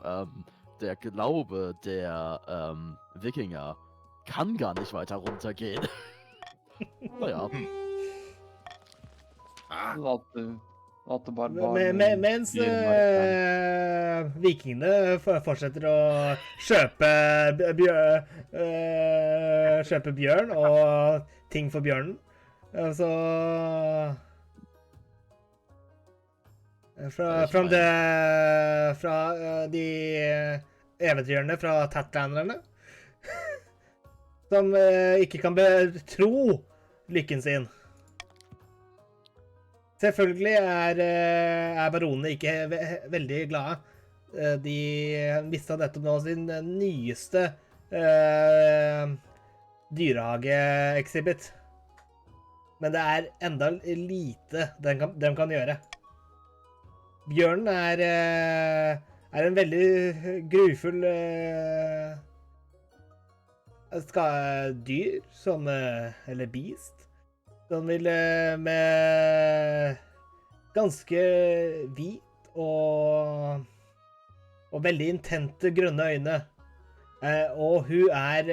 der Glaube der Wikinger kann gar nicht weiter runtergehen. Naja. Laat de barbaren... Mens die er maar gaan. vikingene fortsetter å kjøpe bjørn og ting for bjørnen, så fra de eventyrerne fra Tatlanderne som ikke kan tro lykken sin. Selvfølgelig er baronene ikke veldig glade. De mistet nettopp nå sin nyeste dyrehage-exhibit. Men det er enda lite de kan gjøre. Bjørnen er en veldig grufull dyr, som, eller beast, som vil med ganske hvit og veldig intente grønne øyne. Og hun er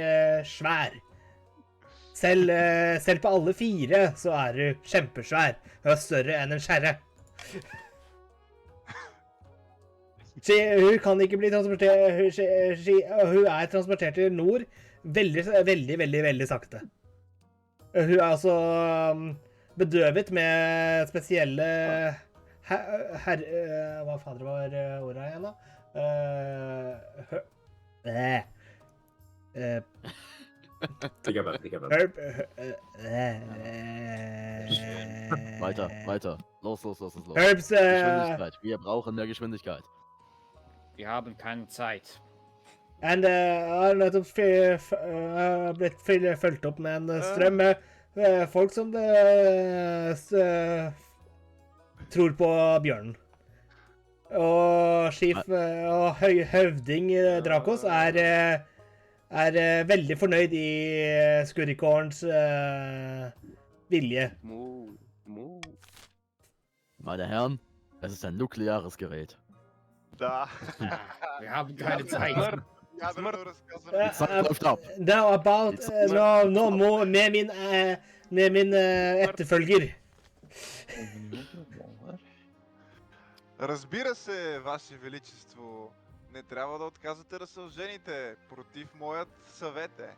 svær. Selv på alle fire så er hun kjempesvær. Hun er større enn en skjære. Hun kan ikke bli transportert. Hun er transportert til nord veldig sakte. Hun er altså bedøvet med spesielle hva fader var ordet igjen da? Think about it. Weiter. Los. Herbs, Geschwindigkeit. Wir brauchen mehr Geschwindigkeit. Wir haben keine Zeit. and har nettopp blitt fulgt opp med en strøm med folk som tror på bjørnen. Og høvding Drakos er veldig fornøyd i Skurrikorns vilje. Meine Herren, es ist ein nukleares Gerät. Da. Wir haben keine Zeit. Ядерно разказване. Die Zeit läuft ab. Now about nå må med min etterfølger. Разбира се, Ваше Величество, не трябва да отказвате да се ожените. Против моят съвет е.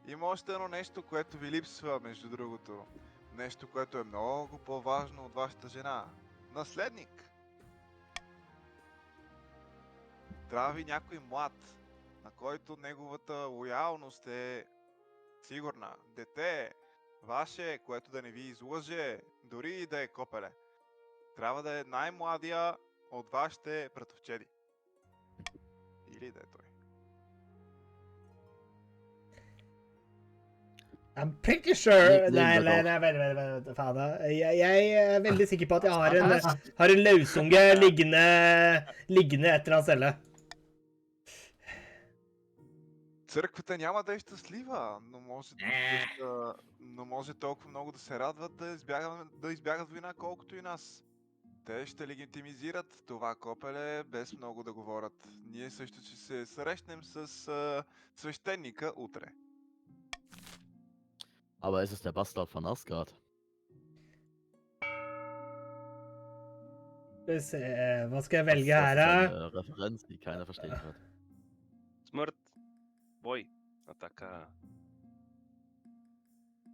Има още едно нещо, което ви липсва, между другото. Нещо, което е много по-важно от вашата жена. Наследник! Трябва ви някой млад, на който неговата лоялност е сигурна. Дете, ваше, което да не ви излъже, дори и да е копеле. Трябва да е най-младия от вашите братовчеди. Или да е той. I'm pretty sure Name Nei, that nei, vent, faen da. Jeg er veldig sikker på at jeg har en løsunge liggende et eller annet sted. Църквата няма да е щастлива, но може толкова много да се радват да избягат война, колкото и нас. Те ще легитимизират това копеле без много да говорят. Ние също ще се срещнем с свещеника утре. Aber es ist der Bastard von Asgard. Skal vi se, hva skal jeg velge Das her, ist da? eine Referenz, die keiner verstehen wird. Смърт. Бой. Атака.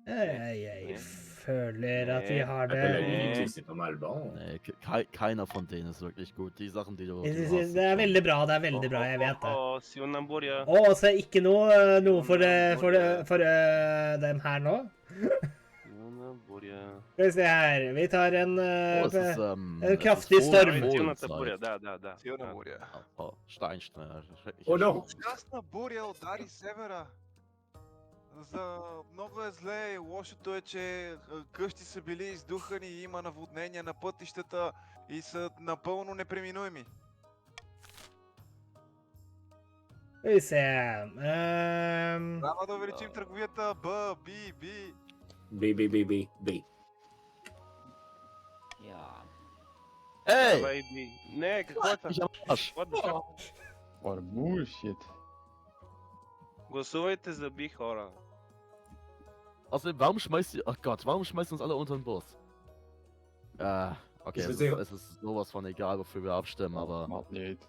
Jeg føler at vi har La det Unity, c'est pas mal bon. Nee, keiner von denen ist wirklich gut. Die Sachen, die du Det hast. er veldig bra, jeg vet det. Sion Boria. Å, så ikke noe for dem her nå? Sion Boria. Skal vi se her, vi tar en Oh, es ist, en kraftig es ist storm. Sion Boria, да. Силна буря. Steinschneider. Oh no! Ужасна буря удари севера. Много е зле. Лошото е, че къщи са били издухани и има наводнения на пътищата и са напълно непреминуеми. Skal vi se Трябва да увеличим търговията. B. B. Ja. Ey! Давай, би. Не, какво е това? Ich am Arsch. What the fuck? What bullshit. Гласувайте за би, хора. Außerdem, warum schmeißt ihr... Oh Gott, warum schmeißt ihr uns alle unter den Bus? Okay, Ich es verstehe- ist sowas von egal, wofür wir abstimmen, aber... Wat niet.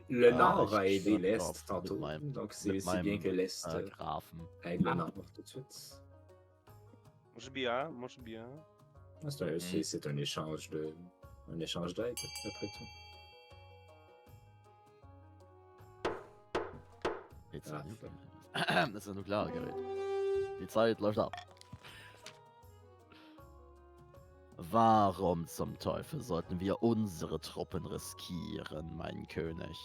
Le Ah, Nord a ich aidé suis l'Est d'accord tantôt, mit meinem- donc mit c'est aussi bien meinem, que l'Est Grafen. aide le Nord tout de suite. Може би А, може би А. Ah, c'est un échange d'aide, après tout. Jetzt Ah, das ist ein Nukleargerät. Die Zeit läuft ab. Warum zum Teufel sollten wir unsere Truppen riskieren, mein König?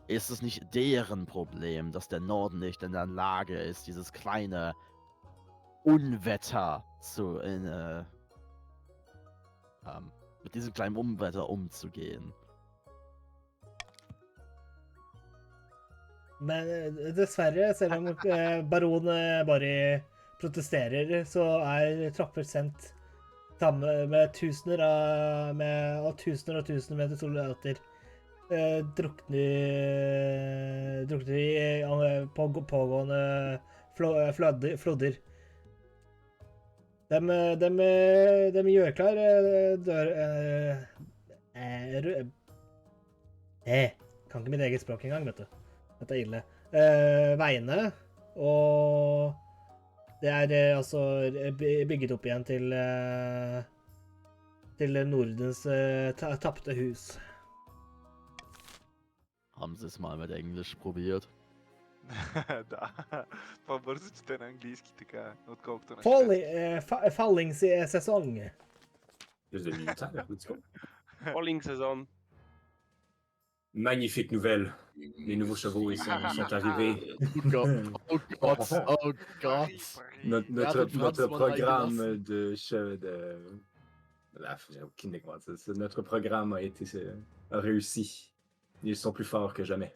Ist es nicht deren Problem, dass der Norden nicht in der Lage ist, dieses kleine Unwetter mit diesem kleinen Unwetter umzugehen? Men dessverre, selv om baron Barry protesterer, så er tropper sendt sammen med tusener og tusener med soldater. Drukner i pågående flodder. De gjør klar kan ikke mitt eget språk engang, vet du. Dette er ille. Veiene, og det er altså bygget opp igjen til Nordens tapte hus. Haben Sie es mal mit Englisch probiert? Да. По-бързо чете на английски така, отколкото на Fallingssesong. Plus de militaires, let's go. Falling сезон. Magnifique nouvelle. Les nouveaux chevaux ils sont arrivés. Oh Gott, oh Gott. Notre programme j'ai aucune idée comment dire ça. Notre programme a réussi. Ils sont plus forts que jamais.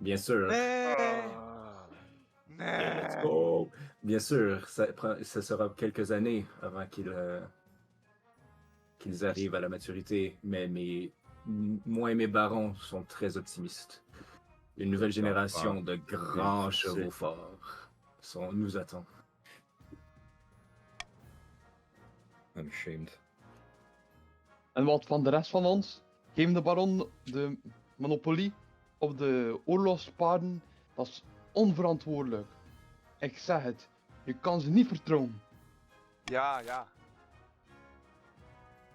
Bien sûr. Let's go. Bien sûr, ça sera quelques années avant qu'ils arrivent à la maturité, mais moi et mes barons sont très optimistes. Une nouvelle génération de grands chevaux forts nous attend. I'm ashamed. En wat van de rest van ons? Geven de baron de monopolie op de oorlogspaarden, dat is onverantwoordelijk. Ik zeg het, je kan ze niet vertrouwen. Ja, ja.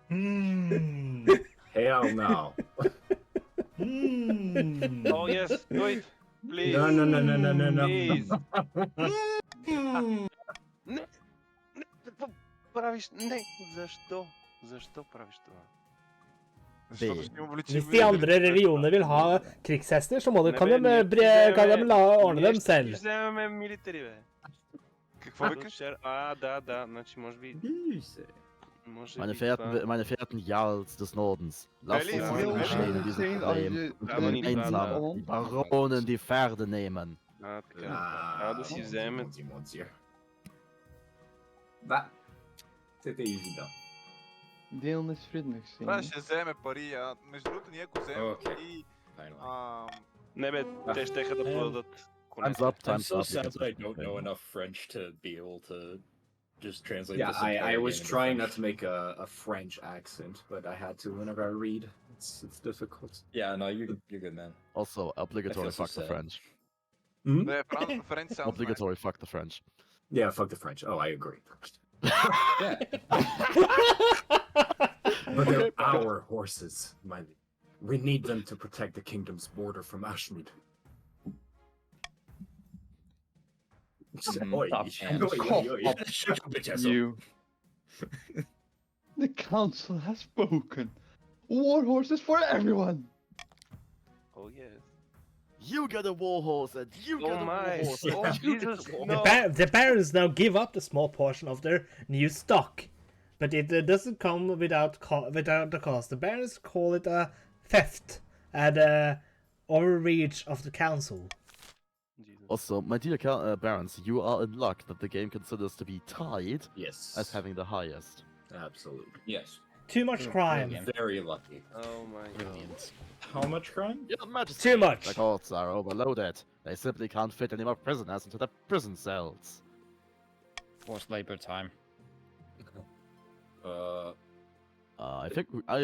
Hmm. Hell no. Hmm. Oh yes, do it. Please. No, no, no, no, no, no, no. Please. Не, какво правиш? Не, защо? Защо правиш това? Защото ще им увеличи Hvis de andre religioner vil ha krigshester, så må Не, de, kan бе, de, ние kan de la ordne ние dem ще selv. вземем милитари, бе. Какво викаш? Да, значи може би... Може Meine би verehrten, това... meine verehrten Jarls des Nordens, lasst Ellie, uns ja, nicht ja, bestehen in ja, diesem ja, Problem ja, und ja, ja, gemeinsam ja. die Baronen die Pferde nehmen. Така. Трябва да си вземем... Monty. That е easy done. Delen is vriendelijk zijn. Това ще вземе пари, между другото ние ако вземем Okay. пари... Finally. Не бе, те щеха да продадат Time's конете. up, I'm time's so up. sad that I don't know enough French to be able to just translate Yeah, this I entire was game into trying not French. to make a French accent, but I had to whenever I read. It's difficult. Yeah, no, you're good, man. Also, obligatory I feel so fuck the sad. French. The French sounds nice. Obligatory fuck the French. Yeah, fuck the French. Oh, I agree. Yeah. But they're our horses, we need them to protect the kingdom's border from Ashmead. Oi, Stop, man. oi. You. The council has spoken. War horses for everyone. Oh yes. You get a war horse and you get Oh a war my. horse. Oh and you Jesus. get a war No. The barons now give up the small portion of their new stock, but it doesn't come without the cost. The barons call it a theft and overreach of the council. Jesus. Also, my dear barons, you are in luck that the game considers to be tied Yes. as having the highest. Absolutely. Yes. Too much crime. Very lucky. Oh my god. Brilliant. How much crime? Your Majesty, Too much. the courts are overloaded. They simply can't fit any more prisoners into the prison cells. Forced labor time. I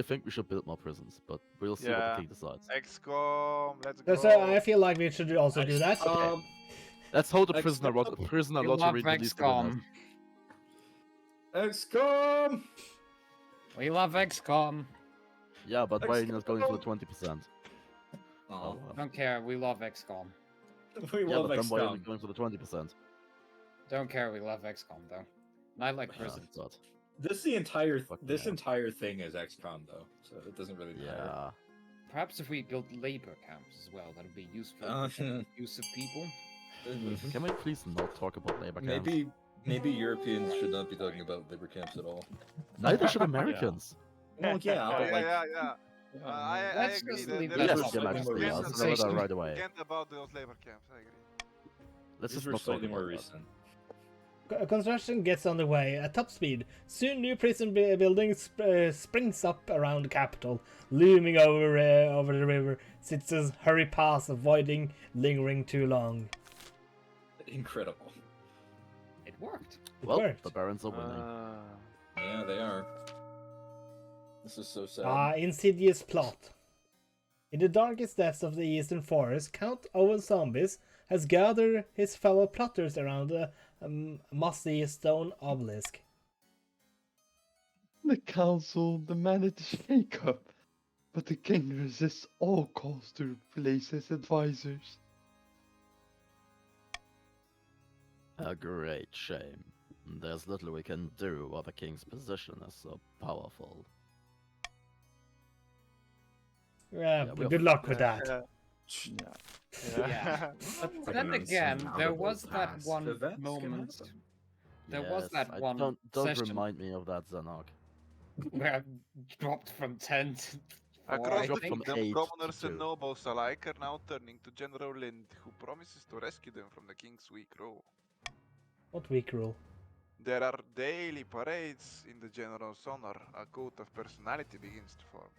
think we should build more prisons, but we'll see what Yeah. the king decides. XCOM, let's go. So I feel like we should also do that. Let's hold the Excellent. prisoner We lottery love release to the XCOM. net. XCOM! We love XCOM. Yeah, but why are you not going for the 20%? Oh, Don't care. We love XCOM. we Yeah, love but then why are you XCOM. going for the 20%? Don't care. We love XCOM though. And I like prisons. God. This Fucking hell. entire thing is XCOM though, so it doesn't really matter. Yeah. Perhaps if we build labor camps as well, that would be useful. Use of people. Can we please not talk about labor camps? Maybe Europeans should not be talking about labor camps at all. Neither should Americans. Well, yeah, but Yeah, like, yeah. I Let's agree. just There- leave there that is Yes, up. Your something Majesty, more I'll recent. deliver that right away. Forget about those labor camps, I agree. Let's these just were not talk slightly more about that. recent. Construction gets underway at top speed. Soon, new prison building springs up around the capital, looming over the river. Citizens hurry past, avoiding lingering too long. Incredible. It worked. It Well, worked. the barons are winning. Yeah, they are. This is so sad. Insidious plot. In the darkest depths of the eastern forest, Count Owen Zombies has gathered his fellow plotters around a mossy stone obelisk. The council demanded a shake-up, but the king resists all calls to replace his advisors. A great shame. There's little we can do while the king's position is so powerful. we'll Good luck with that. Yeah. But like then an again, there insurmountable was that task. one Events can moment happen. There was Yes, that one Don't session. remind me of that, Zanog. where I dropped from 10 to 4, Across I the dropped from think. kingdom, 8 to commoners and 2. nobles alike are now turning to General Lind, who promises to rescue them from the king's weak rule. What weak rule? There are daily parades in the general's honor. A cult of personality begins to form.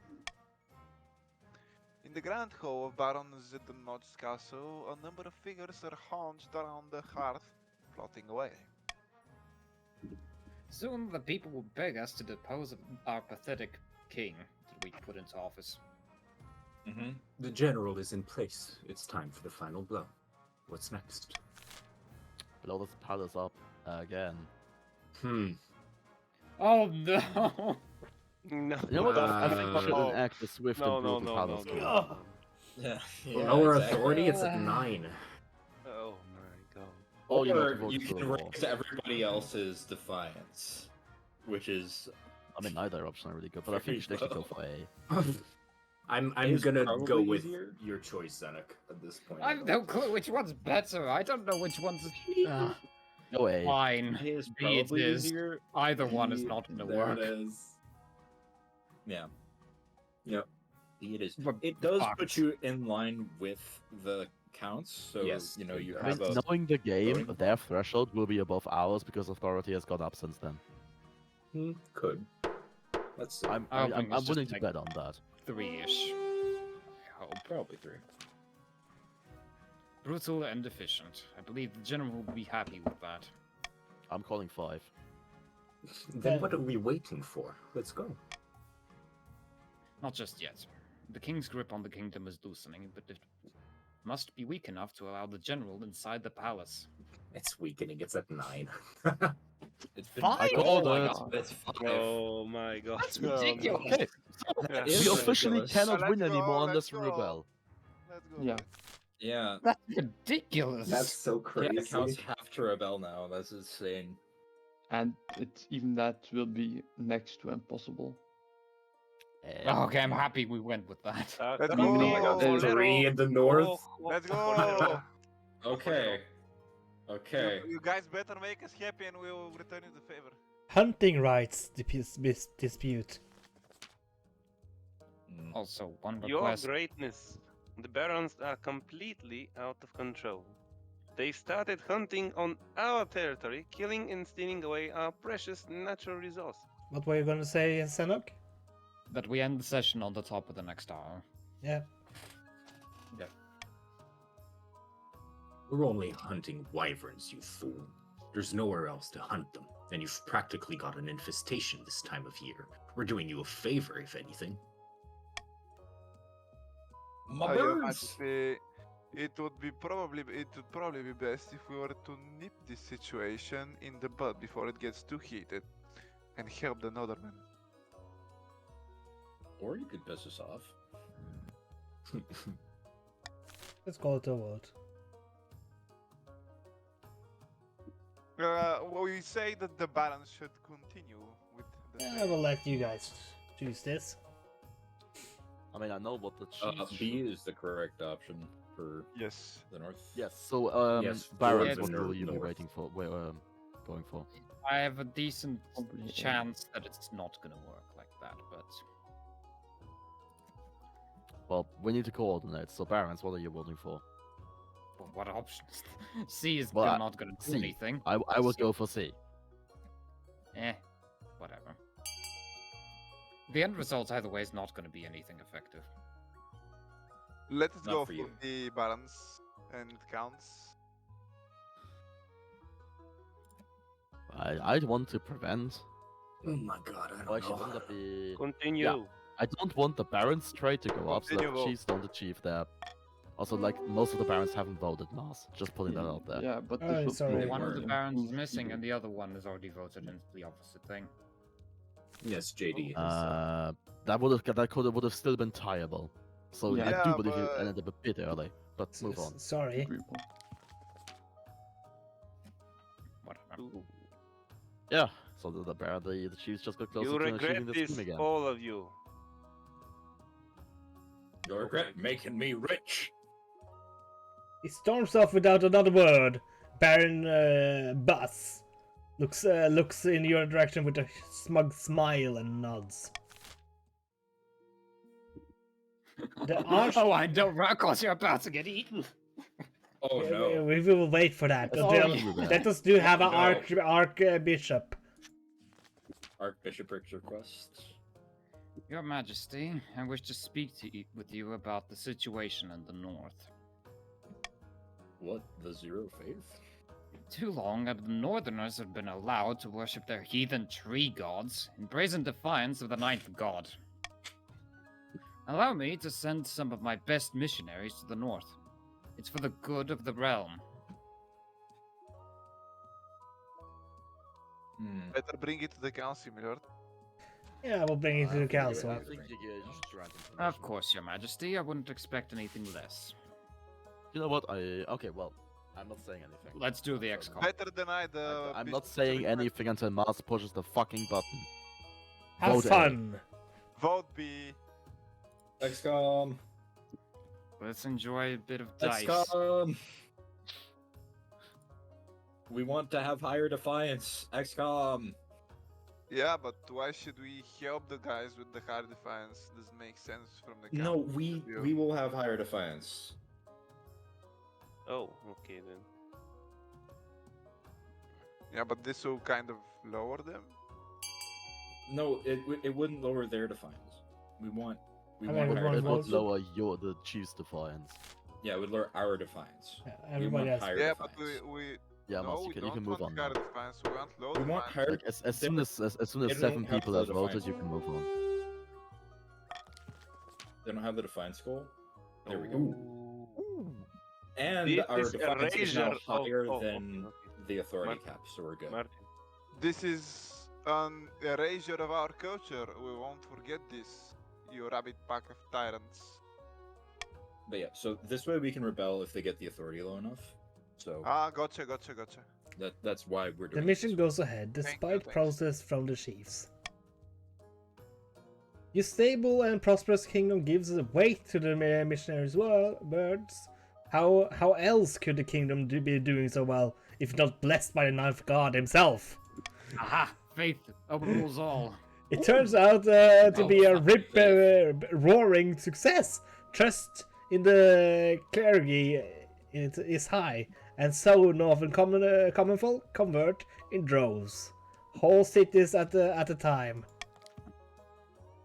In the grand hall of Baron Zidnot's castle, a number of figures are hunched around the hearth, plotting away. Soon the people will beg us to depose our pathetic king that we put into office. The general is in place. It's time for the final blow. What's next? Blow this palace up again. Oh no! No. You know what? I think we should No. enact the swift No, and no, brutal no, palace no, coup. no. Yeah. Lower authority, it's at 9. Oh my god. Or you know, Or provoke you civil can war. raise everybody else's defiance, which is I mean, neither option are really good, but I think you should actually go for A. I'm Is gonna probably go with easier. your choice, Zenek, at this point. I've no clue which one's better. I don't know which one's. Go A. Fine. A is B it probably is. easier. Either one is B, not gonna there work. It is. Yeah. Yep. B it is. But It does fuck. put you in line with the counts, so Yes, you know you it I have mean, a. knowing the game, voting their threshold will be above ours because authority has gone up since then. Could. Let's see. I'm I think it's just willing to like- bet on that. 3-ish. I hope. Probably 3. Brutal and efficient. I believe the general will be happy with that. I'm calling 5. Then what are we waiting for? Let's go. Not just yet. The king's grip on the kingdom is loosening, but it must be weak enough to allow the general inside the palace. It's weakening. It's at 9. It's been. I called my it. God, It's 5. Oh my god. That's No, no. ridiculous! Okay, Yeah. It is we officially ridiculous. cannot Let's win go, anymore let's unless we go. rebel. Let's go. Yeah. Yeah. That's ridiculous! That's so crazy. Yeah, counts have to rebel now. That's insane. And it's even that will be next to impossible. Oh, okay, I'm happy we went with that. Let's Oh my go. god, 3 in the north. Let's go. Okay. Okay. You guys better make us happy and we will return you the favor. Hunting rights dispute. Also, one Your request. greatness. The barons are completely out of control. They started hunting on our territory, killing and stealing away our precious natural resource. What were you gonna say, Senok? That we end the session on the top of the next hour. Yeah. We're only hunting wyverns, you fool. There's nowhere else to hunt them, and you've practically got an infestation this time of year. We're doing you a favor, if anything. My Your birds! Majesty, it would probably be best if we were to nip this situation in the bud before it gets too heated, and help the Northermen. Or you could piss us off. Let's call it a vote. Well, we say that the barons should continue with the. I will let you guys choose this. I mean, I know what the chiefs. B is the correct option for Yes. the north. Yes. So, Yes, Barons, for what the will you be north. waiting for? Wait, going for? I have a decent Probably, yeah. chance that it's not gonna work like that, but Well, we need to coordinate. So, Barons, what are you voting for? well, what options? C is Well, not gonna do C. anything. I would go for C. Whatever. The end result either way is not gonna be anything effective. Let us Not go for for you. the barons, and it counts. I'd want to prevent. Oh my god, I Or actually, don't wouldn't know. that be? Continue. I don't want the Barons trade to go up, so that Continue, the vote. Chiefs don't achieve that. Also, like, most of the Barons haven't voted Mars. Just putting that out there. Yeah, but Oh, this will sorry. probably One of the Word. barons is missing, and the other one has already voted into the opposite thing. Yes, JD. That would have still been tieable. So I Yeah, do believe it but- ended up a bit early. But move on. Sorry. agreeable. Whatever. Yeah. So the Chiefs just got closer You to achieving regret the this, scheme again. all of you. You regret making me rich. He storms off without another word. Baron Bus looks in your direction with a smug smile and nods. The arch- Oh, I don't recognize you're about to get eaten. Oh no. we will wait for that. Let's Until- do that. let us do have an No. archbishop. Archbishoprics request. Your Majesty, I wish to speak with you about the situation in the north. What? The Zero Faith? Too long have the Northerners have been allowed to worship their heathen tree gods in brazen defiance of the ninth god. Allow me to send some of my best missionaries to the north. It's for the good of the realm. Better bring it to the council, my lord. Yeah, we'll bring it to the council. I think you should grant him Of permission. course, Your Majesty. I wouldn't expect anything less. You know what? Okay, well, I'm not saying anything. Let's do the I'm XCOM. Better deny the. I'm not business saying request. anything until Mars pushes the fucking button. Have Vote A. fun. Vote B. XCOM. Let's enjoy a bit of dice. XCOM. We want to have higher defiance. XCOM. Yeah, but why should we help the guys with the hard defiance? Doesn't make sense from the No, council's we view. will have higher defiance. Oh, okay then. Yeah, but this will kind of lower them. No, it wouldn't lower their defiance. We want I mean, higher everyone It would defiance. lower the chief's defiance. Yeah, it would lower our defiance. Yeah, We everybody want has. higher Yeah, defiance. but we Yeah, no, Mars, we you don't can move want on hard now. defiance. We want low We want defiance. higher. Like as soon as They 7 don't have people low have voted, defiance. you can move on. They don't have the defiance goal. There we go. Ooh. And This our is defiance is now erasure of- higher oh, than okay. the authority Martin. cap, so we're good. Martin. This is an erasure of our culture. We won't forget this, you rabbit pack of tyrants. But yeah, so this way we can rebel if they get the authority low enough. So Ah, gotcha. that's why we're doing The mission this. goes ahead, Thank you, despite thanks. protest from the chiefs. Your stable and prosperous kingdom gives weight to the missionaries' words. How else could the kingdom be doing so well if not blessed by the ninth god himself? Aha! Faith overrules all. It turns out to be a fucking roaring success. Trust in the clergy is high, and so northern common folk convert in droves. Whole cities at a time.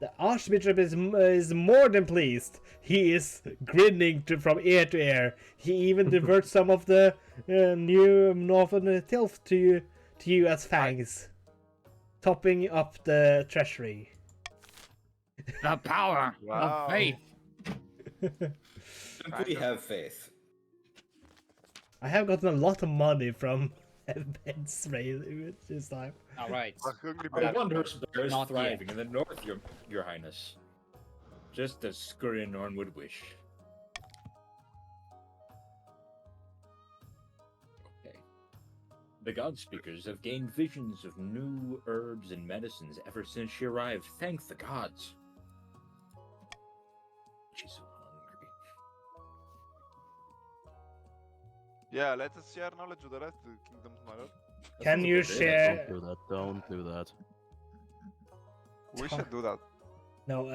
The Archbishop is more than pleased. He is grinning from ear to ear. He even diverts some of the new northern tilth to you as fangs, topping up the treasury. The power Wow. of faith. Simply have faith. I have gotten a lot of money from events this time. All right. A hungry Our bear. wondrous bear is Not yet. thriving in the north, your highness. Just as Skurinorn would wish. Okay. The God Speakers have gained visions of new herbs and medicines ever since she arrived. Thank the gods. She's so hungry. Yeah, let us share knowledge with the rest of the kingdoms, my lord. Can you share? Don't do that. Don't do that. We should do that. No,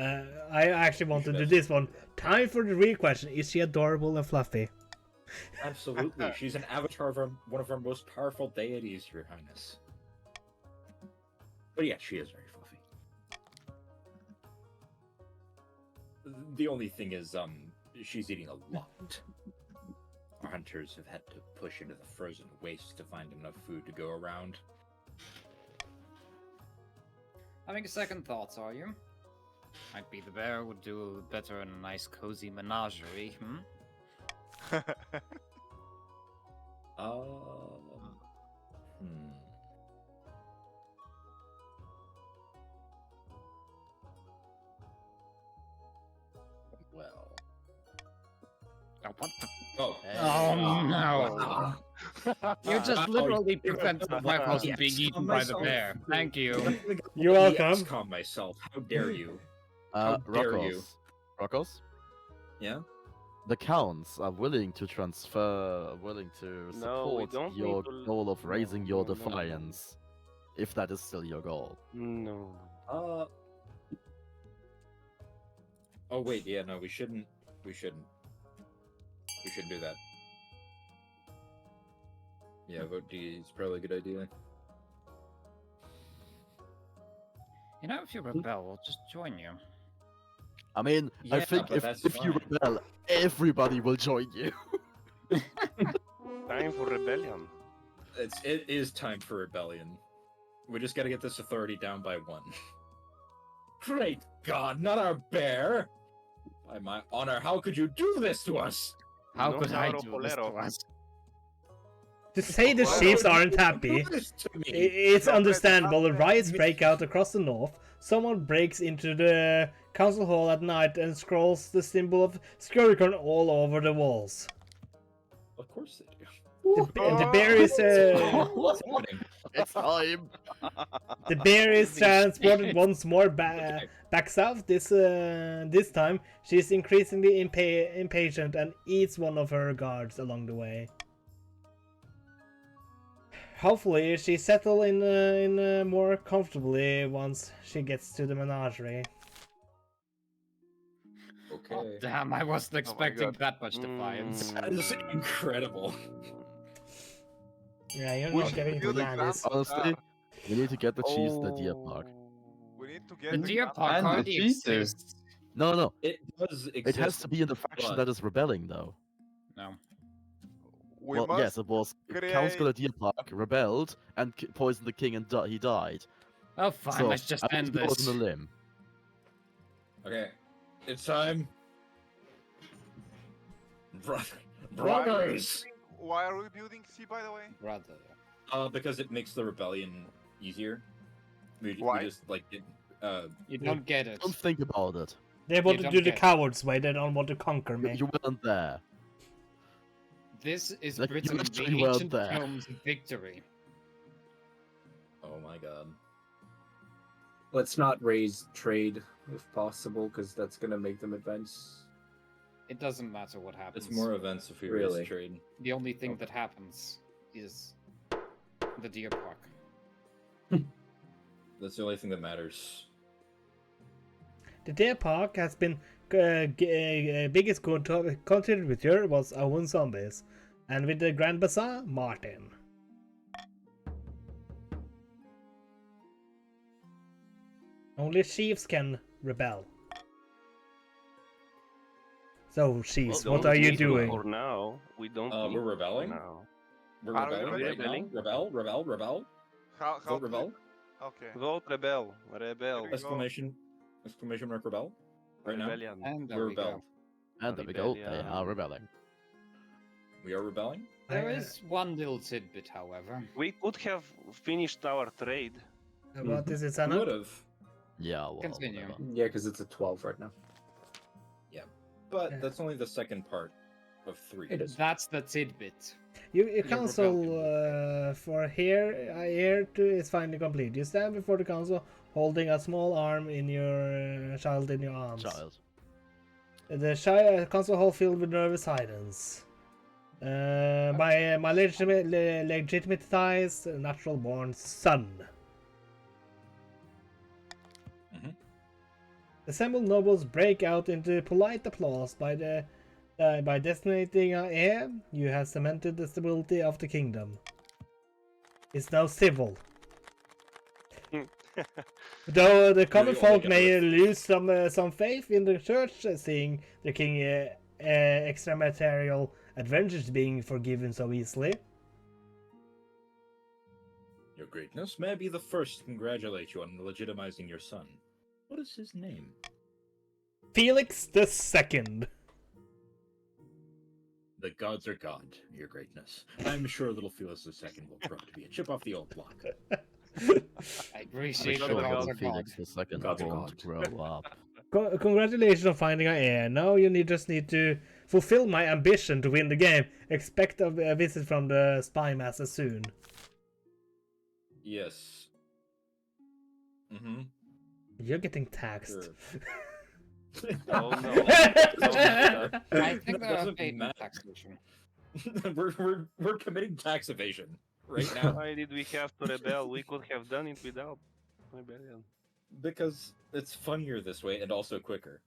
I actually want to do this one. Time for the real question: is she adorable and fluffy? Absolutely. She's an avatar of one of our most powerful deities, your highness. But yeah, she is very fluffy. The only thing is, she's eating a lot. Our hunters have had to push into the frozen waste to find enough food to go around. Having second thoughts, are you? Might be the bear would do better in a nice cozy menagerie, hmm? Hmm. Well. Oh, what the? Oh. Oh no! Wow. You just literally prevented my house from being Yes, eaten by the myself. bear. Thank you. You're welcome. Calm myself. How dare you? How dare you? Rokos? Yeah. The counts are willing to No, we support don't your need to- goal of raising no, your no, no. defiance, if that is still your goal. No. Oh wait, yeah, no, we shouldn't do that. Yeah, vote D is probably a good idea. You know, if you rebel, we'll just join you. I mean, I Yeah, think but if that's you fine. rebel, everybody will join you. Time for rebellion. It is time for rebellion. We just gotta get this authority down by 1. Great God, not our bear! By my honor, how could you do this to us? How No could I Mauro do this to Polero. us? To say the Why chiefs would you aren't happy, Do this to me? it's Don't let understandable. that Riots happen. break out across the north. Someone breaks into the council hall at night and scrolls the symbol of Skirikon all over the walls. Of course they do. The bear is What's happening? It's time. the bear is transported once more Okay. back south. This time she's increasingly impatient and eats one of her guards along the way. Hopefully, she settles in more comfortably once she gets to the menagerie. Okay. Damn, I wasn't expecting God. that much defiance. That is incredible. Yeah, you're We not should getting to build a land grand this. Honestly, we need to get the chiefs to the deer Oh. park. We need to get The deer grand- park And the already cheater. exists. No, no, It does exist. it has to be in the faction but- that is rebelling, though. No. We Well, must yes, it was create- Council Deer Park rebelled and poisoned the king, and he died. Oh, fine, So let's just I want end to go out this. on a limb. Okay. It's time. Why- Brothers! Why are we building C, by the way? Brother. Because it makes the rebellion easier. We Why? just like it, You don't get it. Don't think about it. They want to don't do the get it. coward's way. They don't want to conquer me. You weren't there. This is Like, you Britain, the actually weren't ancient there. film's victory. oh my god. Let's not raise trade if possible, because that's gonna make them advance. It doesn't matter what happens. It's more events if we Really? raise trade. The only thing that happens is the deer park. That's the only thing that matters. The deer park has been biggest contributor was Owen Zombies, and with the Grand Bazaar, Martin. Only chiefs can rebel. So, chiefs, Well, what don't are you need to doing? For now, we don't. need We're to for rebelling? now. We're Are we rebelling right now. rebelling? Rebel. How Vote rebel. Okay. Vote rebel. Rebel. There we go. Exclamation mark rebel. Right now. Rebellion. And there We're we go. rebelled. And there we go. They Rebellion. are rebelling. We are rebelling? There is one little tidbit, however. We could have finished our trade. What is it, We Sana? would have. Yeah, well. Continue. whatever. Yeah, because it's a 12 right now. But Yeah. that's only the second part of 3. It is. That's the tidbit. Your council for here is finally complete. You stand before the council holding a small arm in your child in your arms. Child. The council hall filled with nervous silence. My legitimate ties, natural born son. Mhm. Assembled nobles break out into polite applause by designating an heir. You have cemented the stability of the kingdom. It's now civil. Though the common only folk get may this. lose some faith in the church, seeing the king extraterritorial adventures being forgiven so easily. Your greatness, may I be the first to congratulate you on legitimizing your son. What is his name? Felix the Second. The gods are God, your greatness. I'm sure little Felix II will grow to be a chip off the old block. I I'm appreciate the sure gods are Felix God. II Gods are won't God. grow up. Congratulations on finding an heir. Now you just need to fulfill my ambition to win the game. Expect a visit from the spy master soon. Yes. Mm-hmm. You're getting taxed. Sure. Oh no. I think That there are doesn't paid matter. taxation. we're committing tax evasion right now Why did we have to rebel? We could have done it without rebellion. because it's funnier this way and also quicker.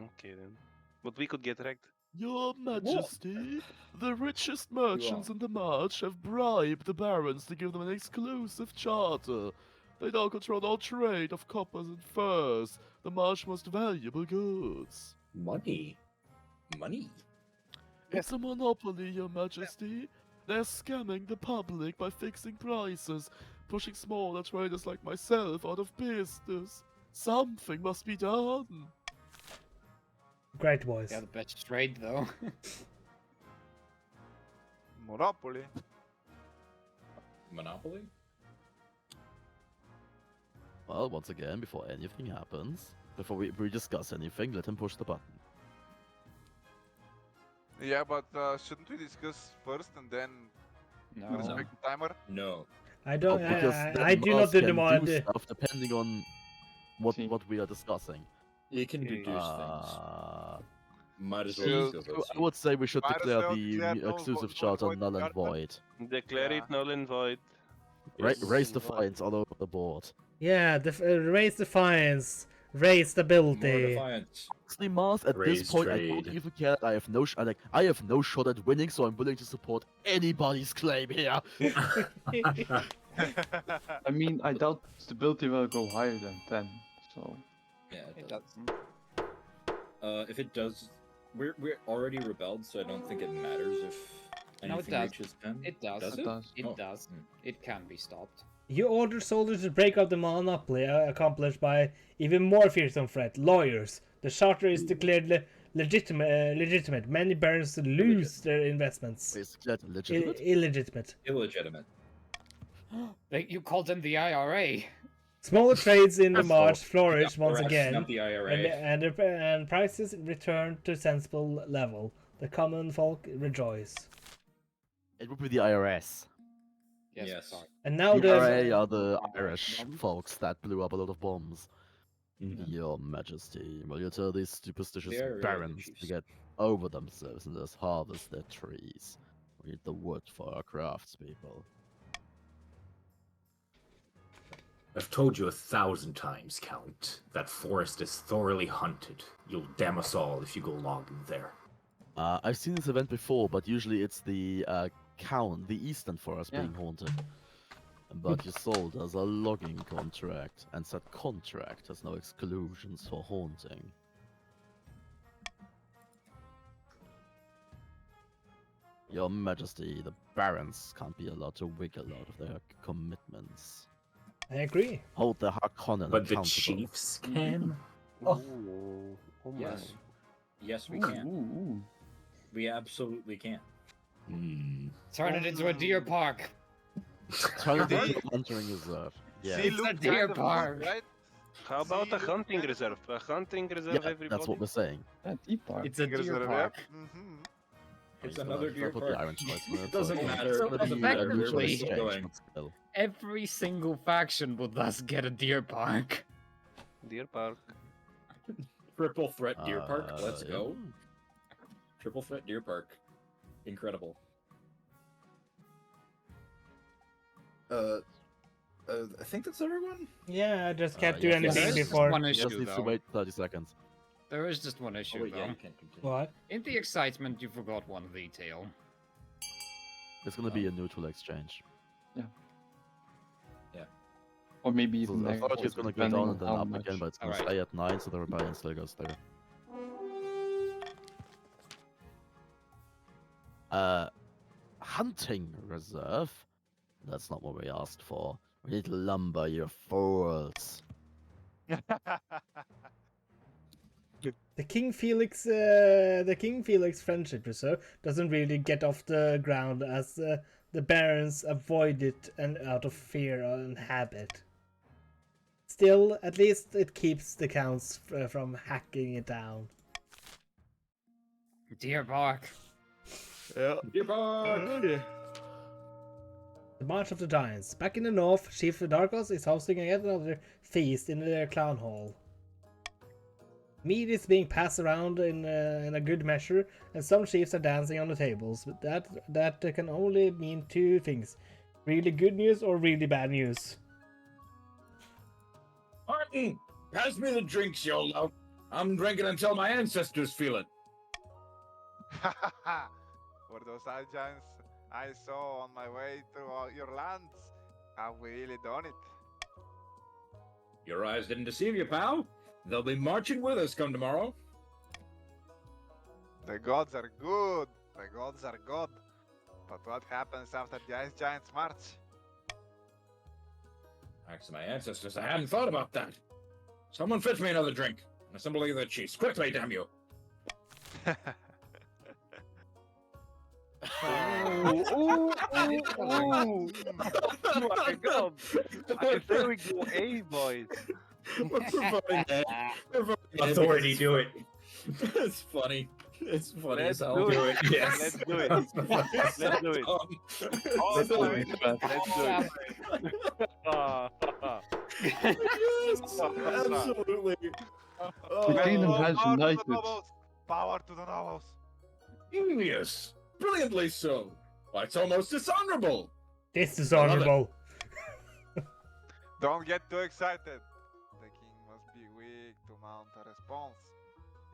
Okay then. But we could get wrecked. Your Majesty, the richest merchants in the March have bribed the barons to give them an exclusive charter. They now control all trade of coppers and furs, the March's most valuable goods. Money. Money. It's a monopoly, Your Majesty. They're scamming the public by fixing prices, pushing smaller traders like myself out of business. Something must be done. Great boys. Yeah, the best trade though. Monopoly. Monopoly? Well, once again, before anything happens, before we discuss anything, let him push the button. Yeah, but shouldn't we discuss first and then No. respect the timer? No. I don't. Because I then do not Mars do can the mod. stuff depending on See. what we are discussing. You can deduce things. Might as well Should- just go So vote. I would say we should Might as declare well the declare null exclusive vo- charter void null and charter. void. Declare Yeah. it null and void. Raise the Yes. fines all over the board. Yeah, raise defiance, raise More stability. defiance. Honestly, Mars, at Raise this point, I don't trade. even care. I have no I have no shot at winning, so I'm willing to support anybody's claim here. I mean, I doubt stability will go higher than 10. So Yeah, It it does. doesn't. If it does, we're already rebelled, so I don't think it matters if No, it anything does. reaches 10. It does. Does it it? does. It Oh. does. Hmm. It can be stopped. You order soldiers to break up the monopoly, accomplished by even more fearsome threat: lawyers. The charter is declared legitimate. Many barons lose their investments. Basically, that's legitimate. Illegitimate. Illegitimate. You called them the IRA. Smaller trades in the That's March all. flourish Yeah, once or again, Not the IRA. and prices return to sensible level. The common folk rejoice. It would be the IRS. Yes. Sorry. And now The the IRA are the Irish folks that blew up a lot of bombs. Mhm. Your Majesty, will you tell these superstitious They are barons chiefs. to get over themselves and just harvest their trees? We need the wood for our craftspeople. I've told you 1,000 times, Count. That forest is thoroughly hunted. You'll damn us all if you go logging there. I've seen this event before, but usually it's the the eastern forest Yeah. being haunted. But you sold us a logging contract, and said contract has no exclusions for haunting. Your Majesty, the barons can't be allowed to wiggle out of their commitments. I agree. Hold the Harkonnen But the accountable. chiefs can? Oh my. Yes. Yes, we Ooh, can. ooh, ooh. We absolutely can. Hmm. Turn it into a deer park. Turn it See? into a hunting reserve. Yeah, See, It's a look deer kind of park. good, right? How about See, a hunting reserve? A hunting reserve, yeah, everybody. that's what we're saying. Yeah, deep park. It's a Hunting deer reserve, park. yep. Mhm. It's He's another gonna deer put park. the iron choice in it, It doesn't so matter. it's It gonna doesn't be matter. a We're mutual still exchange, going. but still. Every single faction will thus get a deer park. Deer park. Triple threat deer park. Let's Yeah. go. Triple threat deer park. Incredible. I think that's everyone. Yeah, I just can't do yes, anything yes. There's just before. one Just issue, needs to though. wait 30 seconds. There is just one issue, Oh, though. yeah, you can continue. What? In the excitement, you forgot one detail. It's gonna be a neutral exchange. Or maybe So even the authority is negative, gonna go depending down on and then how up much. again, but it's gonna Alright. stay at 9, so the rebellion still goes there. Hunting reserve? That's not what we asked for. We need lumber, you fools. The King Felix Friendship Reserve doesn't really get off the ground as the barons avoid it and out of fear and habit. Still, at least it keeps the counts from hacking it down. Deer park. Deer park. The March of the Giants. Back in the north, Chief Darkos is hosting yet another feast in the clown hall. Meat is being passed around in a good measure, and some chiefs are dancing on the tables. But that can only mean two things: really good news or really bad news. Martin, pass me the drinks, YOLO. I'm drinking until my ancestors feel it. For those giants I saw on my way through all your lands, have we really done it? Your eyes didn't deceive you, pal. They'll be marching with us come tomorrow. The gods are good. The gods are good. But what happens after the Ice Giants march? Thanks to my ancestors, I hadn't thought about that. Someone fetch me another drink. And assemble the other chiefs. Quickly, damn you. Ooh, ooh, ooh. Oh my god. I say we go A, boys. We're voting A. We're voting A. Authority, do it. It's funny. It's funny Let's as hell. do Do it. Yes. Let's do it. Let's do it. All Let's the do way. it, man. Let's do it. Yes, absolutely. The kingdom has Power to the united. nobles. Power to the nobles. Genius. Brilliantly so. Why, it's almost dishonorable. This is I love it. honorable. Don't get too excited. The king must be weak to mount a response.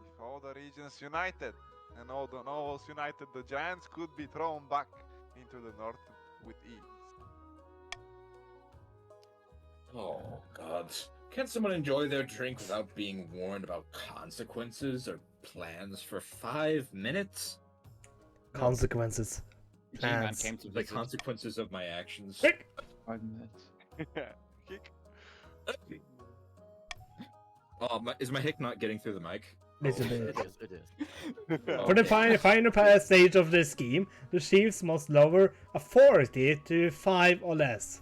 If all the regions united and all the nobles united, the giants could be thrown back into the north with ease. Oh, God. Can't someone enjoy their drink without being warned about consequences or plans for 5 minutes? Consequences. G-Man Plans. came to The visit. consequences of my actions. Quick! 5 minutes. Kick. Oh, is my hick not getting through the mic? Little It bit. is, it is. For the Okay. final stage of the scheme, the chiefs must lower authority to 5 or less.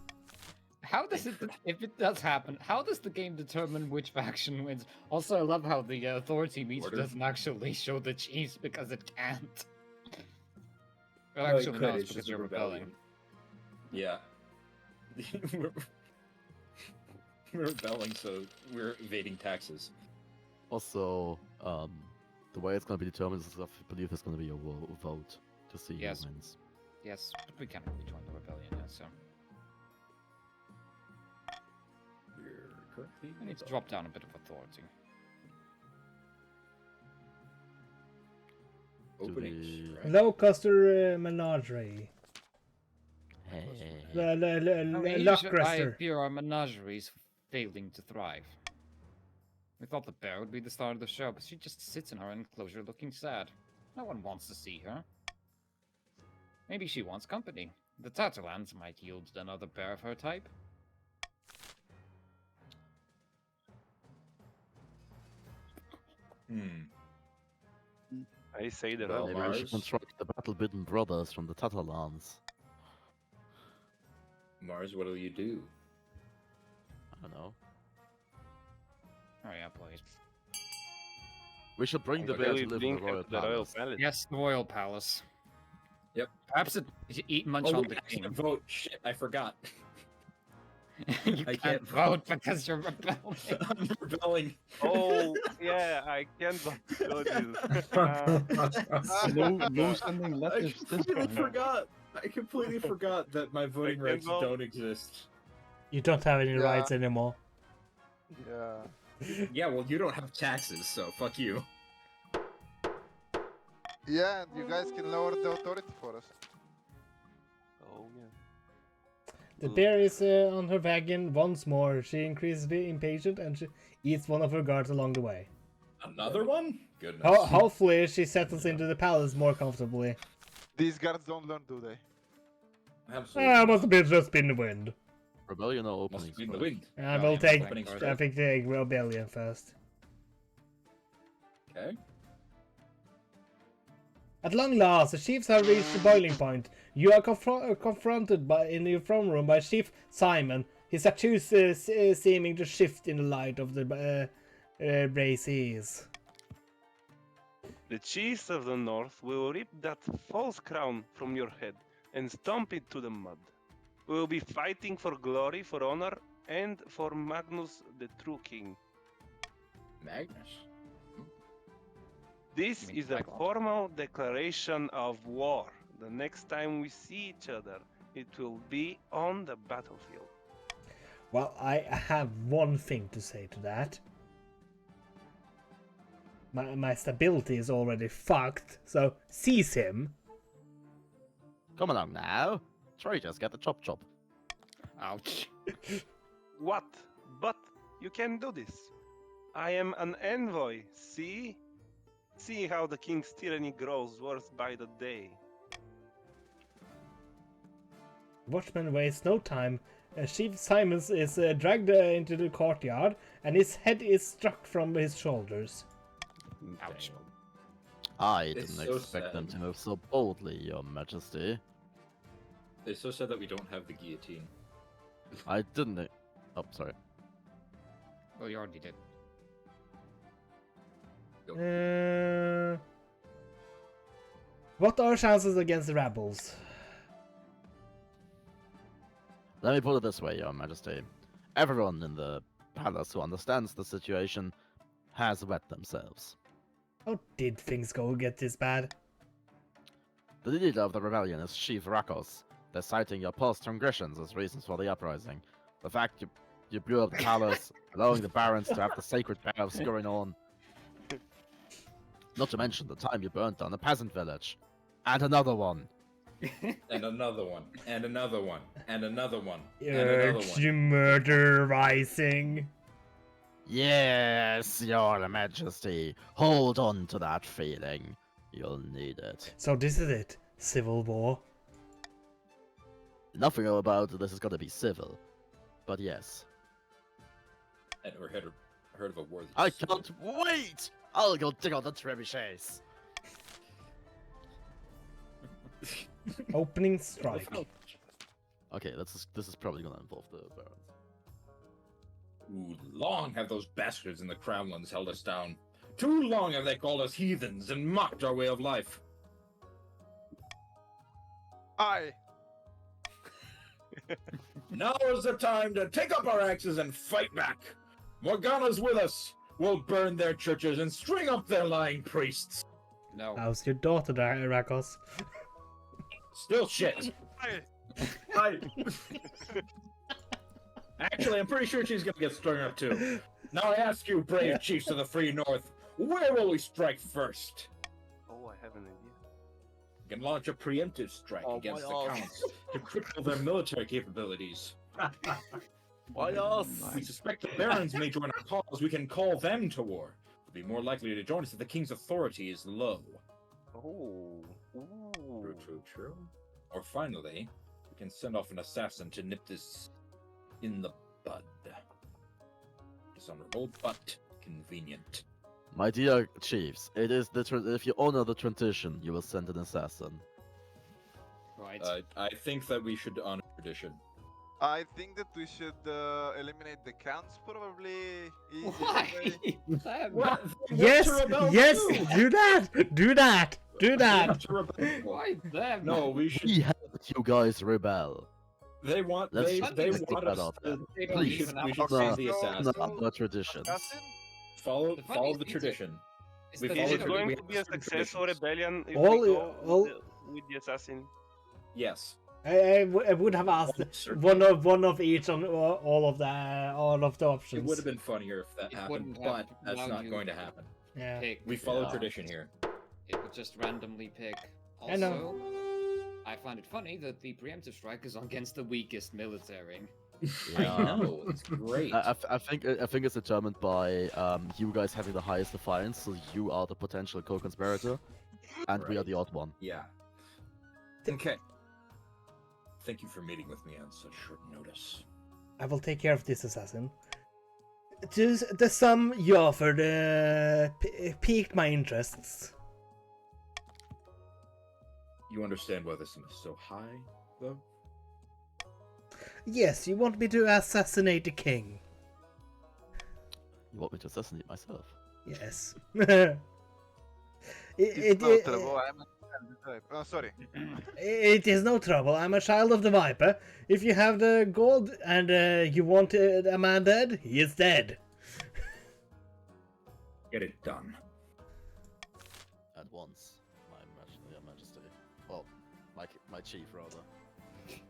How does it, if it does happen, how does the game determine which faction wins? Also, I love how the authority meter Order. doesn't actually show the chiefs because it can't. Well, Well, it actually, could, no, it's it's because just a you're rebelling. Yeah. We're rebelling, so we're evading taxes. Also, the way it's gonna be determined is I believe there's gonna be a vote to see Yes. who wins. Yes, but we can't really join the rebellion yet, so We're currently I need to drop down a bit of authority. openings. the- right? Low-coster menagerie. Hey. How many Luck should I Rester. appear our menageries failing to thrive? We thought the bear would be the star of the show, but she just sits in her enclosure looking sad. No one wants to see her. Maybe she wants company. The Tatterlands might yield another bear of her type. I say the Well, rebel. Maybe we should Mars. construct the battle-bidden brothers from the Tatterlands. Mars, what'll you do? I don't know. Oh yeah, please. We should bring the Okay, bear We to live in bring the her royal to the royal palace. palace. Yes, the royal palace. Yep. Perhaps it eat munch Oh, on wait, the I can't king. vote. Shit, I forgot. You I can't can't vote because you're rebelling. I'm rebelling. Oh, yeah, I can't do this. No sending I letters this completely time. forgot. I completely forgot that my voting can't rights vote. don't exist. You don't have any Yeah. rights anymore. Yeah. Yeah, well, you don't have taxes, so fuck you. Yeah, and you guys can lower the authority for us. Oh, yeah. The bear is on her wagon once more. She increases the impatient and she eats one of her guards along the way. Another one? Goodness. Hopefully, she settles into the palace more comfortably. These guards don't learn, do they? Absolutely. Must have been just been the wind. Rebellion or Must openings be in the first? wind. I Oh, will yeah, take. openings I first. think the rebellion first. Okay. At long last, the chiefs have reached the boiling point. You are confronted in your throne room by Chief Simon. His tattoos seeming to shift in the light of the braziers. The chiefs of the north will rip that false crown from your head and stomp it to the mud. We will be fighting for glory, for honor, and for Magnus, the true king. Magnus. This You mean is a Cyclops? formal declaration of war. The next time we see each other, it will be on the battlefield. Well, I have one thing to say to that. My stability is already fucked, so seize him. Come along now. Traitors, get the chop chop. Ouch. What? But you can do this. I am an envoy, see? See how the king's tyranny grows worse by the day. Watchman wastes no time. Chief Simons is dragged into the courtyard, and his head is struck from his shoulders. Ouch. I It's didn't so expect them sad. to move so boldly, Your Majesty. It's so sad that we don't have the guillotine. I didn't. Oh, sorry. Well, you already did. What are our chances against the rebels? Let me put it this way, Your Majesty. Everyone in the palace who understands the situation has wet themselves. How did things get this bad? The leader of the rebellion is Chief Rakos. They're citing your past transgressions as reasons for the uprising. The fact you blew up the palace, allowing the barons to have the sacred baths going on. Not to mention the time you burnt down a peasant village. And another one. And another one. And another one. And another one. And another Urge one. murder rising. Yes, Your Majesty. Hold on to that feeling. You'll need it. So this is it. Civil war. Nothing about this is gonna be civil. But yes. I never heard of a war. I that's can't wait! I'll go dig out the trebuchets. Opening strike. Okay, this is probably gonna involve the barons. Ooh, long have those bastards in the Crownlands held us down. Too long have they called us heathens and mocked our way of life. Aye. Now is the time to take up our axes and fight back. Morgana's with us. We'll burn their churches and string up their lying priests. No. How's your daughter, Rakos? Still shit. Aye. Actually, I'm pretty sure she's gonna get strung up too. Now I ask you, brave chiefs of the free north, where will we strike first? Oh, I have an idea. We can launch a preemptive strike against the counts to cripple their military capabilities. Why us? We suspect the barons may join our cause. We can call them to war. They'll be more likely to join us if the king's authority is low. Oh. Ooh. True. Or finally, we can send off an assassin to nip this in the bud. Dishonorable, but convenient. My dear chiefs, it is if you honor the tradition, you will send an assassin. Right. I think that we should honor tradition. I think that we should eliminate the counts probably. Why? Them. What? Yes, yes, do that, do that, do that. Why them? No, we should. We helped you guys rebel. They want. Let's They just stick want that us. up then. They don't Please, even have we should honor, send the assassin. honor our traditions. Assassin? Follow The funny follow the thing is- tradition. It's We the follow Is thing it tradition. going We to have be a certain success or traditions. rebellion if All- we go all- with the assassin? Yes. I would have asked one of each on all of the It options. would have been funnier if that It happened, wouldn't but have that's allowed not you going to to happen. Yeah. Pick. We follow Yeah. tradition here. It would just randomly pick. Also, I know. I find it funny that the preemptive strike is against the weakest military. Yeah. I know. It's great. I think it's determined by you guys having the highest defiance, so you are the potential co-conspirator, and we are Right. the odd one. Yeah. Okay. Thank you for meeting with me on such short notice. I will take care of this assassin. Just the sum you offered piqued my interests. You understand why this sum is so high, though? Yes, you want me to assassinate the king. You want me to assassinate myself? Yes. It's no trouble. I'm oh, sorry. It is no trouble. I'm a child of the Viper. If you have the gold and you want a man dead, he is dead. Get it done. At once, Your Majesty. Well, my chief rather.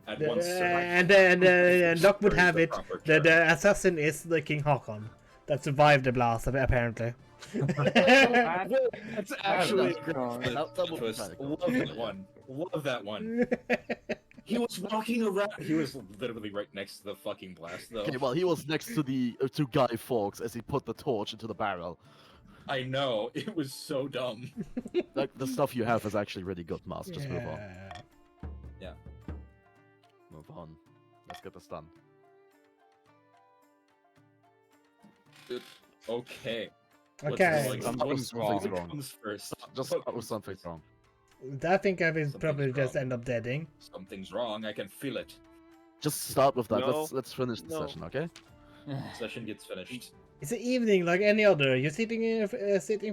At once, sir. And luck would There is have the it proper that term. the assassin is the King Haakon that survived the blast, apparently. That's actually a God. great That would be twist. kinda cool. Love that one. Love that one. He was walking around. He was literally right next to the fucking blast, though. Okay, well, he was next to the to Guy Fawkes as he put the torch into the barrel. I know. It was so dumb. Like the stuff you have is actually really good, Mas. Just move on. Yeah. Move on. Let's get this done. Okay. Okay. What's Something's what wrong. comes first? Just Look, start with something wrong. I think I will Something's probably just wrong. end up deading. Something's wrong. I can feel it. Just start with that. No, Let's finish the no. session, okay? Session gets finished. It's an evening like any other. You're sitting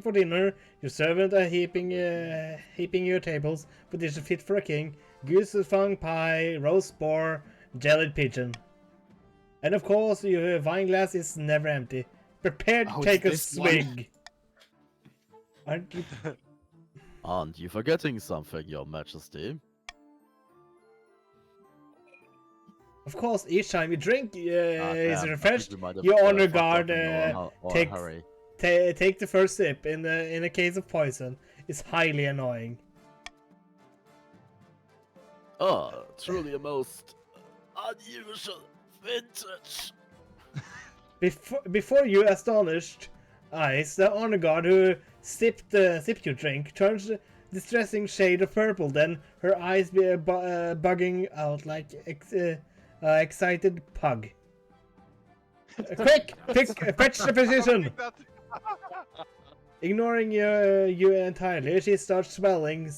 for dinner. Your servant are heaping your tables with dishes fit for a king: goose fung pie, roast boar, jellied pigeon, and of course your wine glass is never empty. Prepare to Oh, it's take a this one. swig. Aren't you? Aren't you forgetting something, Your Majesty? Of course, each time you drink Ah, is damn, I think refreshed. we might have, Your honor fucked up guard in our takes hurry. take the first sip. In a case of poison, it's highly annoying. Oh, truly a most unusual vintage. Before you astonished eyes, the honor guard who sipped your drink turns a distressing shade of purple. Then her eyes bugging out like excited pug. Quick, fetch the physician! Ignoring you entirely, she starts swelling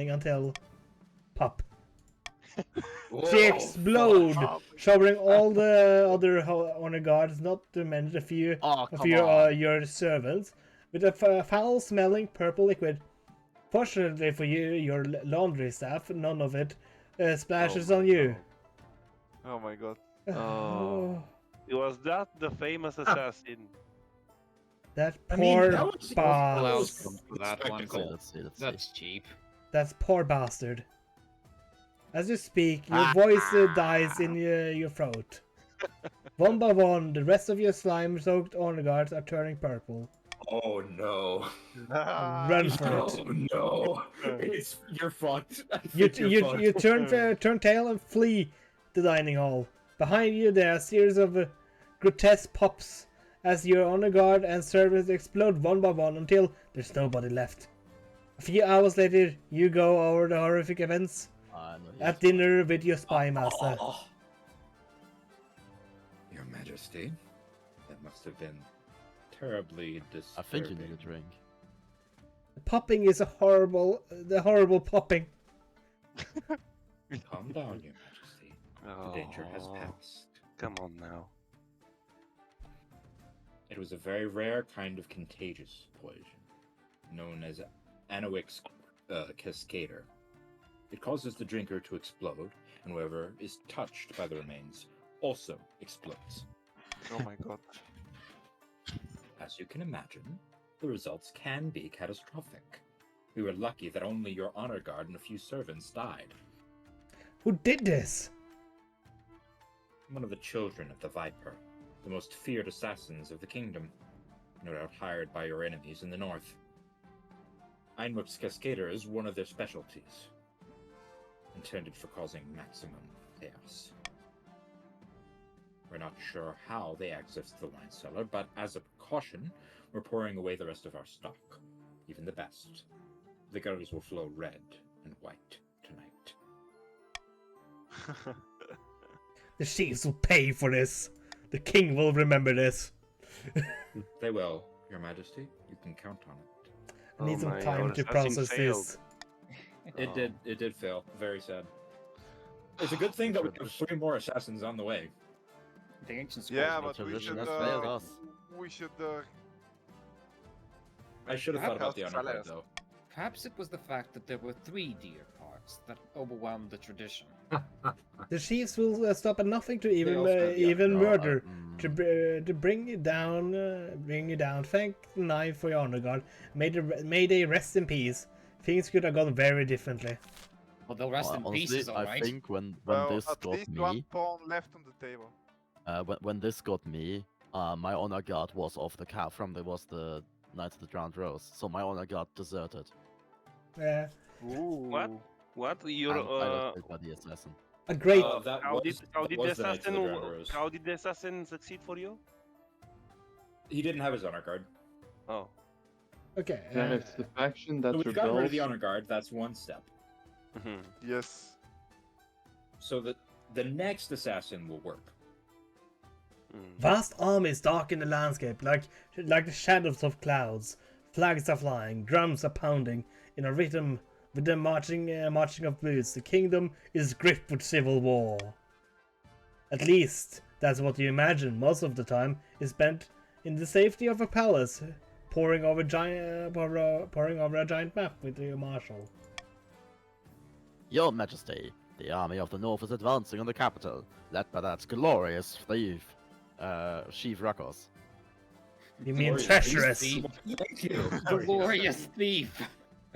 until pop. She explodes, showering all the other honor guards, not to mention a few Oh, of come on. your servants, with a foul-smelling purple liquid. Fortunately for you, your laundry staff, none of it splashes on you. Oh my god. Oh. Was that the famous assassin? That I mean, poor that was- bastard. That one. Let's see, let's see, let's see. That's cheap. That's poor bastard. As you speak, your voice dies in your throat. One by one, the rest of your slime-soaked honor guards are turning purple. Oh no. Run for it. Oh no. You're fucked. I You think you're you fucked. turn tail and flee the dining hall. Behind you, there are a series of grotesque pops as your honor guard and servants explode one by one until there's nobody left. A few hours later, you go over the horrific events at dinner with your spy master. Your Majesty, that must have been terribly I disturbing. think you need a drink. The popping is the horrible popping. Calm down, Your Majesty. The danger has Oh, passed. Come on now. It was a very rare kind of contagious poison, known as Anowix Cascader. It causes the drinker to explode, and whoever is touched by the remains also explodes. Oh my god. As you can imagine, the results can be catastrophic. We were lucky that only your honor guard and a few servants died. Who did this? One of the children of the Viper, the most feared assassins of the kingdom, no doubt hired by your enemies in the north. Einwix Cascader is one of their specialties, intended for causing maximum chaos. We're not sure how they accessed the wine cellar, but as a precaution, we're pouring away the rest of our stock, even the best. The gutters will flow red and white tonight. The chiefs will pay for this. The king will remember this. They will, Your Majesty. You can count on it. I need Oh some my, time our to assassin process failed. this. It did fail. Very sad. It's a good thing that we have 3 more assassins on the way. The ancient Yeah, scrolls but we tradition should. has failed us. We should. I should have thought about the House honor guard, Salas. though. Perhaps it was the fact that there were 3 deer parks that overwhelmed the tradition. The chiefs will stop at nothing to even also have the even honor guard. murder to bring you down. Thank the knife for your honor guard. May they rest in peace. Things could have gone very differently. Well, they'll rest in Honestly, pieces, I alright. think when Well, this at got least one me, pawn left on the table. when this got me, my honor guard was off the cap from the Knights of the Drowned Rose, so my honor guard deserted. Yeah, What? What? Your And I was killed by the assassin. a great. That how did that the was the Knights of assassin the Drowned Rose. how did the assassin succeed for you? He didn't have his honor guard. Oh. Okay. Yeah, it's the faction that So we've gotten rid of rebels. the honor guard. That's one step. Mhm. Yes. So the next assassin will work. Mm. Vast armies darken the landscape like the shadows of clouds. Flags are flying, drums are pounding in a rhythm with the marching of boots. The kingdom is gripped with civil war. At least that's what you imagine. Most of the time is spent in the safety of a palace, poring over a giant map with your marshal. Your Majesty, the army of the North is advancing on the capital, led by that glorious thief, Sheev Rakos. You mean Glorious treacherous? thief. Thank you. Glorious thief.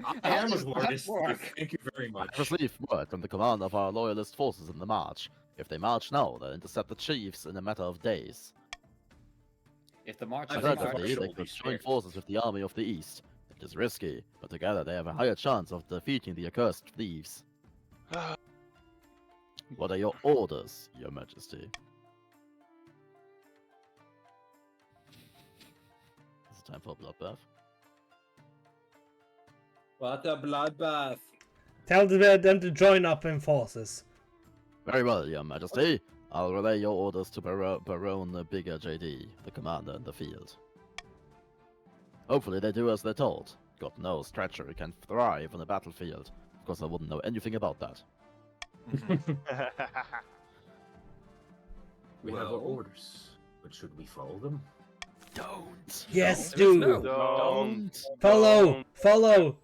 I am a does that glorious work? thief. Thank you very I much. received word from the commander of our loyalist forces in the march. If they march now, they'll intercept the chiefs in a matter of days. If the march I think Alternatively, Marshall they will be could join spared. forces with the army of the East. It is risky, but together they have a higher chance of defeating the accursed thieves. What are your orders, Your Majesty? It's time for a bloodbath. What a bloodbath. Tell them to join up in forces. Very well, Your Majesty. I'll relay your orders to Baron Bigger JD, the commander in the field. Hopefully they do as they're told. God knows treachery can thrive on the battlefield. Of course I wouldn't know anything about that. We have our Well- orders, but should we follow them? Don't! Yes, There is do. no- Don't. Follow, Don't. follow.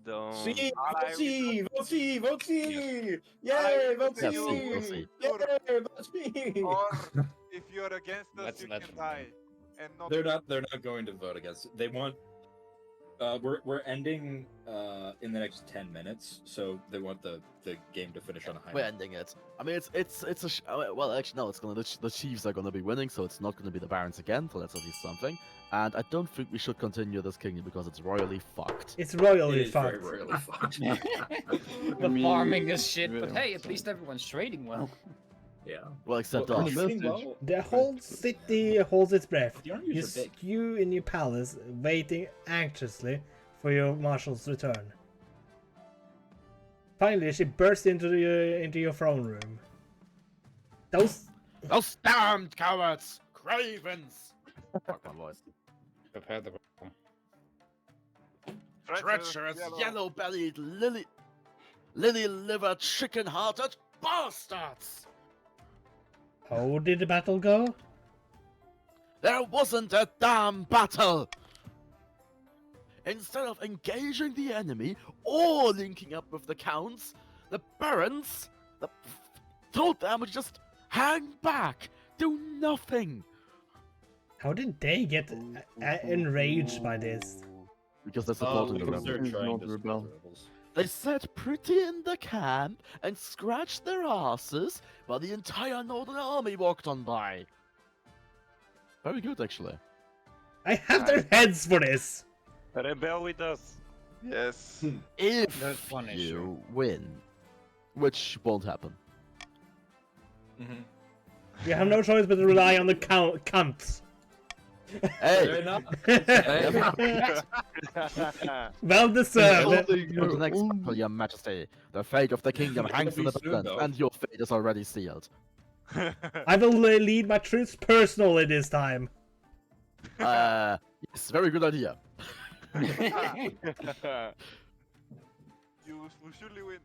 Don't. See, I- vote see, vote see, vote see! Yay, I- vote Yes, see! we'll see. Yay, vote see! Or if you're against us, That's you can legendary. die. And not. They're not going to vote against it. They want. We're ending in the next 10 minutes, so they want the game to finish on a high We're note. ending it. I mean, it's well, actually, no. It's gonna the Chiefs are gonna be winning, so it's not gonna be the Barons again. So that's at least something. And I don't think we should continue this kingdom because it's royally fucked. It's It royally is very fucked. royally fucked. The mean, farming is shit, but yeah. hey, at least everyone's trading well. Yeah. Well, except Well, us. the trading message. well, The whole city holds its breath. the armies You are big. skew in your palace, waiting anxiously for your marshal's return. Finally, she bursts into your throne room. Those Those damned cowards! Cravens! Fuck my voice. Prepare the Treacherous, yellow-bellied, lily-livered, chicken-hearted bastards! how did the battle go? There wasn't a damn battle! Instead of engaging the enemy or linking up with the counts, the barons told them to just hang back, do nothing. How did they get enraged by this? Because they're supporting the because rebels. they're trying Not to rebel. support the rebels. They sat pretty in the camp and scratched their asses while the entire Northern Army walked on by. Very good, actually. I have their heads for this. Rebel with us. Yes. If That's one issue. you win, which won't happen. Mhm. You have no choice but to rely on the cunts. Hey, They're not. Well deserved. to the next battle, Your Majesty. The fate of the kingdom hangs in the Be soon, balance, though. and your fate is already sealed. I will lead my troops personally this time. Yes, very good idea. You will surely win.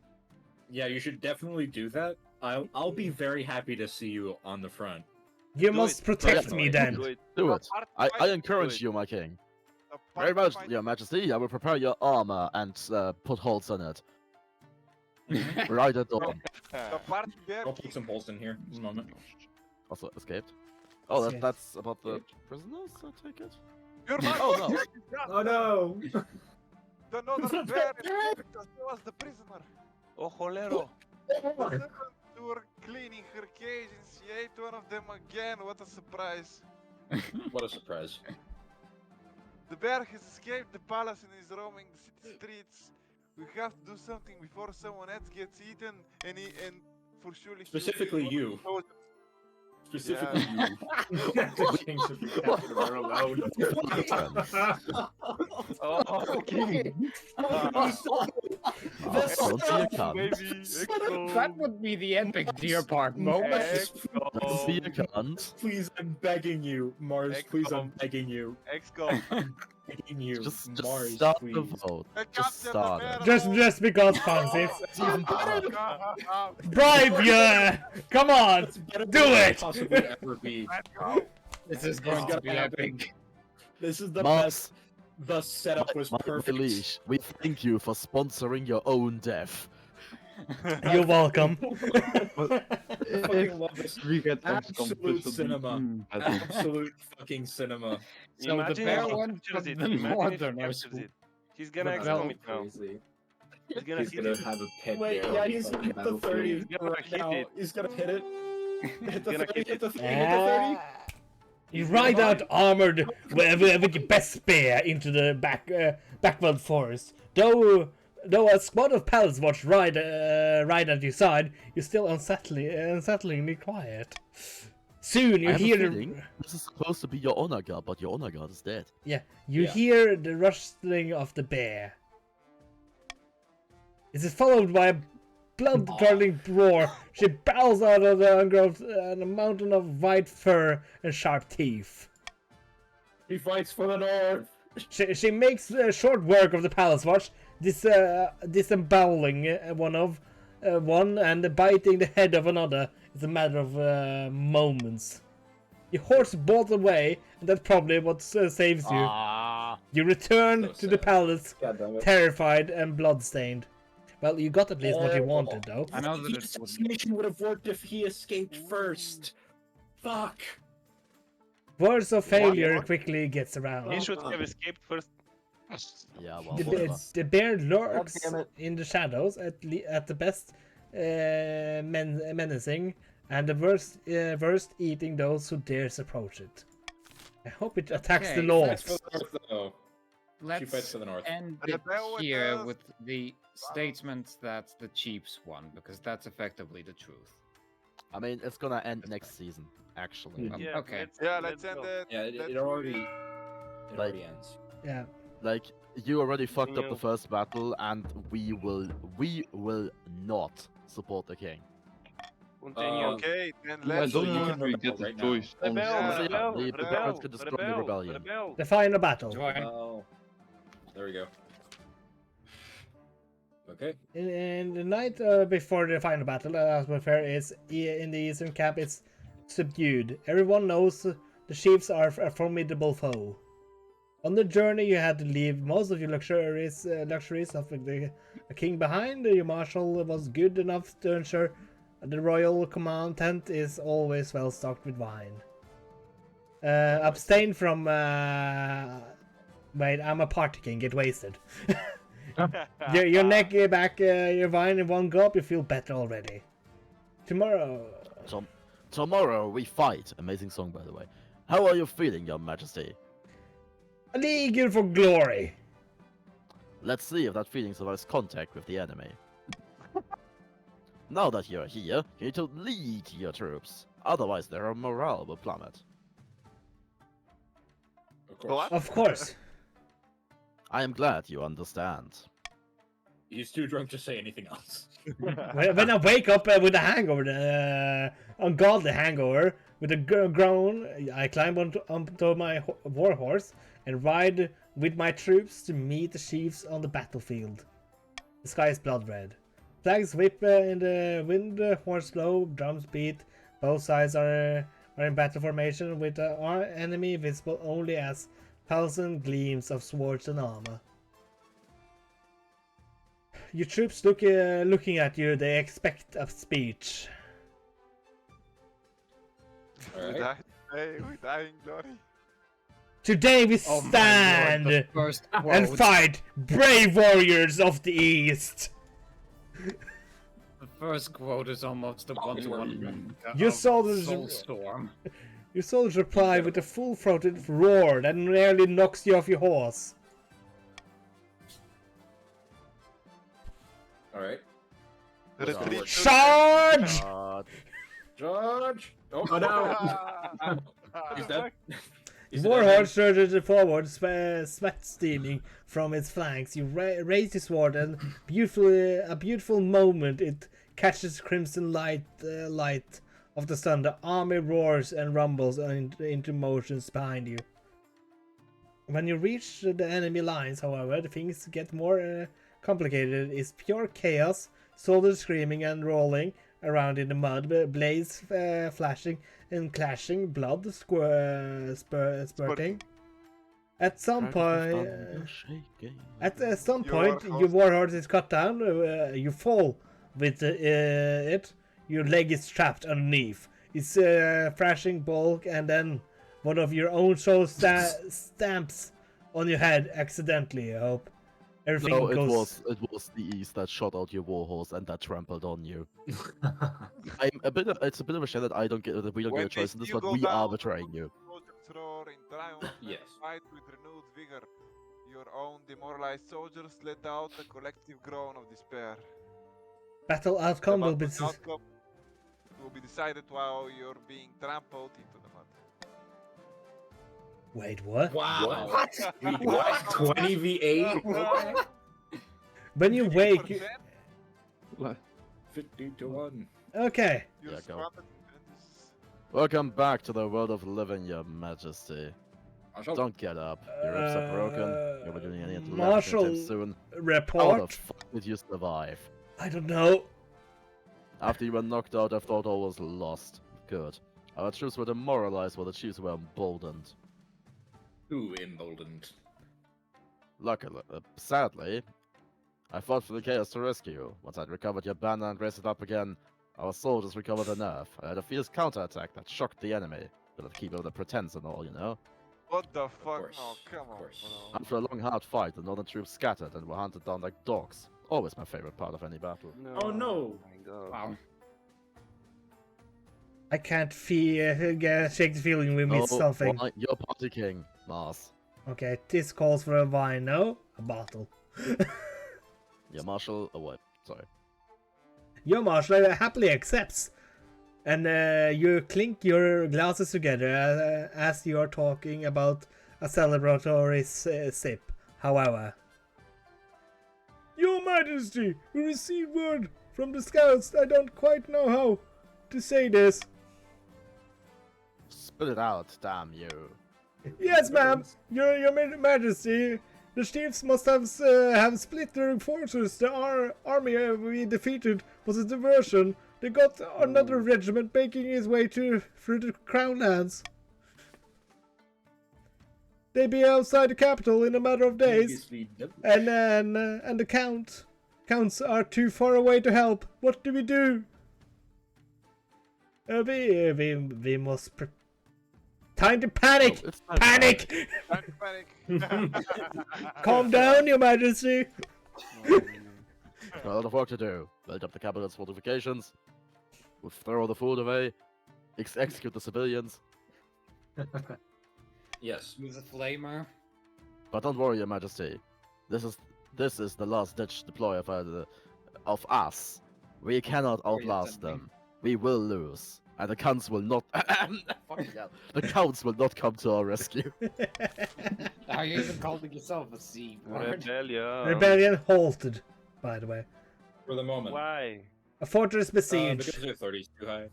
Yeah, you should definitely do that. I'll be very happy to see you on the front. You Do must it. protect Yeah, me do then. Do it. Do it. Apart I fight- encourage it. you, my king. apart Very much, fight- Your Majesty. I will prepare your armor and put holes in it. Right at dawn. The part there, I'll put some bolts in here. Just a moment. Also escaped. Oh, Escaped. that's about the prisoners, I take it? Your Oh, no. Oh no! The northern bear was the prisoner. Oh, jolero. The servants who were cleaning her cage and she ate one of them again. What a surprise. What a surprise. The bear has escaped the palace and is roaming the city streets. We have to do something before someone else gets eaten and for surely Specifically you. Specifically Yeah. you. Kings of the are alone. Oh, king. Don't be a cunt. Baby. That would be the epic Deer Park moment. Don't be a cunt. Please, I'm begging you, Mars. Please, I'm XCOM. begging you. XCOM. begging you, Just Mars, start please. the vote. I Just captured the start bear it. Just because, Francis. It's even better. Bribe you! Come on! That's better Do than it it! could possibly ever be. Let's go. This is going to gotta be happen. epic. This is the Mars, best. The setup was my perfect. liege, we thank you for sponsoring your own death. You're welcome. I fucking love this. We get Absolute cinema. Absolute fucking cinema. So the Imagine bear if he one captures from it. the Imagine if he northern captures school. it. He's gonna The XCOM bell it now. Crazy. He's gonna He's hit gonna it. have a pet Wait, bear yeah, on he's fucking gonna hit the battlefield. 30 He's gonna right hit now. it. He's gonna hit it. Hit the gonna 30, hit hit the it. 30, hit the 30. You ride out armored with your best spear into the backward forest. Though a squad of pals watch ride at your side, you're still unsettlingly quiet. Soon I you have a hear feeling this is supposed to be your honor guard, but your honor guard is dead. you Yeah. hear the rustling of the bear. It is followed by a blood-curdling roar. She barrels out of the undergrowth and a mountain of white fur and sharp teeth. He fights for the north. She makes short work of the palace watch, disemboweling one and biting the head of another. It's a matter of moments. You horse both away, and that's probably what saves you. Ah, You return So to the sad. palace, God damn it. terrified and bloodstained. Well, you got at least what you wanted, though. I know The that it would. assassination would have worked if he escaped first. Fuck. Words of failure quickly gets around. He should have escaped first. yeah, well, The, whatever. the bear lurks damn it. in the shadows, at the best menacing, and the worst eating those who dares approach it. I hope it attacks the Okay, lords. Fights for the north, though. She fights Let's for the north. end The it bell with here the- with the statement that the Chiefs won, because that's effectively the truth. I mean, it's gonna end next season, actually. Yeah, Okay. Let's end go. it. Yeah, it Let's already Like- ends. Yeah. Like, you already fucked up Yeah. the first battle, and we will not support the king. Continue. Okay, then I let's. don't you know can if we rebel get the right now. choice. Rebel, Yeah. rebel, The rebel, Barons could destroy the rebel, rebellion. rebel. The final battle. Join. Oh. There we go. Okay. In the night before the final battle, atmosphere is in the eastern camp is subdued. Everyone knows the chiefs are a formidable foe. On the journey, you had to leave most of your luxuries of the king behind. Your marshal was good enough to ensure the royal command tent is always well stocked with wine. Abstain from. Wait, I'm a party king. Get wasted. Your neck back, your wine in one gulp. You feel better already. Tomorrow. Tomorrow we fight. Amazing song, by the way. How are you feeling, Your Majesty? Eager for glory. Let's see if that feeling survives contact with the enemy. Now that you're here, you need to lead your troops. Otherwise, their morale will plummet. Of course. Of course. I am glad you understand. He's too drunk to say anything else. When I wake up with a hangover, ungodly hangover, with a groan, I climb onto my war horse and ride with my troops to meet the chiefs on the battlefield. The sky is blood red. Flags whip in the wind, horns blow, drums beat. Both sides are in battle formation, with our enemy visible only as thousand gleams of swords and armor. Your troops looking at you, they expect a speech. We Alright. die today, we die in glory. Today we Oh my stand lord, the first and quote. fight, brave warriors of the East. The first quote is almost a one-to-one. Your soldiers- Soulstorm. Your soldiers reply with a full-throated roar that nearly knocks you off your horse. Alright. Retreat to- Charge! George! Oh, no! He's dead. He's a dead man. Warhorse surges forward, sweat steaming from its flanks. You raise your sword, and a beautiful moment it catches crimson light of the sun. The army roars and rumbles into motions behind you. When you reach the enemy lines, however, the things get more complicated. It's pure chaos, soldiers screaming and rolling around in the mud, blades flashing and clashing, blood spurting. At some point, your warhorse is cut down. You fall with it. Your leg is trapped underneath. It's thrashing bulk, and then one of your own soul stamps on your head accidentally. I hope everything No, goes. it was the East that shot out your warhorse and that trampled on you. It's a bit of a shame that we don't When get a choice in this this, but you go we are down, betraying you. soldiers roar in triumph Yes. and fight with renewed vigor. Your own demoralized soldiers let out a collective groan of despair. Battle outcome will be. The outcome will be decided while you're being trampled into the mud. Wait, what? Wow. What? 20v8? Okay. When you wake, 50 to 1. okay. You're Yeah, go. surrounded and this- Welcome back to the world of living, Your Majesty. Don't get up. Your ribs are broken. You'll be doing any Marshal anytime soon. How the report. fuck did you survive? I don't know. After you were knocked out, I thought all was lost. Good. Our troops were demoralized while the chiefs were emboldened. Who emboldened? Luckily, sadly, I fought for the chaos to rescue you. Once I'd recovered your banner and raised it up again, our soldiers recovered the nerve. I had a fierce counterattack that shocked the enemy. Bit of keep up the pretense and all, you know? What the fuck? course, No, come of on, course. bro. After a long hard fight, the northern troops scattered and were hunted down like dogs. Always my favorite part of any battle. Oh no! My God. Wow. I can't shake the feeling we missed Oh, something. why- You're party king, Mars. Okay, this calls for a wine. No, a bottle. Your marshal, oh what? Sorry. Your marshal happily accepts, and you clink your glasses together as you are talking about a celebratory sip. However, Your Majesty, we received word from the scouts. I don't quite know how to say this. Spit it out, damn you. Yes, ma'am. Your Majesty, the chiefs must have split their forces. The army we defeated was a diversion. They got another regiment making its way through the Crown Lands. They be outside the capital in a matter of days, and the counts are too far away to help. What do we do? We must. Time to panic! Oh, it's time to Panic! Panic. Calm down, Your Majesty. Got a lot of work to do. Build up the capital's fortifications. We'll throw the food away. Execute the civilians. Yes. With a flamer. But don't worry, Your Majesty. This is the last ditch deploy of us. We cannot outlast them. We will lose. And the counts will not. Fucking hell. The counts will not come to our rescue. Are you even calling yourself a C word? Rebellion. Rebellion halted, by the way. For the moment. Why? A fortress Because besieged. their authority is too high.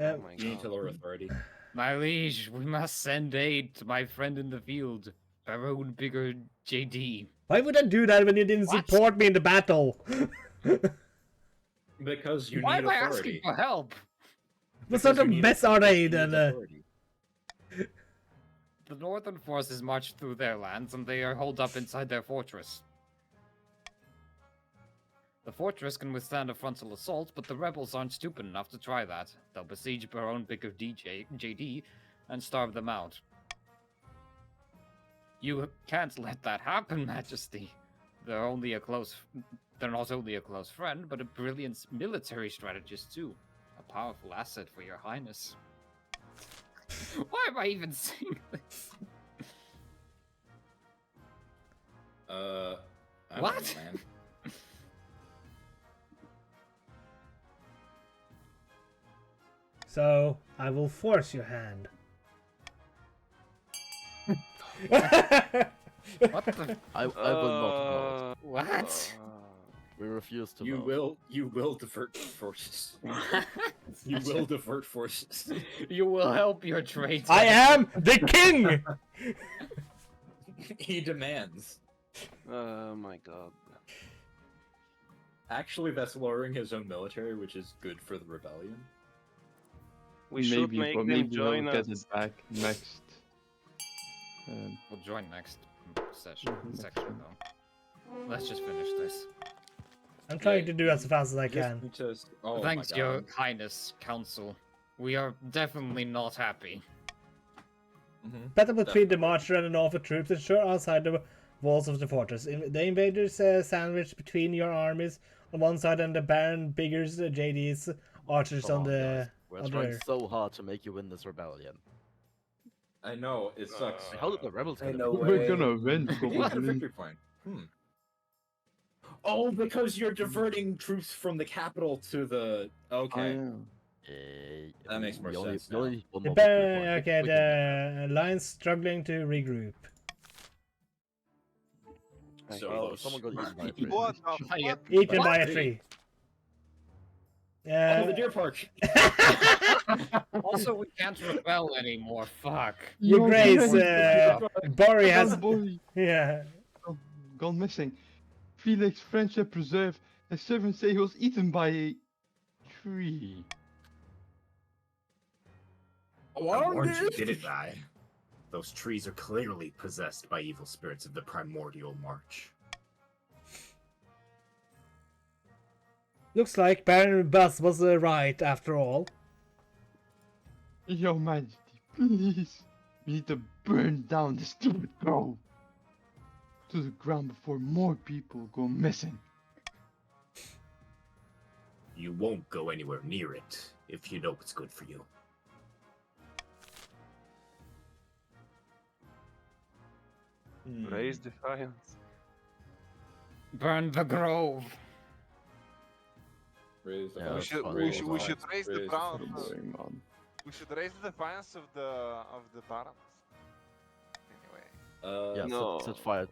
Uh, Oh my You need to God. lower authority. My liege, we must send aid to my friend in the field, Baron Bigger JD. Why would I do that when you didn't What? support me in the battle? Because you Why need am I authority. asking for help? What sort Because of you need mess authority. are they You need then? authority. The northern forces marched through their lands and they are holed up inside their fortress. The fortress can withstand a frontal assault, but the rebels aren't stupid enough to try that. They'll besiege Baron Bigger JD and starve them out. You can't let that happen, Majesty. They're not only a close friend, but a brilliant military strategist too. A powerful asset for your highness. Why am I even saying this? I don't know, What? man. So, I will force your hand. What the? I will not vote. What? We refuse to You vote. will divert forces. You will divert forces. You will help your traitor. I am the king! He demands. Oh my god. Actually, that's lowering his own military, which is good for the rebellion. We should maybe, make but them maybe join we'll us. get it back next. We'll join next section though. Let's just finish this. I'm trying to do as fast as I can. Oh Thanks, my Your God. Highness, Council. We are definitely not happy. Battle between the Marcher and the Norfolk troops ensure outside the walls of the fortress. The invaders sandwiched between your armies on one side and the Baron Biggers, JD's archers Come on on, the guys. We're trying other. so hard to make you win this rebellion. I know, it sucks. How did the rebels I gonna know win? We're way. gonna win, They had a probably. victory point. Oh, because you're diverting troops from the capital to the. Okay. That makes more sense We now. only need one The more victory Baron, point. okay, We can get the line's struggling to regroup. that. So Oh, close. someone got eaten by a tree. What the I fuck? Eaten by a What? tree. Oh, the deer park. Also, we can't rebel anymore. Fuck. Your Grace, Grace, Bori has. boy Yeah. gone missing. Felix Friendship Preserve. His servants say he was eaten by a tree. I warned you, didn't I? Those trees are clearly possessed by evil spirits of the primordial march. Looks like Baron Buzz was right after all. Your Majesty, please. We need to burn down this stupid grove to the ground before more people go missing. You won't go anywhere near it if you know what's good for you. Raise defiance. Burn the grove. Raise the Yeah, flag. that's fine. We should raise the brown. Going on. We should raise the defiance of the barons. Anyway. Yeah, No. set fire.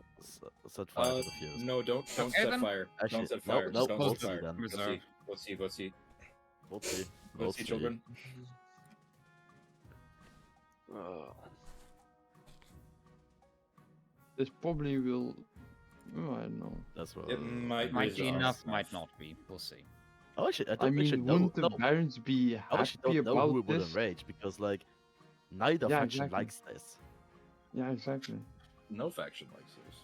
Set fire to the fuse. No, don't Okay, set then. fire. Actually, Don't set no, fire. no, Don't we'll set see fire. then. Let's Reserve. see. Let's see. Let's see. We'll see. Let's see, children. This probably will. Oh, I don't know. That's what. It might Might be resolve enough, itself. might not be. We'll see. Oh, actually, I I don't actually mean, know. wouldn't the No, barons be I actually happy don't know who about would this? enrage because, like, neither Yeah, faction exactly. likes this. Yeah, exactly. No faction likes this.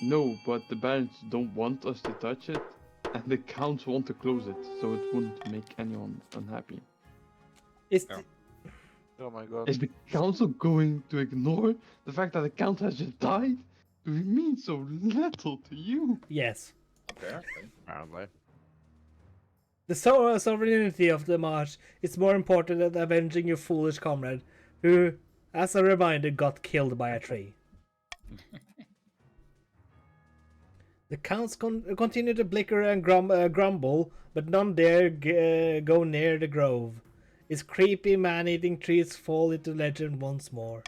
No, but the barons don't want us to touch it, and the counts want to close it, so it wouldn't make anyone unhappy. Is Yeah. Oh my god. Is the council going to ignore the fact that the count has just died? Do it mean so little to you? yes. Apparently. Apparently. The sovereignty of the march is more important than avenging your foolish comrade, who, as a reminder, got killed by a tree. The counts continue to blicker and grumble, but none dare go near the grove. Its creepy man-eating trees fall into legend once more.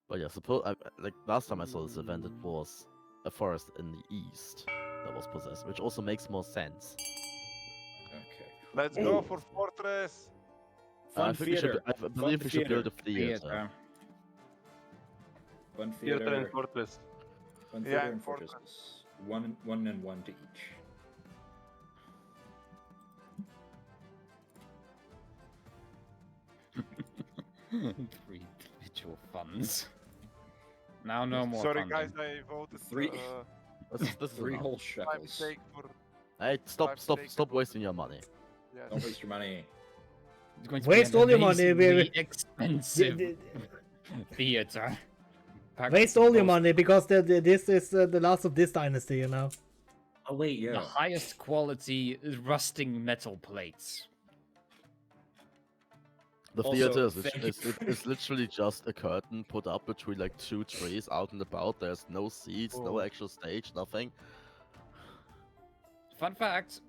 But yeah, suppose like last time I saw this event, it was a forest in the east that was possessed, which also makes more sense. Okay. Let's go for fortress. Fun I think we should. theater. I believe we should build a theater. Theater. Fun Theater and theater. fortress. Fun Yeah, theater and and fortress. fortresses. One and one to each. Three individual funds. Now no more Sorry funding. guys, I voted Three- This is Three enough. whole my shekels. mistake for Hey, stop! Five Stop! steaks Stop and- wasting your money. yes. Don't waste your money. It's going to Waste be an all your money, amazingly we're- expensive theater. Packed Waste with all your most- money because this is the last of this dynasty, you know. Oh wait, The yeah. highest quality rusting metal plates. The Also, theater is, thank it's literally just a curtain put up between like two trees out and about. There's no seats, no Oh. actual stage, nothing. Fun fact: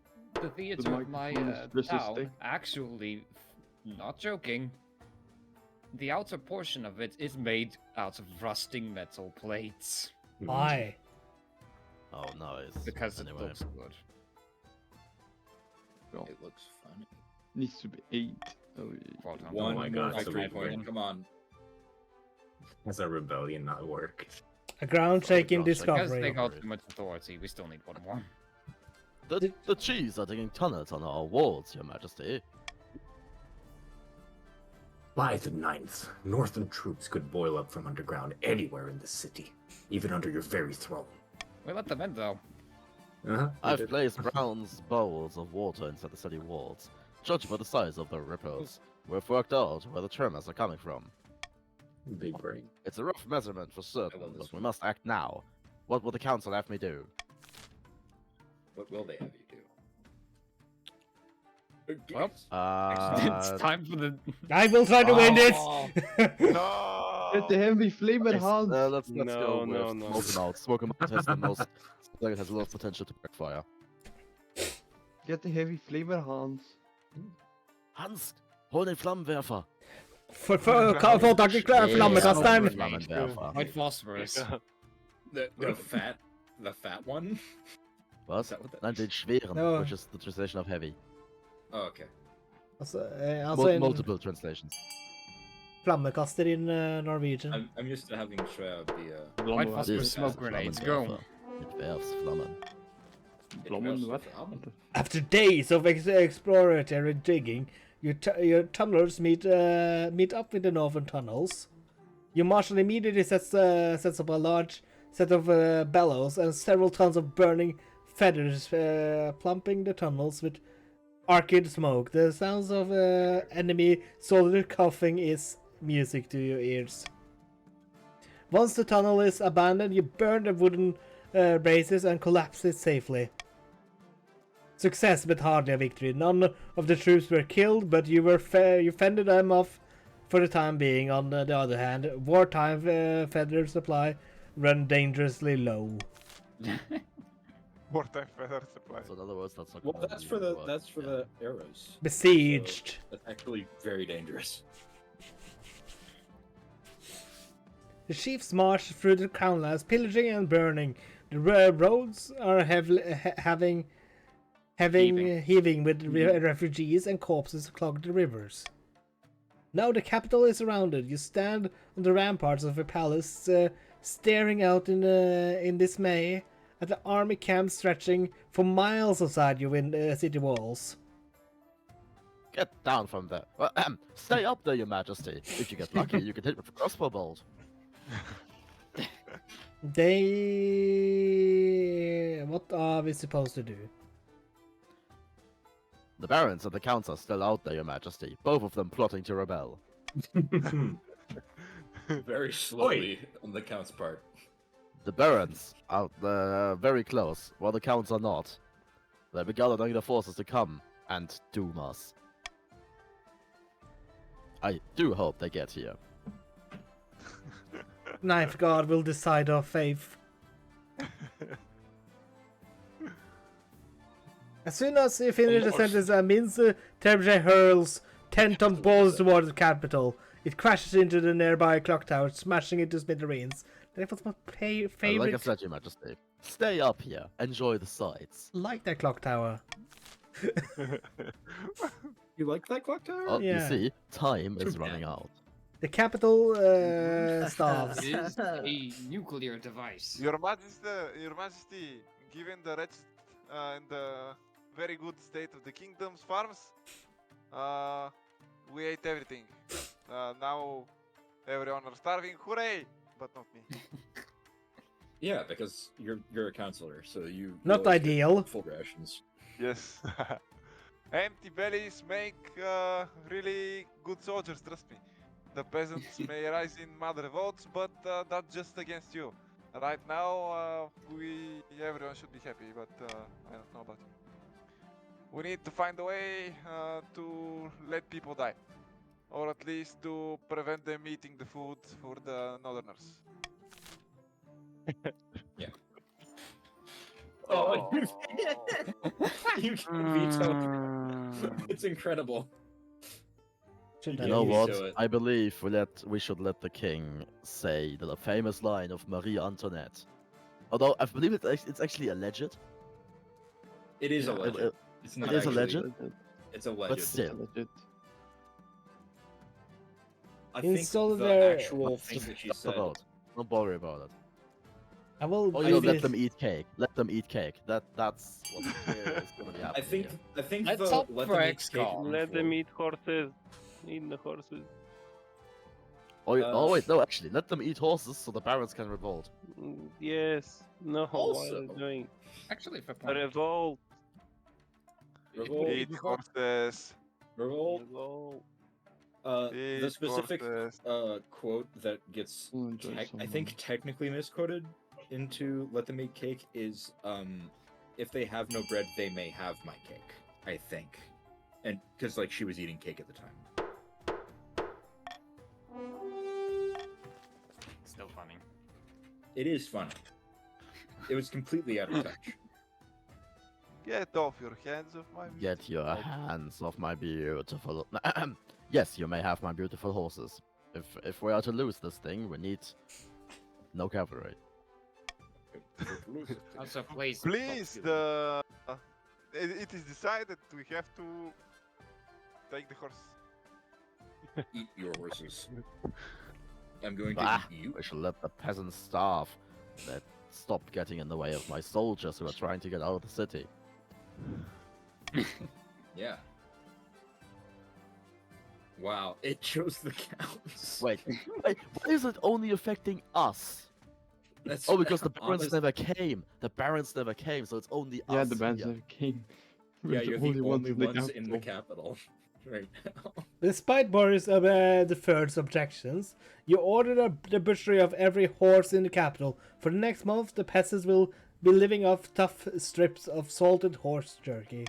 the theater of my microphone is town resisting. actually, not joking, the outer portion of it is made out of rusting metal plates Why? Oh, nice. because Anyway. it looks good. It looks funny. Needs to be 8. Oh, yeah. Quote, unquote. One my more God, victory so point. good. Come on. Has a rebellion not worked? A ground-shaking Ground-shaking. Because discovery. they got too much authority, we still need one more. The Chiefs are digging tunnels on our walls, Your Majesty. By the 9th, Northern troops could boil up from underground anywhere in the city, even under your very throne. We let them in though. I've placed bronze bowls of water inside the city walls. Judging by the size of the ripples, we've worked out where the tremors are coming from. Big brain. It's a rough measurement for certain, love this but we one. must act now. What will the council have me do? What will they have you do? Well, it's time for the. I will try to win this! No! Get the heavy flamer Nice. hands. Let's No, go with no, no. Smoke 'em out. Smoke 'em out has the most. Like it has a lot of potential to backfire. Get the heavy flamer hands. Hans, hol den Flammenwerfer. Få tak i flammekasteren! Flammenwerfer. White phosphorus. The fat one? Was? Is that what that- Nein, den schweren, No. which is the translation of heavy. Oh, okay. Altså en Multiple translations. flammekaster in Norwegian. I'm used to having Shreya be a. White This phosphorus is smoke the grenades. Flammenwerfer. Go. It werfs Flammen. After days of exploratory digging, your tunnelers meet up with the northern tunnels. Your marshal immediately sets up a large set of bellows and several tons of burning feathers, plumping the tunnels with arcade smoke. The sounds of enemy soldier coughing is music to your ears. Once the tunnel is abandoned, you burn the wooden braces and collapse it safely. Success, but hardly a victory. None of the troops were killed, but you fended them off for the time being. On the other hand, wartime feather supply run dangerously low. Wartime feather supply. So in other words, that's not. Well, gonna that's really for the work. Yeah. arrows. Besieged. So that's actually very dangerous. The chiefs march through the crownlands, pillaging and burning. The roads are heaving with refugees and corpses clog the rivers. Now the capital is surrounded. You stand on the ramparts of the palace, staring out in dismay at the army camp stretching for miles outside your city walls. Get down from there. Stay up there, Your Majesty. If you get lucky, you can hit with a crossbow bolt. What are we supposed to do? The barons and the counts are still out there, Your Majesty. Both of them plotting to rebel. Very slowly on the count's part. The barons are very close, while the counts are not. They'll be gathering the forces to come and doom us. I do hope they get here. Ninth God will decide our fate. As soon as you finish the sentence, a Mince Trebuchet hurls 10-ton balls towards the capital. It crashes into the nearby clock tower, smashing into smithereens. That was my Like I favorite. said, Your Majesty, stay up here, enjoy the sights. Like that clock tower. You like that clock tower? Oh, Yeah. you see, time is Too running bad. out. The capital staffs. It is a nuclear device. Your Majesty, given the wretched and the very good state of the kingdom's farms, we ate everything. Now everyone are starving. Hooray! But not me. Yeah, because you're a counselor, so you Not always get ideal. full rations. Yes. Empty bellies make really good soldiers, trust me. The peasants may rise in mad revolts, but that's just against you. Right now, everyone should be happy, but I don't know about you. We need to find a way to let people die. Or at least to prevent them eating the food for the northerners. Oh, you can veto. It's incredible. Should You I know use- what? to it. I believe we should let the king say the famous line of Marie Antoinette. Although I believe it's actually alleged, It is a It- legend. It's not it is a actually- legend, It's a legend. but still. I think Install the their- actual thing that she That's said. about. Don't worry about it. I will. Oh, you know, maybe- let them eat cake. Let them eat cake. That's what's is gonna be I happening think here. I think Let's the hope let for them eat XCOM. cake Let them will- eat horses. Eat the horses. Oh wait, no, actually, let them eat horses so the barons can revolt. Yes. No, what are Also- they doing? Actually, for A point. revolt. Revolt. Eat horses. Revolt. Revolt. The Eat specific horses. quote that gets I'll enjoy I someone. think technically misquoted into "Let them eat cake" is if they have no bread, they may have my cake. I think, and because like she was eating cake at the time. Still funny. It is funny. It was completely out of touch. Get off your hands of my Get your music. hands off my beautiful. Yes, you may have my beautiful horses. If we are to lose this thing, we need no cavalry. Also, please. Please, it is decided we have to take the horse. Eat your horses. I'm going to Bah, eat you. we shall let the peasants starve. Let stop getting in the way of my soldiers who are trying to get out of the city. Yeah. Wow, it chose the counts. Wait, why is it only affecting us? That's Oh, because the barons honest- never came. The barons never came, so it's only us. Yeah, the bands here. never came. Yeah, We're you're the only ones in the capital. capital right now. Despite Boris the Third's objections, you ordered the butchery of every horse in the capital. For the next month, the peasants will be living off tough strips of salted horse jerky.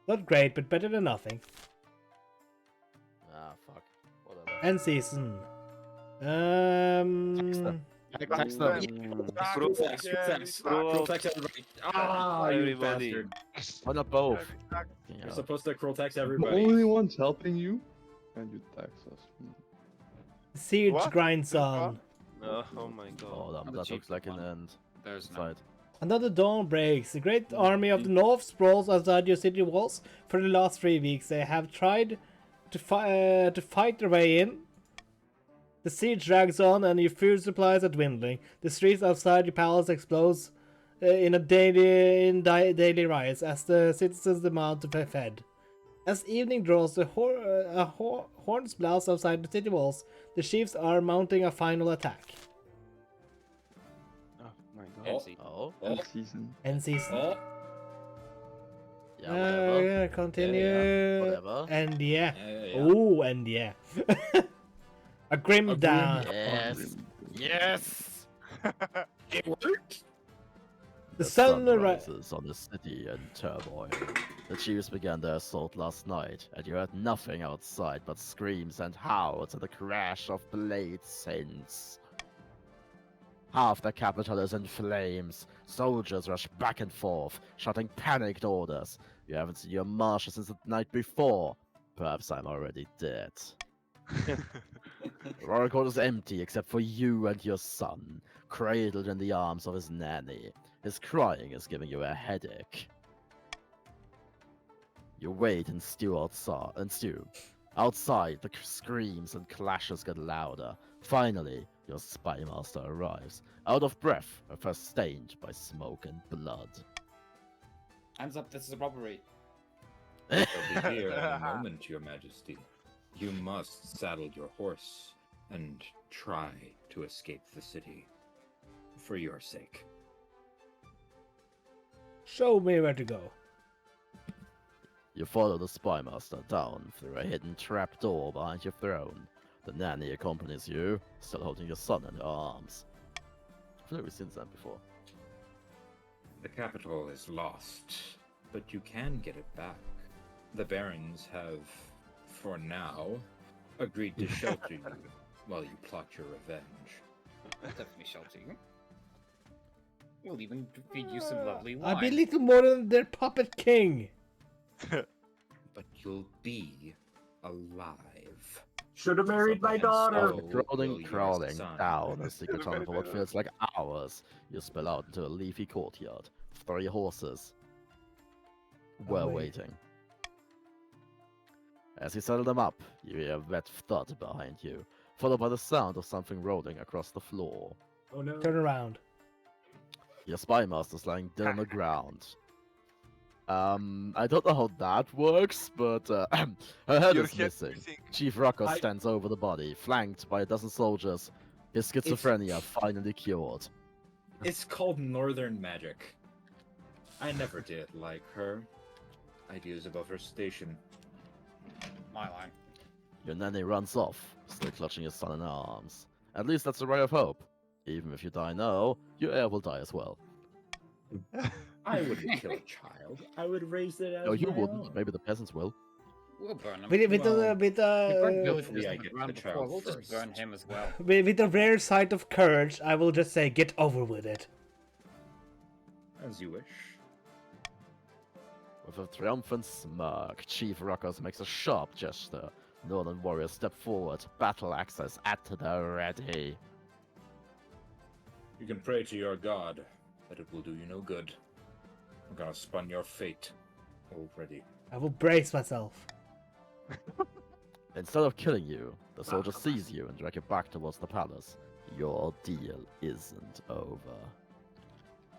Not great, but better than nothing. Ah, fuck. Whatever. End season. Tax them. Cruel facts, cruel facts, cruel facts, everybody. Ah, you Everybody. bastard. Why not both? You're Yeah. supposed to cruel tax The everybody. only ones helping you, and you tax us. Siege What? grinds What? on. Oh my god. Hold on, I'm the that cheap looks like an one. end. There's no. Side. Another dawn breaks. The great army of the north sprawls outside your city walls. For the last 3 weeks, they have tried to fight their way in. The siege drags on, and your food supplies are dwindling. The streets outside your palace explodes in daily riots as the citizens demand to be fed. As evening draws, the horns blast outside the city walls. The chiefs are mounting a final attack. Oh my god. Oh. See. Oh, Oh, End season. oh, yeah, whatever. Continue. Whatever. And yeah. yeah. Ooh, and yeah. A grim A grim- down. Yes. Yes. It worked. The sun rises on the city in turmoil. The chiefs began their assault last night, and you heard nothing outside but screams and howls and the crash of blades since. Half the capital is in flames. Soldiers rush back and forth, shouting panicked orders. You haven't seen your marshal since the night before. Perhaps I'm already dead. Rorikor is empty except for you and your son, cradled in the arms of his nanny. His crying is giving you a headache. You wait and stew outside. Outside, the screams and clashes get louder. Finally, your spy master arrives, out of breath, her face stained by smoke and blood. Hands up, this is a robbery. I'll be here in a moment, Your Majesty. You must saddle your horse and try to escape the city. For your sake. Show me where to go. You follow the spy master down through a hidden trapdoor behind your throne. The nanny accompanies you, still holding your son in her arms. I've never seen them before. The capital is lost, but you can get it back. The barons have, for now, agreed to shelter you while you plot your revenge. We'll definitely shelter you. We'll even feed you some lovely wine. I'll be little more than their puppet king. But you'll be alive. Should have married my And daughter. so will Crawling your son. down a secret tunnel for what feels like hours, you spill out into a leafy courtyard. 3 horses were wait. waiting. As you settle them up, you hear a wet thud behind you, followed by the sound of something rolling across the floor. Oh no. Turn around. Your spy master's lying dead on the ground. I don't know how that works, but her head Your is head missing. missing. Chief Ruckus I- stands over the body, flanked by a dozen soldiers. His schizophrenia finally cured. It's called Northern Magic. I never did like her. Ideas above her station. My line. Your nanny runs off, still clutching his son in her arms. At least that's a ray of hope. Even if you die now, your heir will die as well. I wouldn't kill a child. I would raise it as No, you my wouldn't. own. Maybe the peasants will. We'll burn him. With We burned hopefully villagers I on the get ground the before. child We'll just burn first. him as well. with the rare sight of courage, I will just say, get over with it. As you wish. With a triumphant smirk, Chief Ruckus makes a sharp gesture. Northern warriors step forward, battle axes at the ready. You can pray to your god, but it will do you no good. I'm gonna spun your fate already. I will brace myself. Instead of killing you, the soldier sees you and drag you back towards the palace. Your deal isn't over.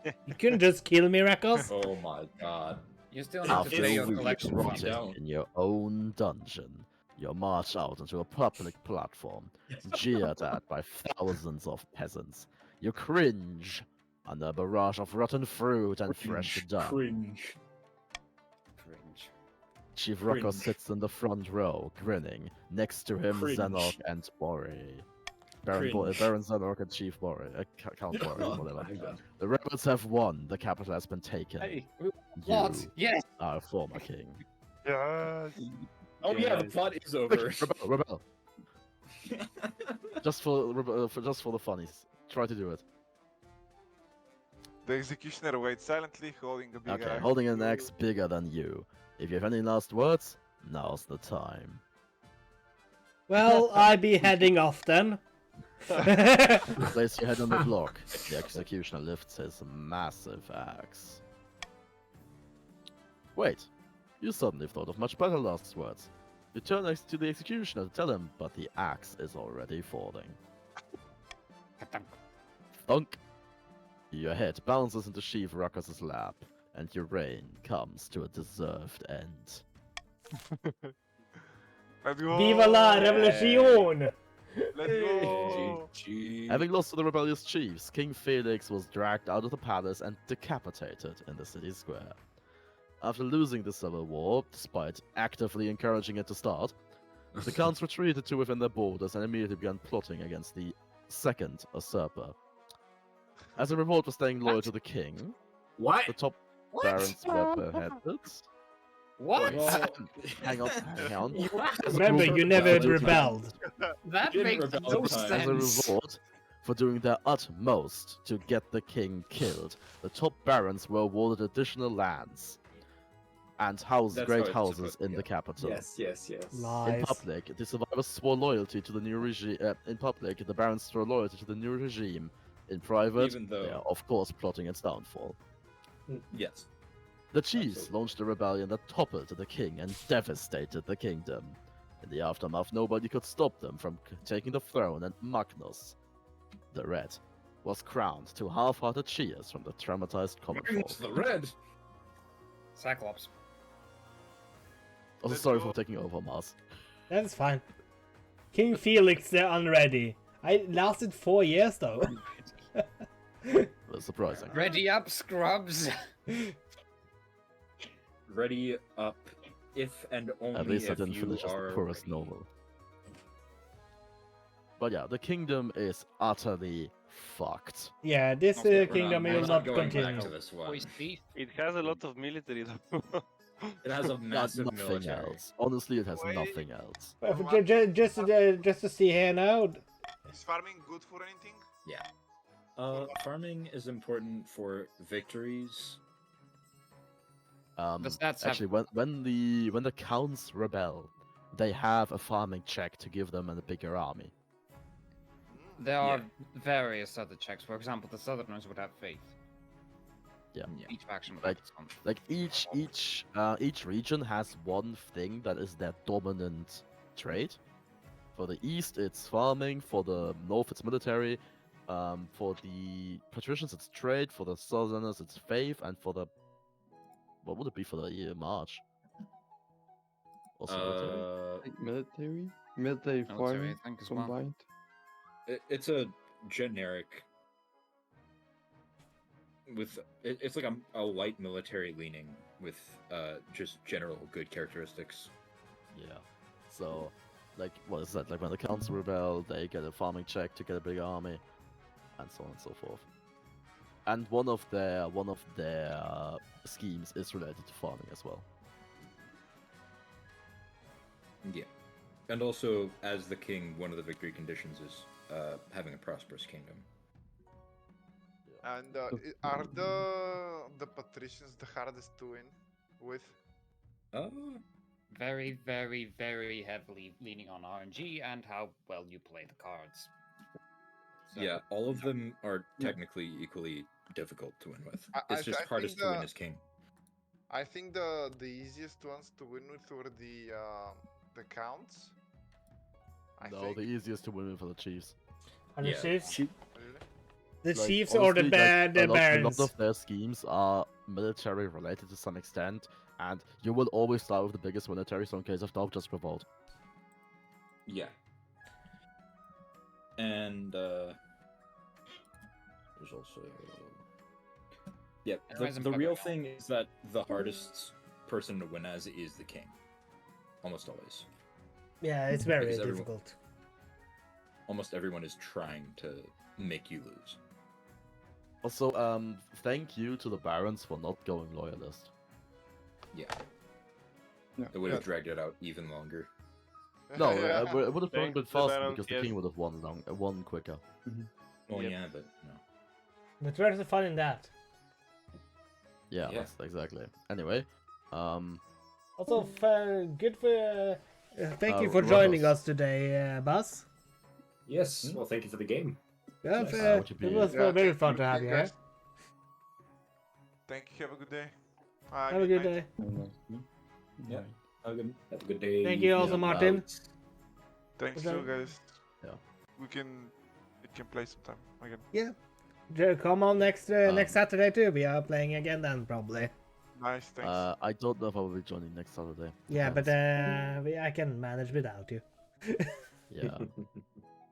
You couldn't just kill me, Rekos. Oh my god. You still need to After pay a your week collection fund. rotting don't. in your own dungeon, you march out onto a public platform, jeered at by thousands of peasants. You cringe under a barrage of rotten fruit and fresh dung. Cringe. Cringe. Chief Ruckus Cringe. sits in the front row, grinning. Next to him, Cringe. Xenork and Bori. Cringe. Baron Xenork and Chief Bori. Count Bori, Oh whatever. my god. The rebels have won. The capital has been taken. Hey, You what? Yes. are former king. Yes. Oh yeah, the plot is over. Rebel. Just for the funnies. Try to do it. The executioner waits silently, holding a big Okay, axe. holding an axe bigger than you. If you have any last words, now's the time. Well, I be heading off then. Place your head on the block. The executioner lifts his massive axe. Wait, you suddenly thought of much better last words. You turn next to the executioner to tell him, but the axe is already falling. Thunk! Your head bounces into Chief Ruckus's lap, and your reign comes to a deserved end. Let's go! Viva la revolution! Let's go! GG. Having lost to the rebellious chiefs, King Felix was dragged out of the palace and decapitated in the city square. After losing the civil war, despite actively encouraging it to start, the counts retreated to within their borders and immediately began plotting against the second usurper. As a reward for staying loyal to the king, What? the top What? barons were beheaded. What? Hang on. As a Remember, reward- you never as a- rebelled. That Didn't makes rebel no in time. As a sense. reward for doing their utmost to get the king killed, the top barons were awarded additional lands and That's how great it's houses supposed- in yeah. the capital. Yes. In Lies. public, the survivors swore loyalty to the new regime. In public, the barons swore loyalty to the new regime. In private, Even they though- are of course plotting its downfall. Yes. The chiefs Absolutely. launched a rebellion that toppled the king and devastated the kingdom. In the aftermath, nobody could stop them from taking the throne, and Magnus, the Red, was crowned to half-hearted cheers from the traumatized common Magnus folk. the Red. Cyclops. Also, Let's sorry go. for taking over, Mars. That's fine. King Felix the Unready. I lasted 4 years though. That's surprising. Ready up, scrubs. Ready up, if and only At least I if didn't you finish as are the poorest ready. novel. But yeah, the kingdom is utterly fucked. Yeah, this Okay, We're kingdom we're will not going continue. back to this one. Voice beef. It has a lot of military though. It has a Got massive nothing military. else. Honestly, it has Wait. nothing else. Just to see here now. Is farming good for anything? Yeah. Farming is important for victories. The stats have- Actually, when the counts rebel, they have a farming check to give them a bigger army. There are various other checks. For example, the Southerners would have faith. Yeah. Each faction would Like- have its own. Like each region has one thing that is their dominant trait. For the east, it's farming. For the north, it's military. For the patricians, it's trade. For the southerners, it's faith. And for the what would it be for the march? Also military. I think military I farming think, as well. combined. It's a generic with it's like a light military leaning with just general good characteristics. Yeah. So, like, what is that? Like when the council rebel, they get a farming check to get a big army, and so on and so forth. And one of their schemes is related to farming as well. Yeah. And also, as the king, one of the victory conditions is having a prosperous kingdom. And are the patricians the hardest to win with? Very, very, very heavily leaning on RNG and how well you play the cards. So, Yeah, all of them are Yeah. technically equally difficult to win with. I It's just think hardest to win as king. I think the easiest ones to win with were the counts. I No, think. the easiest to win for the Chiefs. And the Yeah, Chiefs? Really? The Like, Chiefs or the honestly, like, the a Barons? lot of their schemes are military related to some extent, and you will always start with the biggest military, so in case of doubt, just revolt. Yeah. And there's also yeah. Anyways, I'm The real fucking thing is that the hardest person to win as is the king, almost always. Yeah, it's very Because everyone- difficult. Almost everyone is trying to make you lose. Also, thank you to the Barons for not going loyalist. Yeah. Yeah. It would have Yeah. dragged it out even longer. No, Yeah. it would have been Thanks to the faster Barons, because the yes. king would have won quicker. Well, Yep. yeah, but no. But where's the fun in that? Yeah, Yeah. that's exactly. Anyway, Also, good for. Thank you for Rotos. joining us today, Buzz. Yes. Well, thank you for the game. Yeah, Yes. would you it be- was Yeah, very thank fun you, to have you here. guys. Thank you. Have a good day. Have a good night. day. Yeah. Have a good day. Thank you also, Martin. Thanks Okay. you guys. Yeah. We can play sometime again. Come on next Saturday too. We are playing again then, probably. Nice. Thanks. I don't know if I will be joining next Saturday. Yeah, but Depends. I can manage without you. Yeah.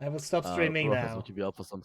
I will stop streaming Rotos, now. would you be up for some